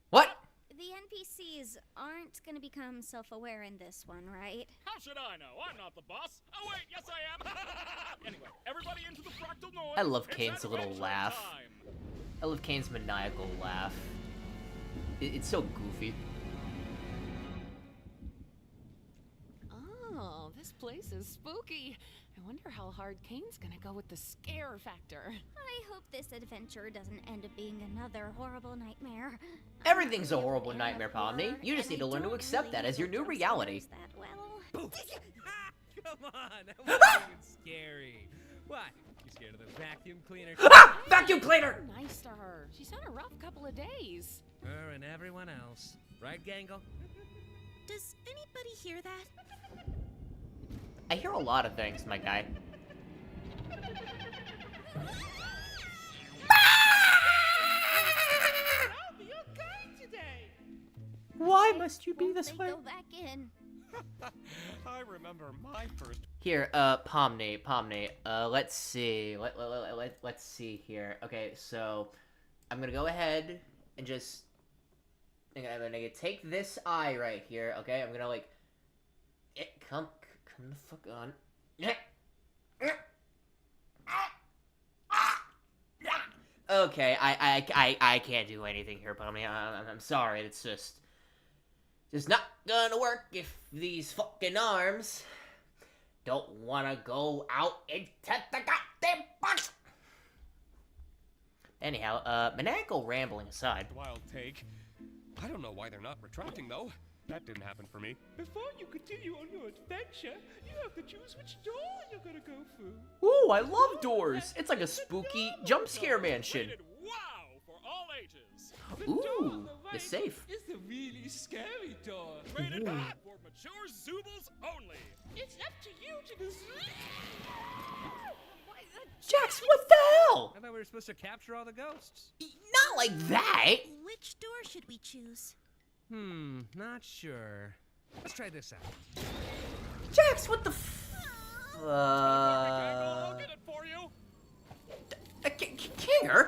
What? The NPCs aren't gonna become self-aware in this one, right? How should I know? I'm not the boss. Oh wait, yes I am. Anyway, everybody into the fractal noise. I love It's Kane's little adventure laugh. time. I love Kane's maniacal laugh. It's so goofy. Oh, this place is spooky. I wonder how hard Kane's gonna go with the scare factor. I hope this adventure doesn't end up being another horrible nightmare. Everything's a horrible nightmare, Pomni. You just need to learn to accept that as your new reality. That well. Come on, that wasn't even scary. What? You scared of the vacuum cleaner? Vacuum cleaner! Nice to her. She's had a rough couple of days. Her and everyone else. Right, Gangle? Does anybody hear that? I hear a lot of things, my guy. Why must you be this way? Go back in. I remember my first. Here, Pomni, let's see. Let's see here. Okay, so I'm gonna go ahead and just I'm gonna take this eye right here. Okay, I'm gonna like come the fuck on. Okay, I can't do anything here, Pomni. I'm sorry. It's just not gonna work if these fucking arms don't wanna go out into the goddamn box. Anyhow, maniacal rambling aside. Wild take. I don't know why they're not retracting though. That didn't happen for me. Before you continue on your adventure, you have to choose which door you're gonna go through. Ooh, I love doors. It's like a spooky jump scare mansion. Wow, for all ages. Ooh, the safe. It's a really scary door. Rated R for mature Zoobles only. It's up to you to decide. Jax, what the hell? I thought we were supposed to capture all the ghosts. Not like that. Which door should we choose? Not sure. Let's try this out. Jax, what the I'll get it for you. Kinger?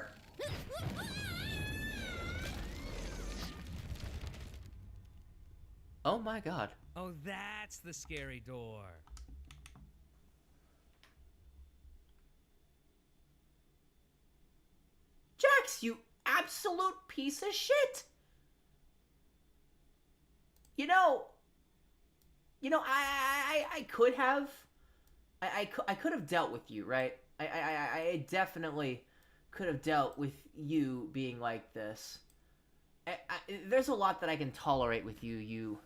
god. Oh, that's the scary door. Jax, you absolute piece of shit! You know, I could have, I could have dealt with you, right? I definitely could have dealt with you being like this. There's a lot that I can tolerate with you, you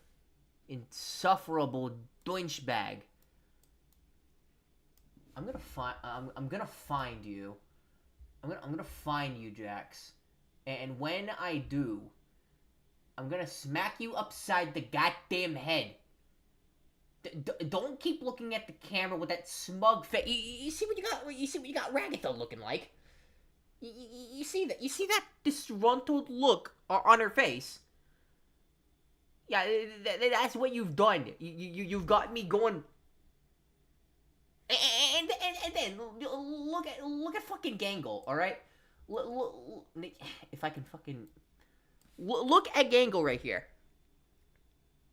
insufferable douchebag. I'm gonna find you. I'm gonna find you, Jax. And when I do, I'm gonna smack you upside the goddamn head. Don't keep looking at the camera with that smug face. You see what you got? You see what you got Ragatha looking like? You see that? You see that disgruntled look on her face? Yeah, that's what you've done. You've got me going. And then look at fucking Gangle. All right, if I can fucking look at Gangle right here.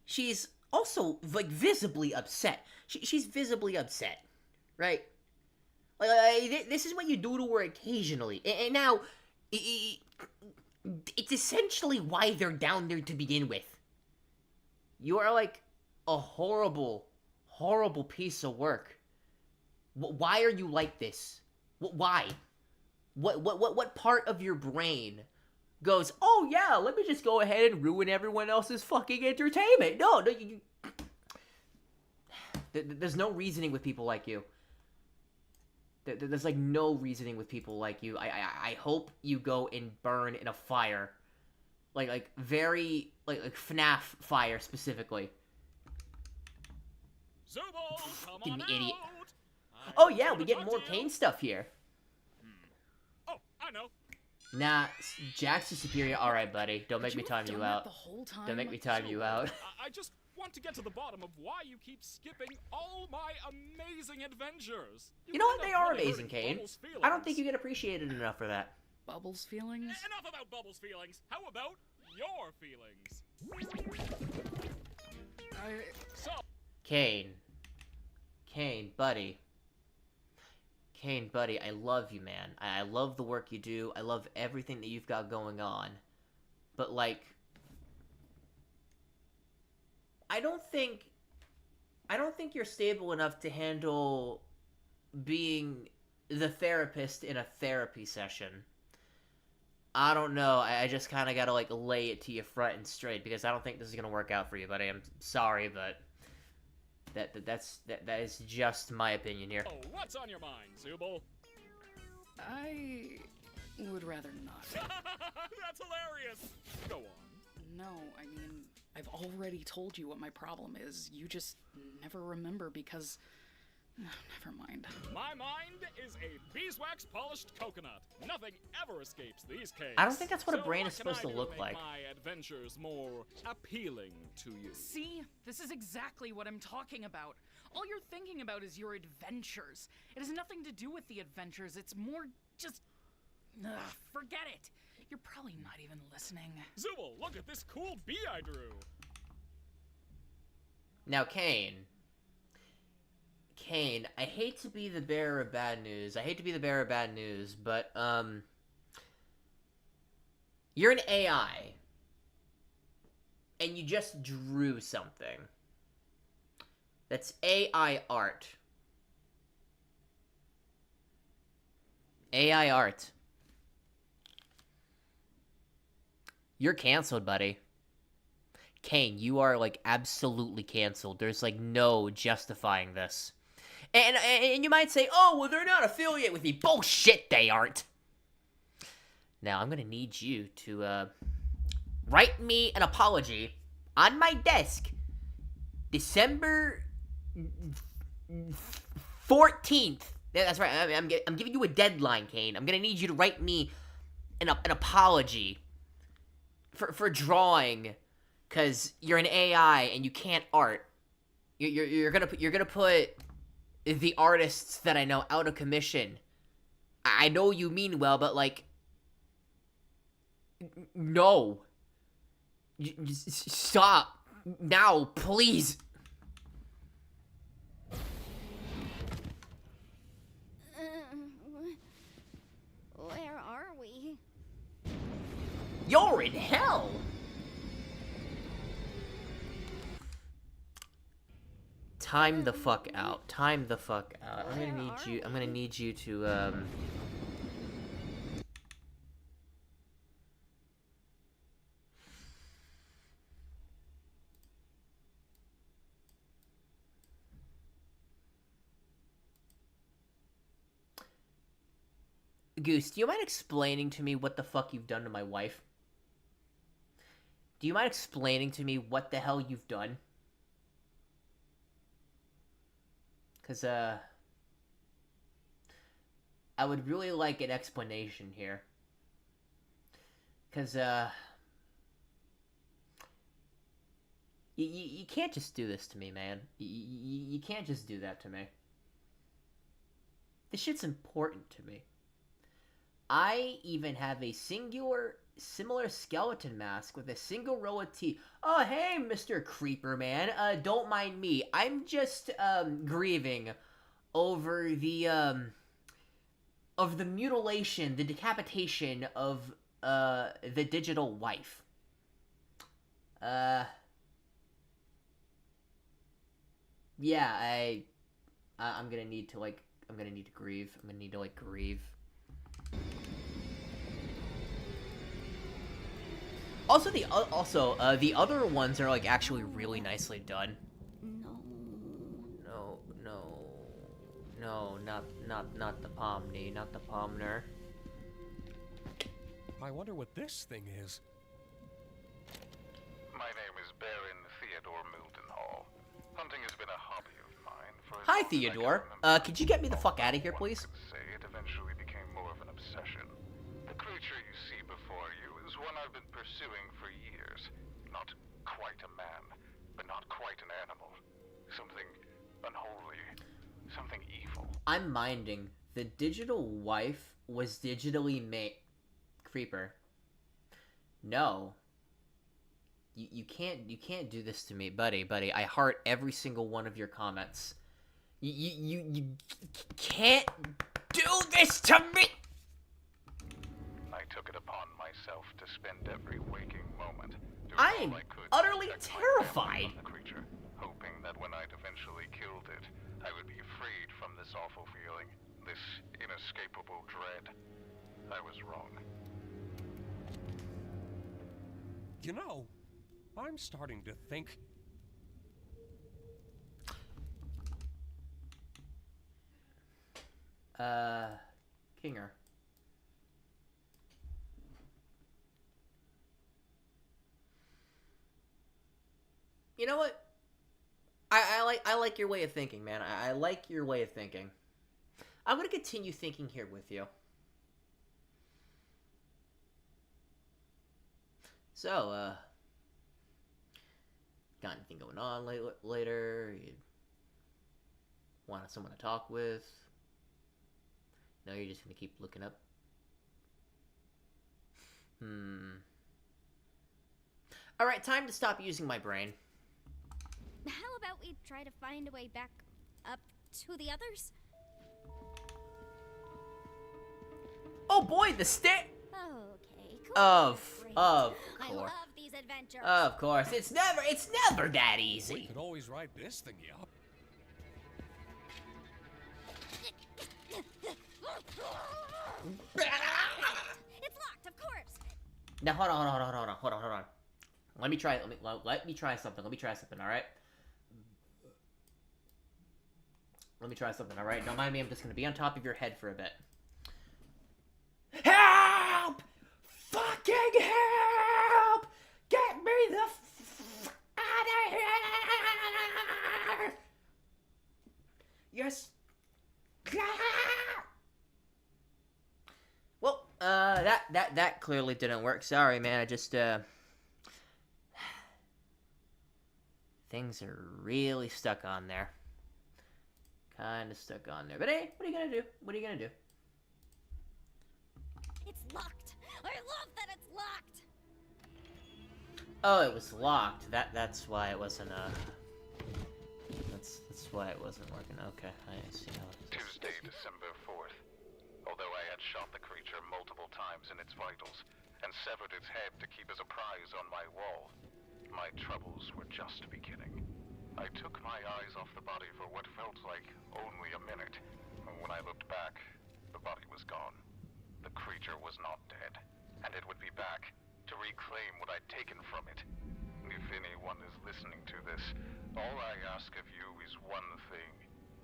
She's also like visibly upset. She's visibly upset, right? This is what you do to her occasionally, and now it's essentially why they're down there to begin with. You are like a horrible, horrible piece of work. Why are you like this? Why? What part of your brain goes, oh yeah, let me just go ahead and ruin everyone else's fucking entertainment? No, there's no reasoning with people like you. There's like no reasoning with people like you. I hope you go and burn in a fire. Like very, like FNAF fire specifically. Zubul, come Fucking on idiot. out. Oh yeah, we get more Kane stuff here. Oh, I know. Nah, Jax is superior. Alright, buddy. Don't make me time you out. The whole time? Don't make me time you out. I just want to get to the bottom of why you keep skipping all my amazing adventures. You know what? They are amazing, Kane. I don't think you get appreciated enough for that. Bubbles' feelings? Enough about Bubbles' feelings. How about your feelings? Kane. Kane, buddy. Kane, buddy, I love you, man. I love the work you do. I love everything that you've got going on. But, like, I don't think you're stable enough to handle being the therapist in a therapy session. I don't know. I just kind of got to, like, lay it to you front and straight because I don't think this is going to work out for you, buddy. I'm sorry, but that is just my opinion here. Oh, what's on your mind, Zubul? I would rather not. That's hilarious. Go on. No, I mean, I've already told you what my problem is. You just never remember because... never mind. My mind is a beeswax polished coconut. Nothing ever escapes these caves. I don't think that's what a brain is supposed to look like. My adventures more appealing to you. See? This is exactly what I'm talking about. All you're thinking about is your adventures. It has nothing to do with the adventures. It's more just... forget it. You're probably not even listening. Zubul, look at this cool bee I drew. Now, Kane, I hate to be the bearer of bad news. But, you're an AI. And you just drew something. That's AI art. AI art. You're canceled, buddy. Kane, you are, like, absolutely canceled. There's, like, no justifying this. And you might say, oh, well, they're not affiliated with me. Bullshit, they aren't. Now, I'm gonna need you to, write me an apology on my desk December 14th. Yeah, that's right. I'm giving you a deadline, Kane. I'm gonna need you to write me an apology for drawing, cause you're an AI and you can't art. You're gonna put the artists that I know out of commission. I know you mean well, but like, no. Stop. Now, please. Where are we? You're in hell. Time the fuck out. Time the fuck out. I'm gonna need you to, Goose, do you mind explaining to me what the fuck you've done to my wife? Do you mind explaining to me what the hell you've done? Because, I would really like an explanation here. Because, you can't just do this to me, man. You can't just do that to me. This shit's important to me. I even have a similar skeleton mask with a single row of teeth. Oh, hey, Mr. Creeper Man. Don't mind me. I'm just, grieving over the mutilation, the decapitation of, the digital wife. Yeah, I'm gonna need to, like, grieve. I'm gonna need to, like, grieve. Also, the other ones are, like, actually really nicely done. No, not the Pomni, not the Pomner. I wonder what this thing is. My name is Baron Theodore Mildenhall. Hunting has been a hobby of mine for Hi, Theodore. Could you get me the fuck out of here, please? say it eventually became more of an obsession. The creature you see before you is one I've been pursuing for years. Not quite a man, but not quite an animal. Something unholy. Something evil. I'm minding. The digital wife was digitally made. Creeper. No. You can't do this to me, buddy. I heart every single one of your comments. You can't do this to me! I took it upon myself to spend every waking moment doing I'm all I could utterly to protect my terrified. family from the creature, hoping that when I'd eventually killed it, I would be freed from this awful feeling, this inescapable dread. I was wrong. You know, I'm starting to think... Kinger. You know what? I like your way of thinking, man. I like your way of thinking. I'm gonna continue thinking here with you. So, got anything going on later? You want someone to talk with? No, you're just gonna keep looking up? Alright, time to stop using my brain. How about we try to find a way back up to the others? Oh boy, the stair! Okay, cool. Of I course. love these adventures. Of course. It's never that easy. We could always ride this thingy up. It's locked, of course. Now hold on. Let me try something. All right. Let me try something. All right. Don't mind me. I'm just gonna be on top of your head for a bit. Help! Fucking help! Get me the out of here! Yes. Well, that clearly didn't work. Sorry, man. I just things are really stuck on there. Kind of stuck on there. But hey, what are you gonna do? It's locked. I love that it's locked. Oh, it was locked. That's why it wasn't, That's why it wasn't working. Okay, I see how it is. Tuesday, December 4th. Although I had shot the creature multiple times in its vitals, and severed its head to keep as a prize on my wall, my troubles were just beginning. I took my eyes off the body for what felt like only a minute, and when I looked back, the body was gone. The creature was not dead, and it would be back to reclaim what I'd taken from it. If anyone is listening to this, all I ask of you is one thing.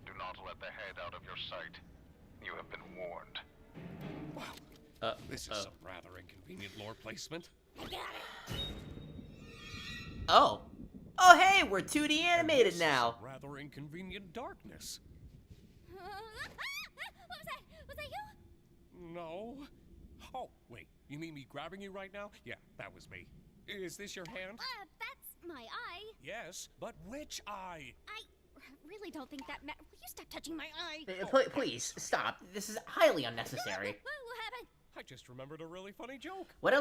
Do not let the head out of your sight. You have been warned. Well, this is some rather inconvenient lore placement. Oh. Oh, hey, we're 2D animated now. Rather inconvenient darkness. What was that? Was that you? No. Oh, wait. You mean me grabbing you right now? Yeah, that was me. Is this your hand? That's my eye. Yes, but which eye? I really don't think that Will you stop touching my eye? Please, stop. This is highly unnecessary. What happened? I just remembered a really funny joke. What I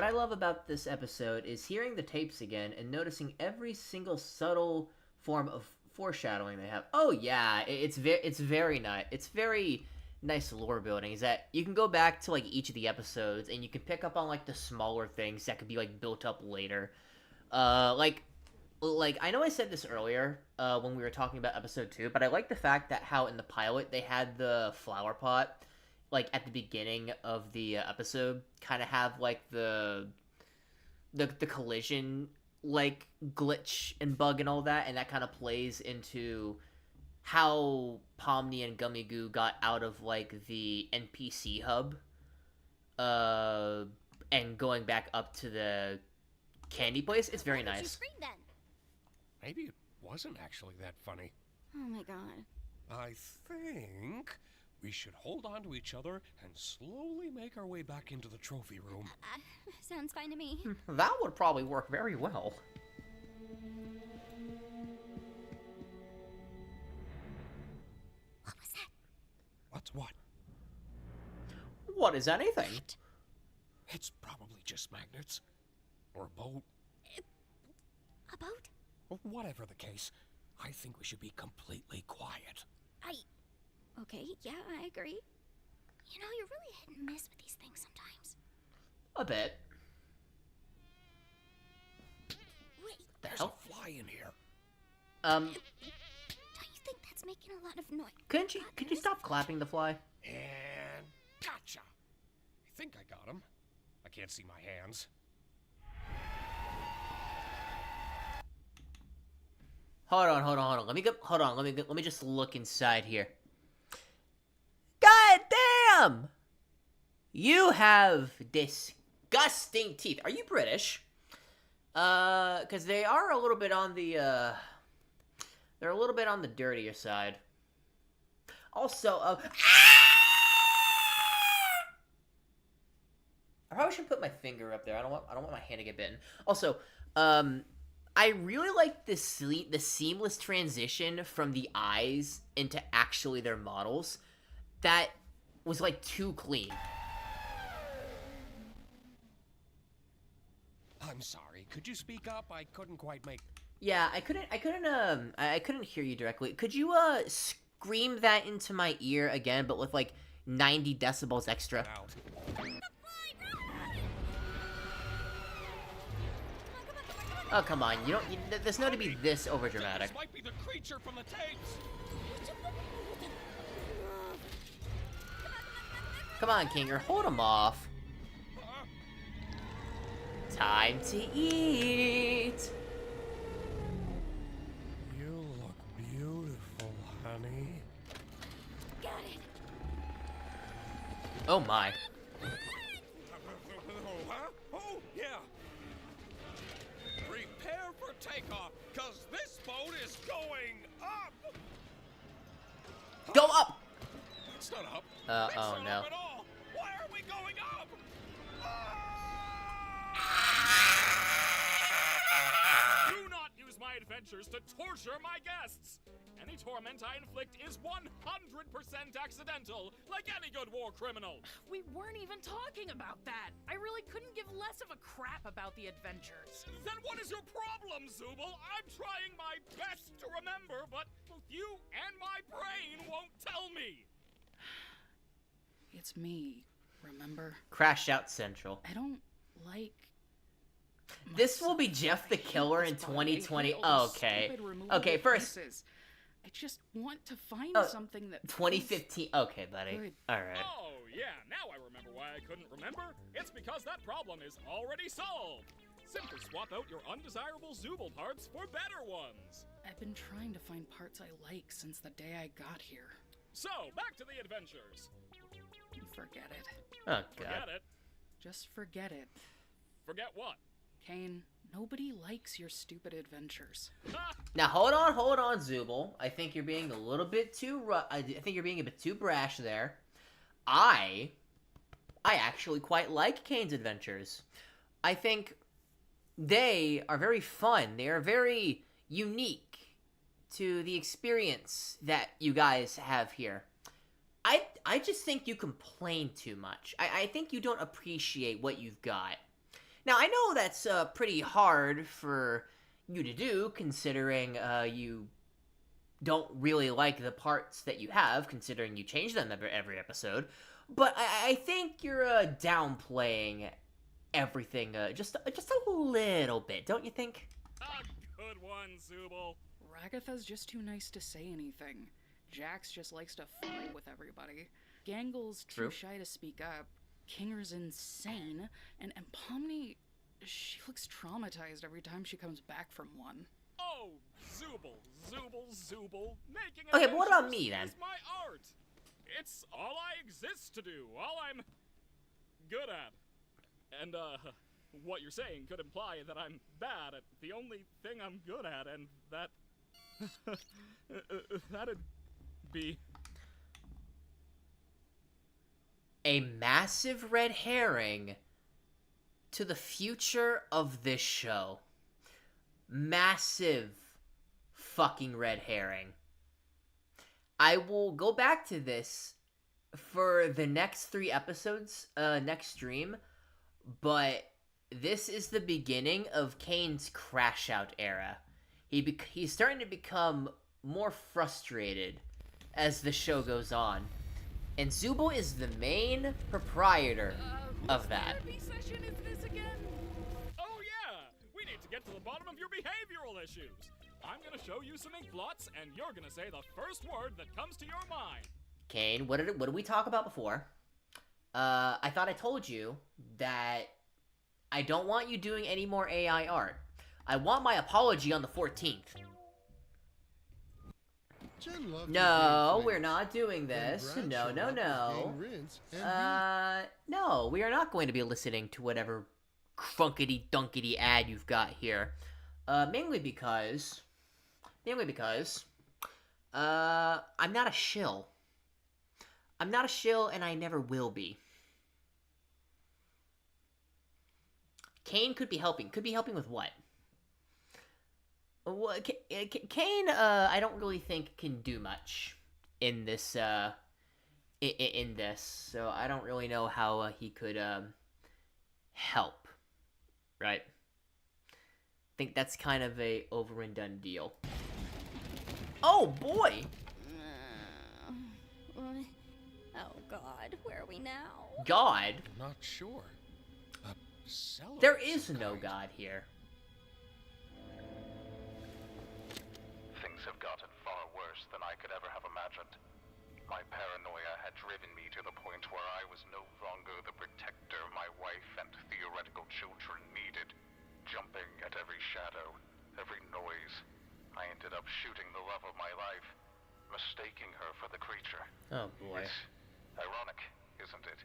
love about this episode is hearing the tapes again and noticing every single subtle form of foreshadowing they have. Oh yeah, it's very nice. It's very nice lore building. Is that you can go back to like each of the episodes and you can pick up on like the smaller things that could be like built up later. Like I know I said this earlier when we were talking about episode 2, but I like the fact that how in the pilot they had the flower pot like at the beginning of the episode kind of have like the collision like glitch and bug and all that, and that kind of plays into how Pomni and Gummy Goo got out of like the NPC hub and going back up to the candy place. It's very nice. You scream then? Maybe it wasn't actually that funny. Oh my god. I think we should hold on to each other and slowly make our way back into the trophy room. Sounds fine to me. That would probably work very well. What was that? What's what? What is anything? It's probably just magnets. Or a boat. A boat? Well, whatever the case, I think we should be completely quiet. Okay, yeah, I agree. You know, you're really hit and miss with these things sometimes. A bit. Wait. There's a fly in here. Don't you think that's making a lot of noise? Could you stop clapping the fly? And gotcha. I think I got him. I can't see my hands. Hold on. Let me just look inside here. God damn! You have disgusting teeth. Are you British? Because they are a little bit on the, they're a little bit on the dirtier side. Also, I probably should put my finger up there. I don't want my hand to get bitten. Also, I really like the seamless transition from the eyes into actually their models. That was like too clean. I'm sorry. Could you speak up? I couldn't quite make. Yeah, I couldn't hear you directly. Could you scream that into my ear again, but with like 90 decibels extra? Oh, come on. There's no to be this overdramatic. This might be the creature from the tapes. Come on, Kinger. Hold him off. Time to eat. You look beautiful, honey. Got it. Oh, my. Huh? Oh, yeah. Prepare for takeoff, because this boat is going up! Go up! It's not up. Oh, It's not no. up at all. Why are we going up? Do not use my advantage. adventures to torture my guests. Any torment I inflict is 100% accidental, like any good war criminal. We weren't even talking about that. I really couldn't give less of a crap about the adventures. Then what is your problem, Zooble? I'm trying my best to remember, but both you and my brain won't tell me. It's me, remember? Crash Out Central. I don't like... This will be Jeff the Killer in 2020. Okay. Okay, first... I just want to find something that... 2015. Okay, buddy. Good. Alright. Oh, yeah, now I remember why I couldn't remember. It's because that problem is already solved. Simply swap out your undesirable Zooble parts for better ones. I've been trying to find parts I like since the day I got here. So, back to the adventures. Forget it. Oh, God. Forget it. Just forget it. Forget what? Kane, nobody likes your stupid adventures. Now, hold on, Zooble. I think you're being a little bit too... I think you're being a bit too brash there. I actually quite like Kane's adventures. I think they are very fun. They are very unique to the experience that you guys have here. I just think you complain too much. I think you don't appreciate what you've got. Now, I know that's pretty hard for you to do, considering you don't really like the parts that you have, considering you change them every episode. But I think you're downplaying everything just a little bit, don't you think? A good one, Zooble. Ragatha's just too nice to say anything. Jax just likes to fight with everybody. Gangle's too shy to speak up. Kinger's insane. And Pomni, she looks traumatized every time she comes back from one. Oh, Zooble. Making okay, but what about me, then? Is my art. It's all I exist to do, all I'm good at. And, what you're saying could imply that I'm bad at the only thing I'm good at, and that... that'd be... A massive red herring to the future of this show. Massive fucking red herring. I will go back to this for the next 3 episodes, next stream, but this is the beginning of Kane's Crash Out era. He's starting to become more frustrated as the show goes on. And Zooble is the main proprietor of that. Therapy session is this again? Oh yeah! We need to get to the bottom of your behavioral issues. I'm gonna show you some ink blots, and you're gonna say the first word that comes to your mind. Kane, what did we talk about before? I thought I told you that I don't want you doing any more AI art. I want my apology on the 14th. No, we're not doing this. No. No, we are not going to be listening to whatever crunkety-dunkety ad you've got here. Mainly because, I'm not a shill. I'm not a shill, and I never will be. Kane could be helping. Could be helping with what? Kane, I don't really think can do much in this, in this, so I don't really know how he could, help, right? I think that's kind of a over and done deal. Oh, boy! Oh, God, where are we now? God? Not sure. A cellar. There is no God here. Things have gotten far worse than I could ever have imagined. My paranoia had driven me to the point where I was no longer the protector my wife and theoretical children needed. Jumping at every shadow, every noise, I ended up shooting the love of my life, mistaking her for the creature. Oh boy. It's ironic, isn't it?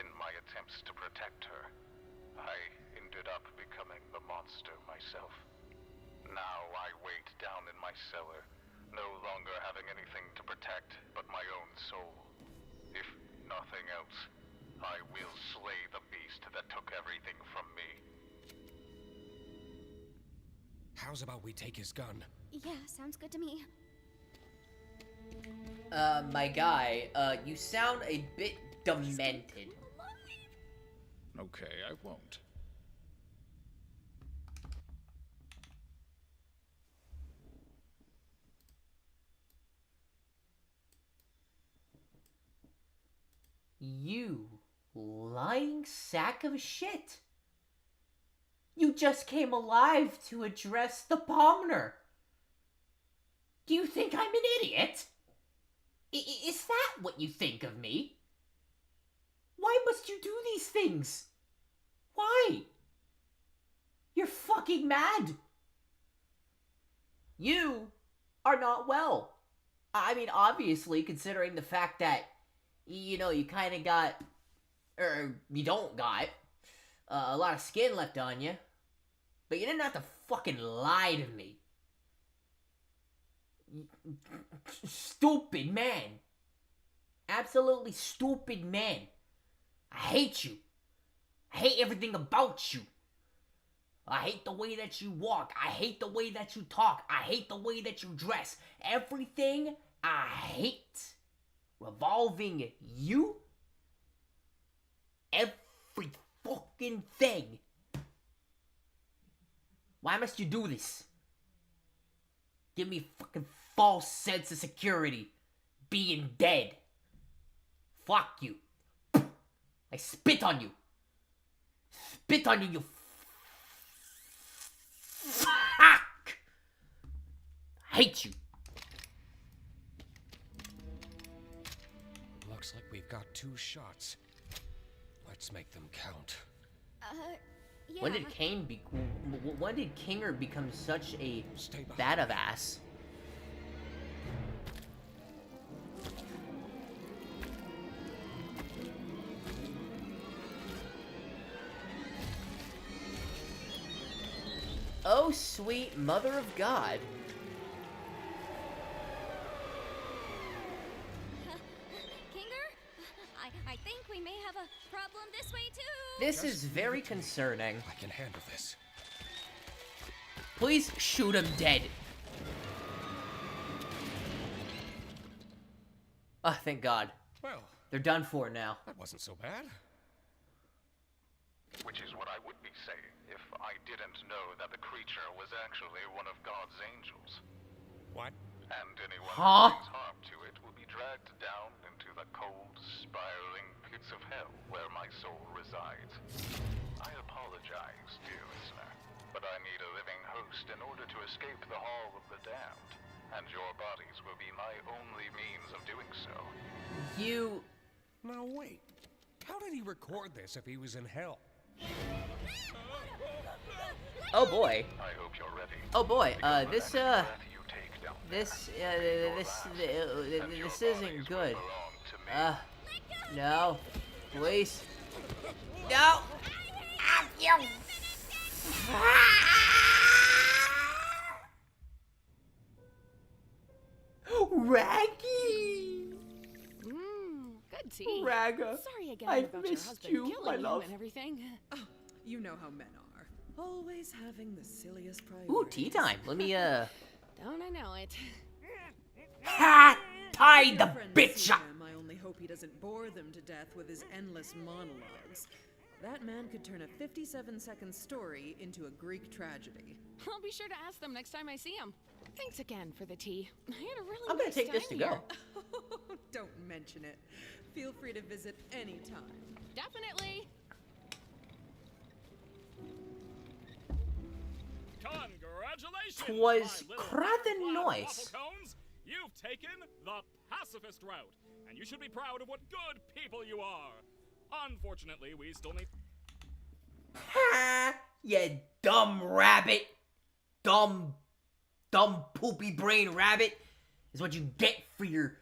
In my attempts to protect her, I ended up becoming the monster myself. Now I wait down in my cellar, no longer having anything to protect but my own soul. If nothing else, I will slay the beast that took everything from me. How's about we take his gun? Yeah, sounds good to me. My guy, you sound a bit demented. Okay, I won't. You lying sack of shit. You just came alive to address the Pomner. Do you think I'm an idiot? Is that what you think of me? Why must you do these things? Why? You're fucking mad. You are not well. I mean, obviously, considering the fact that, you know, you kind of got, or you don't got, a lot of skin left on you. But you didn't have to fucking lie to me. Stupid man. Absolutely stupid man. I hate you. I hate everything about you. I hate the way that you walk. I hate the way that you talk. I hate the way that you dress. Everything I hate. Revolving you. Every fucking thing. Why must you do this? Give me a fucking false sense of security. Being dead. Fuck you. I spit on you. Spit on you, you fuck. I hate you. Looks like we've got 2 shots. Let's make them count. Yeah. When did when did Kinger become such a badass? Oh, sweet mother of God. I think we may have a problem this way too. This is very concerning. I can handle this. Please shoot him dead. Oh, thank God. Well, they're done for now. That wasn't so bad. Which is what I would be saying if I didn't know that the creature was actually one of God's angels. What? And anyone who Huh? brings harm to it will be dragged down into the cold, spiraling pits of hell where my soul resides. I apologize, dear listener, but I need a living host in order to escape the Hall of the Damned, and your bodies will be my only means of doing so. You... Now wait. How did he record this if he was in hell? Oh boy. I hope you're ready. Oh boy, Because this isn't good. No. Please. No! Raggy! Good tea. Raga, Sorry again I've about your missed husband you, killing my you love. and everything. Oh, you know how men are. Always having the silliest priorities. Ooh, tea time. Let me, Don't I know it? Ha! Tie the Friends bitch see up! him, I only hope he doesn't bore them to death with his endless monologues. That man could turn a 57-second story into a Greek tragedy. I'll be sure to ask them next time I see him. Thanks again for the tea. I had a really I'm gonna nice take this to time go. here. Don't mention it. Feel free to visit anytime. Definitely. Congratulations, 'Twas my little craven flat noise. waffle cones. You've taken the pacifist route, and you should be proud of what good people you are. Unfortunately, we still need... Ha! You dumb rabbit! Dumb poopy brain rabbit is what you get for your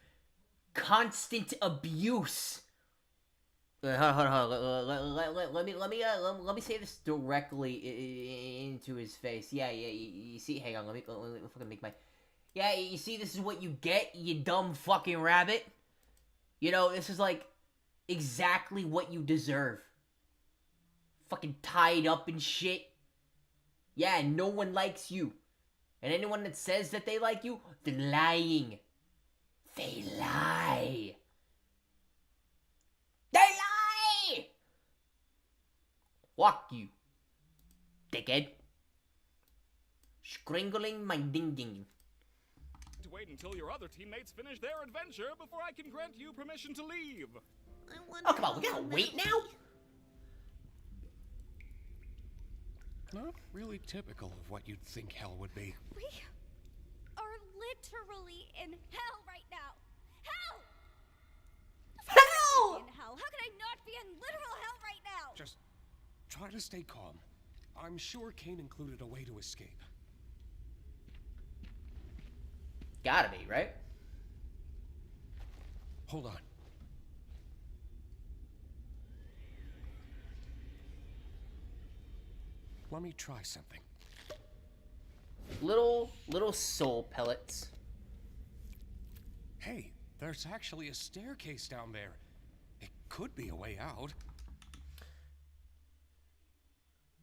constant abuse. Hold on. Let me say this directly into his face. Yeah. You see, hang on. Let me fucking make my. Yeah, you see, this is what you get, you dumb fucking rabbit. You know, this is like exactly what you deserve. Fucking tied up and shit. Yeah, no one likes you. And anyone that says that they like you, they're lying. They lie. They lie! Fuck you, dickhead. Scringling my ding-ding. To wait until your other teammates finish their adventure before I can grant you permission to leave. Oh, come on, we gotta wait now? Not really typical of what you'd think hell would be. We are literally in hell right now. Hell! Hell! In hell. How can I not be in literal hell right now? Just try to stay calm. I'm sure Kane included a way to escape. Gotta be, right? Hold on. Let me try something. Little soul pellets. Hey, there's actually a staircase down there. It could be a way out.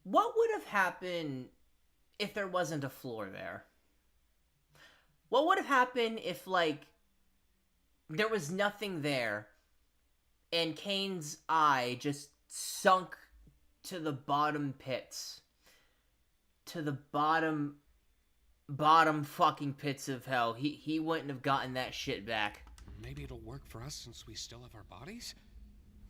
What would have happened if there wasn't a floor there? What would have happened if, like, there was nothing there and Kane's eye just sunk to the bottom pits? To the bottom fucking pits of hell. He wouldn't have gotten that shit back. Maybe it'll work for us since we still have our bodies?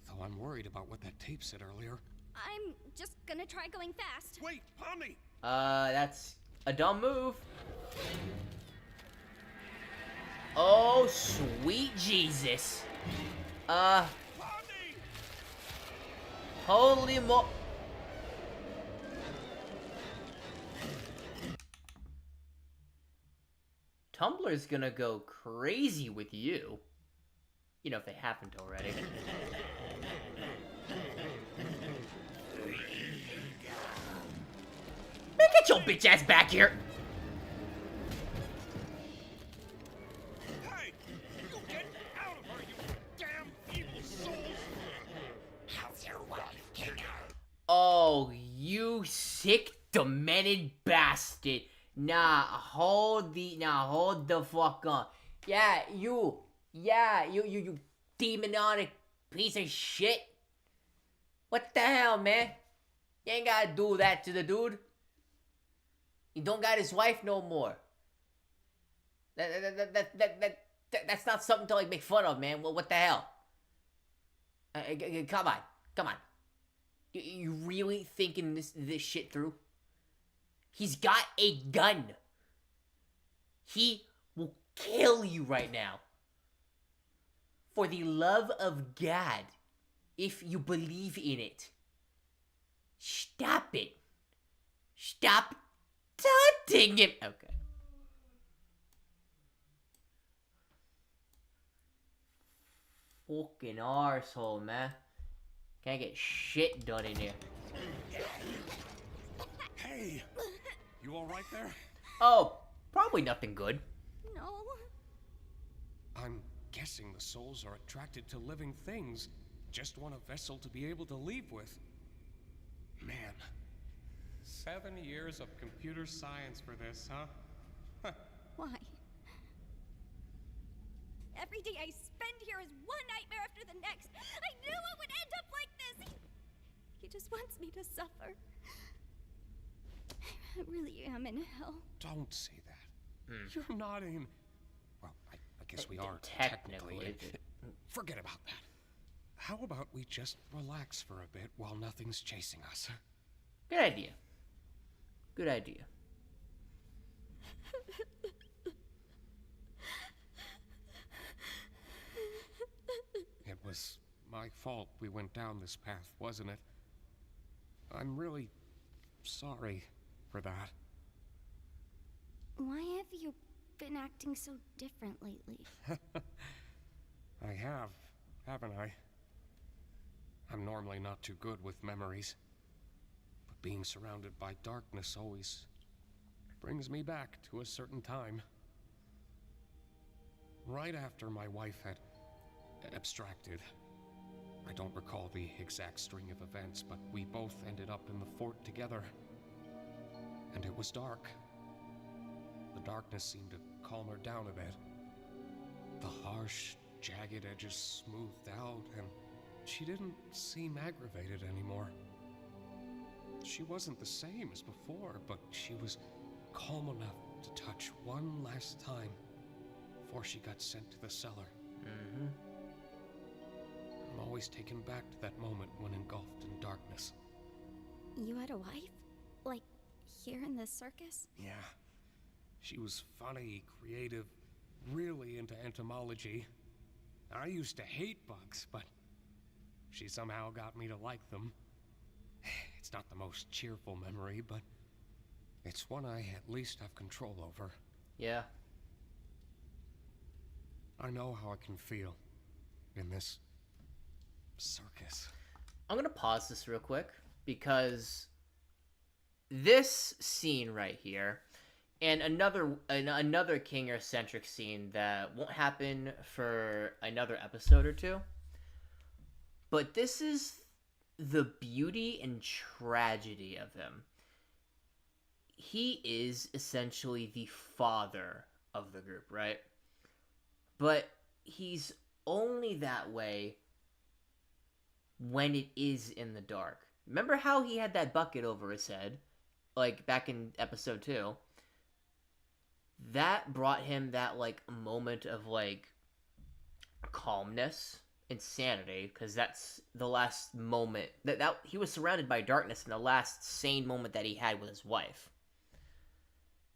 Though I'm worried about what that tape said earlier. I'm just gonna try going fast. Wait, Pomni! That's a dumb move. Oh, sweet Jesus. Holy mo... Tumblr's gonna go crazy with you. You know, if they haven't already. Man, get your bitch ass back here! Hey! You get out of her, you damn evil souls! How's your wife, Kane? Oh, you sick, demented bastard. Nah, hold the fuck on. Yeah, you demonic piece of shit. What the hell, man? You ain't gotta do that to the dude. He don't got his wife no more. That's not something to, like, make fun of, man. Well, what the hell? Come on. You really thinking this shit through? He's got a gun. He will kill you right now. For the love of God, if you believe in it. Stop it. Stop taunting him. Okay. Fucking arsehole, man. Can't get shit done in here. Hey! You alright there? Oh, probably nothing good. No. I'm guessing the souls are attracted to living things. Just want a vessel to be able to leave with. Man. 7 years of computer science for this, huh? Why? Every day I spend here is one nightmare after the next. I knew it would end up like this. He just wants me to suffer. I really am in hell. Don't say that. You're not in... Well, I guess we are technically. Forget about that. How about we just relax for a bit while nothing's chasing us? Good idea. Good idea. It was my fault we went down this path, wasn't it? I'm really sorry for that. Why have you been acting so different lately? I have, haven't I? I'm normally not too good with memories, but being surrounded by darkness always brings me back to a certain time. Right after my wife had abstracted. I don't recall the exact string of events, but we both ended up in the fort together. And it was dark. the darkness seemed to calm her down a bit. The harsh, jagged edges smoothed out, and she didn't seem aggravated anymore. She wasn't the same as before, but she was calm enough to touch one last time before she got sent to the cellar. Mm-hmm. I'm always taken back to that moment when engulfed in darkness. You had a wife? Like, here in the circus? Yeah. She was funny, creative, really into entomology. I used to hate bugs, but she somehow got me to like them. It's not the most cheerful memory, but it's one I at least have control over. Yeah. I know how I can feel in this circus. I'm gonna pause this real quick because this scene right here and another Kinger-centric scene that won't happen for another episode or two, but this is the beauty and tragedy of him. He is essentially the father of the group, right? But he's only that way when it is in the dark. Remember how he had that bucket over his head, like back in episode 2? That brought him that like moment of like calmness, insanity, because that's the last moment that he was surrounded by darkness in the last sane moment that he had with his wife.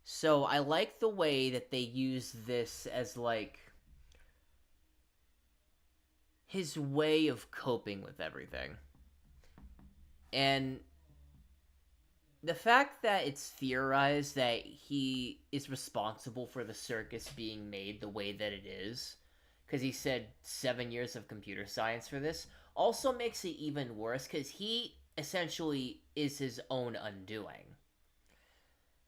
So I like the way that they use this as like his way of coping with everything. And the fact that it's theorized that he is responsible for the circus being made the way that it is, because he said 7 years of computer science for this, also makes it even worse because he essentially is his own undoing.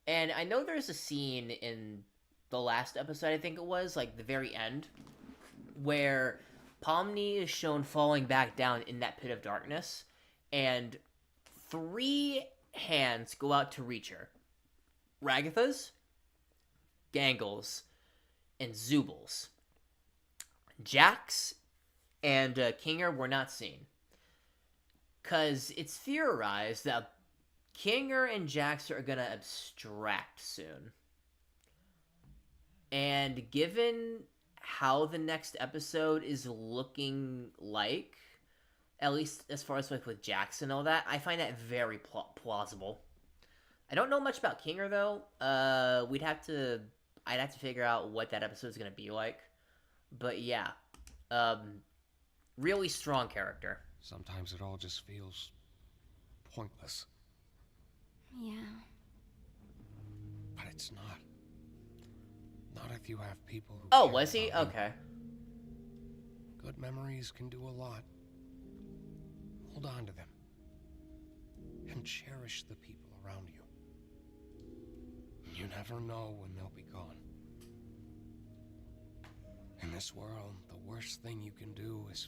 And I know there's a scene in the last episode, I think it was, like the very end, where Pomni is shown falling back down in that pit of darkness, and 3 hands go out to reach her. Ragatha's, Gangles, and Zoobles. Jax and Kinger were not seen. Because it's theorized that Kinger and Jax are going to abstract soon. And given how the next episode is looking like, at least as far as with Jax and all that, I find that very plausible. I don't know much about Kinger, though. I'd have to figure out what that episode is going to be like. But yeah, really strong character. Sometimes it all just feels pointless. Yeah. But it's not. Not if you have people who... Oh, was he? Okay. Good memories can do a lot. Hold on to them. And cherish the people around you. You never know when they'll be gone. In this world, the worst thing you can do is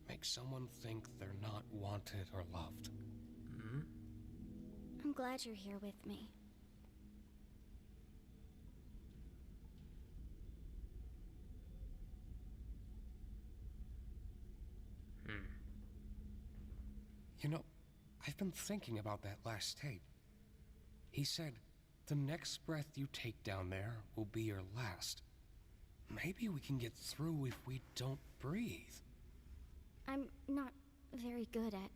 make someone think they're not wanted or loved. Mm-hmm. I'm glad you're here with me. You know, I've been thinking about that last tape. He said, the next breath you take down there will be your last. Maybe we can get through if we don't breathe. I'm not very good at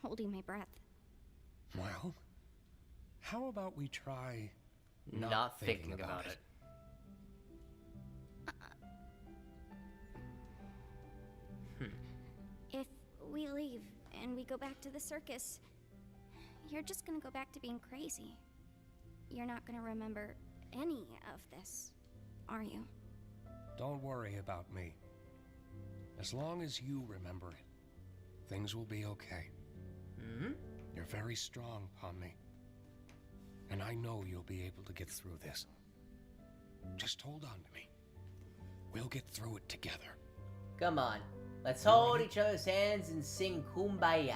holding my breath. Well, how about we try not thinking about it? If we leave and we go back to the circus, you're just gonna go back to being crazy. You're not gonna remember any of this, are you? Don't worry about me. As long as you remember it, things will be okay. Mm-hmm. You're very strong, Pomni. And I know you'll be able to get through this. Just hold on to me. We'll get through it together. Come on. Let's hold each other's hands and sing Kumbaya.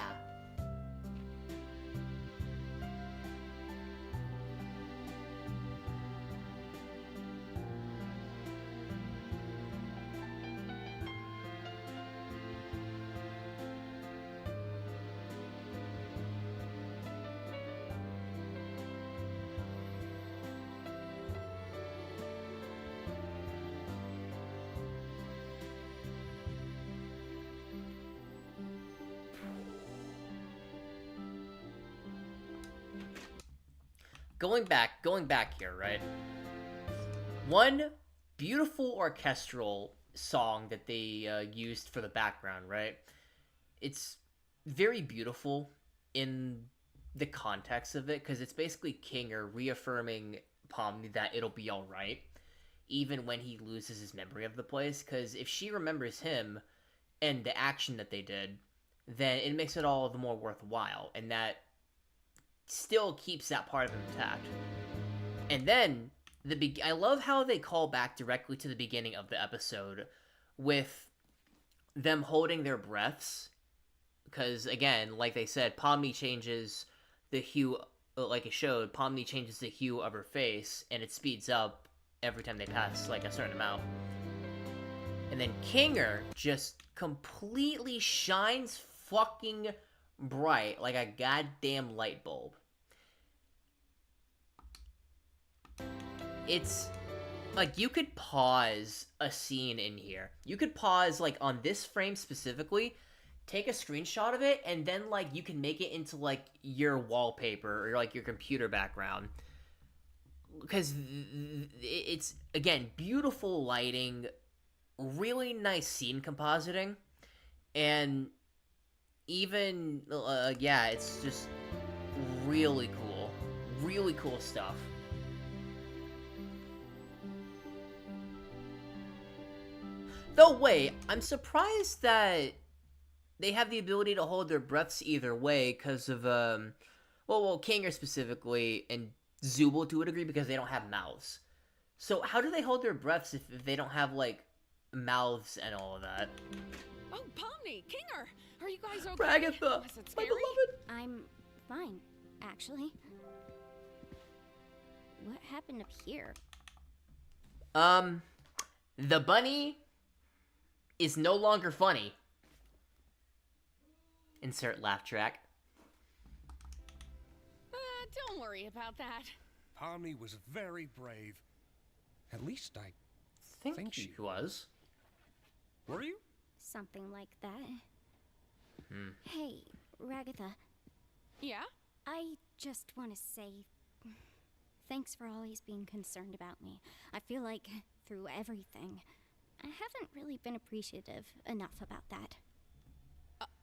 going back here, right? One beautiful orchestral song that they used for the background, right? It's very beautiful in the context of it, because it's basically Kinger reaffirming Pomni that it'll be alright, even when he loses his memory of the place, because if she remembers him and the action that they did, then it makes it all the more worthwhile, and that still keeps that part of him intact. And then, I love how they call back directly to the beginning of the episode with them holding their breaths, because, again, like they said, Pomni changes the hue, like it showed, Pomni changes the hue of her face, and it speeds up every time they pass, like, a certain amount. And then Kinger just completely shines fucking bright, like a goddamn light bulb. It's, like, you could pause a scene in here. You could pause, like, on this frame specifically, take a screenshot of it, and then, like, you can make it into, like, your wallpaper or, like, your computer background. Because it's, again, beautiful lighting, really nice scene compositing, and even, yeah, it's just really cool stuff. Though, wait, I'm surprised that they have the ability to hold their breaths either way, because of, well, Kinger specifically, and Zubul to a degree, because they don't have mouths. So, how do they hold their breaths if they don't have, like, mouths and all of that? Oh, Pomni, Kinger, are you guys okay? Ragatha, Was it my scary? beloved. I'm fine, actually. What happened up here? The bunny is no longer funny. Insert laugh track. Don't worry about that. Pomni was very brave. At least I think she was. Were you? Something like that. Hey, Ragatha. Yeah? I just want to say thanks for always being concerned about me. I feel like through everything, I haven't really been appreciative enough about that.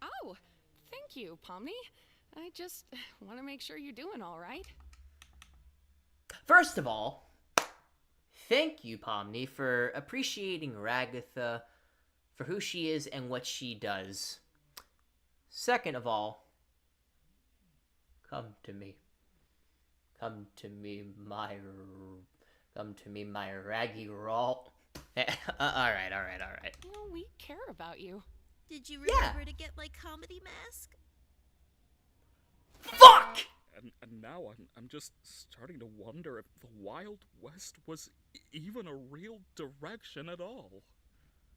Oh, thank you, Pomni. I just want to make sure you're doing all right. First of all, thank you, Pomni, for appreciating Ragatha for who she is and what she does. Second of all, come to me. Come to me, my raggy roll. Alright. You know, we care about you. Did you remember to get my comedy mask? Fuck! And now I'm just starting to wonder if the Wild West was even a real direction at all.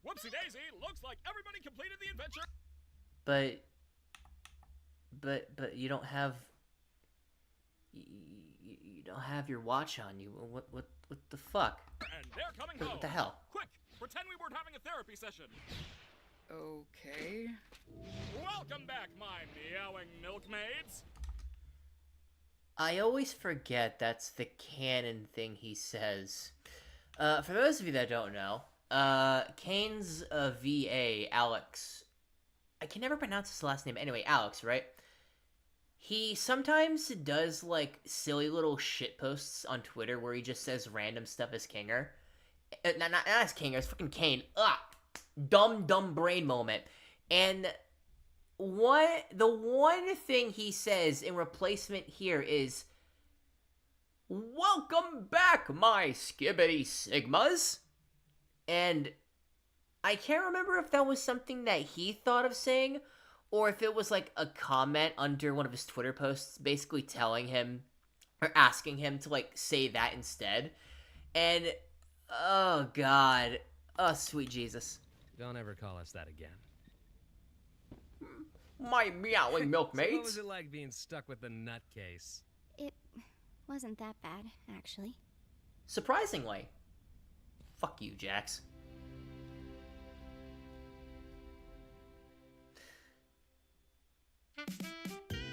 Whoopsie daisy, looks like everybody completed the adventure. But you don't have you don't have your watch on you. What the fuck? And they're coming home. What the hell? Quick, pretend we weren't having a therapy session. Okay. Welcome back, my meowing milkmaids. I always forget that's the canon thing he says. For those of you that don't know, Kane's VA, Alex, I can never pronounce his last name. Anyway, Alex, right? He sometimes does, like, silly little shit posts on Twitter where he just says random stuff as Kinger. Not as Kinger, it's fucking Kane. Ugh! Dumb brain moment. And the one thing he says in replacement here is, "Welcome back, my skibbity sigmas." And I can't remember if that was something that he thought of saying, or if it was like a comment under one of his Twitter posts basically telling him, or asking him to like say that instead. And, oh god. Oh, sweet Jesus. Don't ever call us that again. My meowing milkmaids. So what was it like being stuck with the nutcase? It wasn't that bad, actually. Surprisingly. Fuck you, Jax.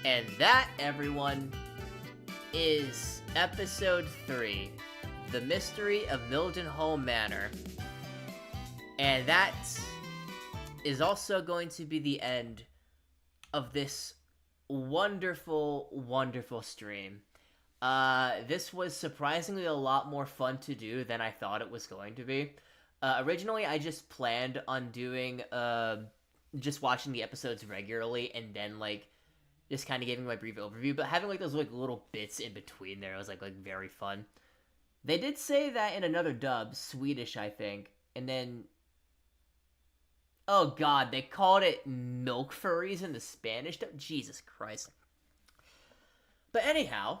And that, everyone, is episode 3, The Mystery of Mildenhall Manor. And that is also going to be the end of this wonderful, wonderful stream. This was surprisingly a lot more fun to do than I thought it was going to be. Originally, I just planned on doing, just watching the episodes regularly and then, like, just kind of giving my brief overview, but having, like, those, like, little bits in between there was, like, very fun. They did say that in another dub, Swedish, I think, and then... Oh god, they called it milk furries in the Spanish dub? Jesus Christ. But anyhow,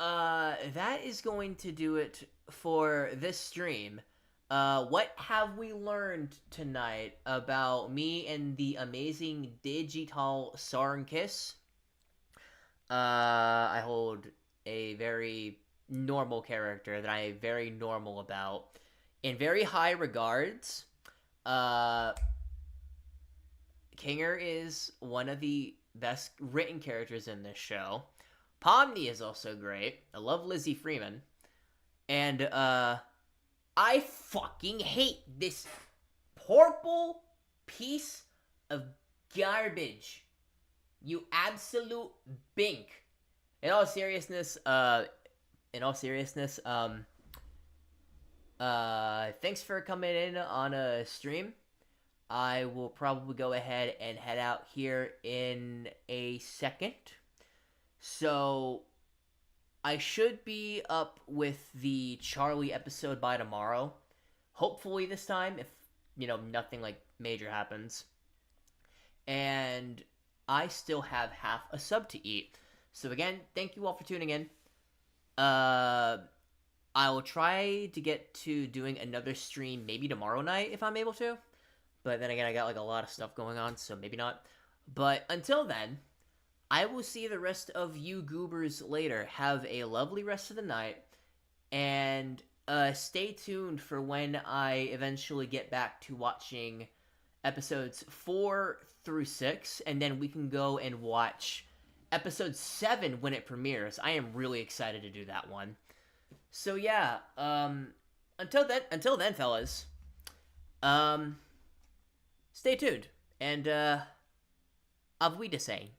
that is going to do it for this stream. What have we learned tonight about me and the amazing Digital Circus? I hold a very normal character that I am very normal about. In very high regards, Kinger is one of the best written characters in this show. Pomni is also great. I love Lizzie Freeman. And, I fucking hate this purple piece of garbage. You absolute bink. In all seriousness, thanks for coming in on a stream. I will probably go ahead and head out here in a second. So, I should be up with the Charlie episode by tomorrow. Hopefully this time, if, nothing, like, major happens. And I still have half a sub to eat. So again, thank you all for tuning in. I will try to get to doing another stream maybe tomorrow night if I'm able to. But then again, I got, like, a lot of stuff going on, so maybe not. But until then, I will see the rest of you goobers later. Have a lovely rest of the night. And stay tuned for when I eventually get back to watching episodes 4 through 6. And then we can go and watch episode 7 when it premieres. I am really excited to do that one. So yeah, until then, fellas, stay tuned. And, auf Wiedersehen.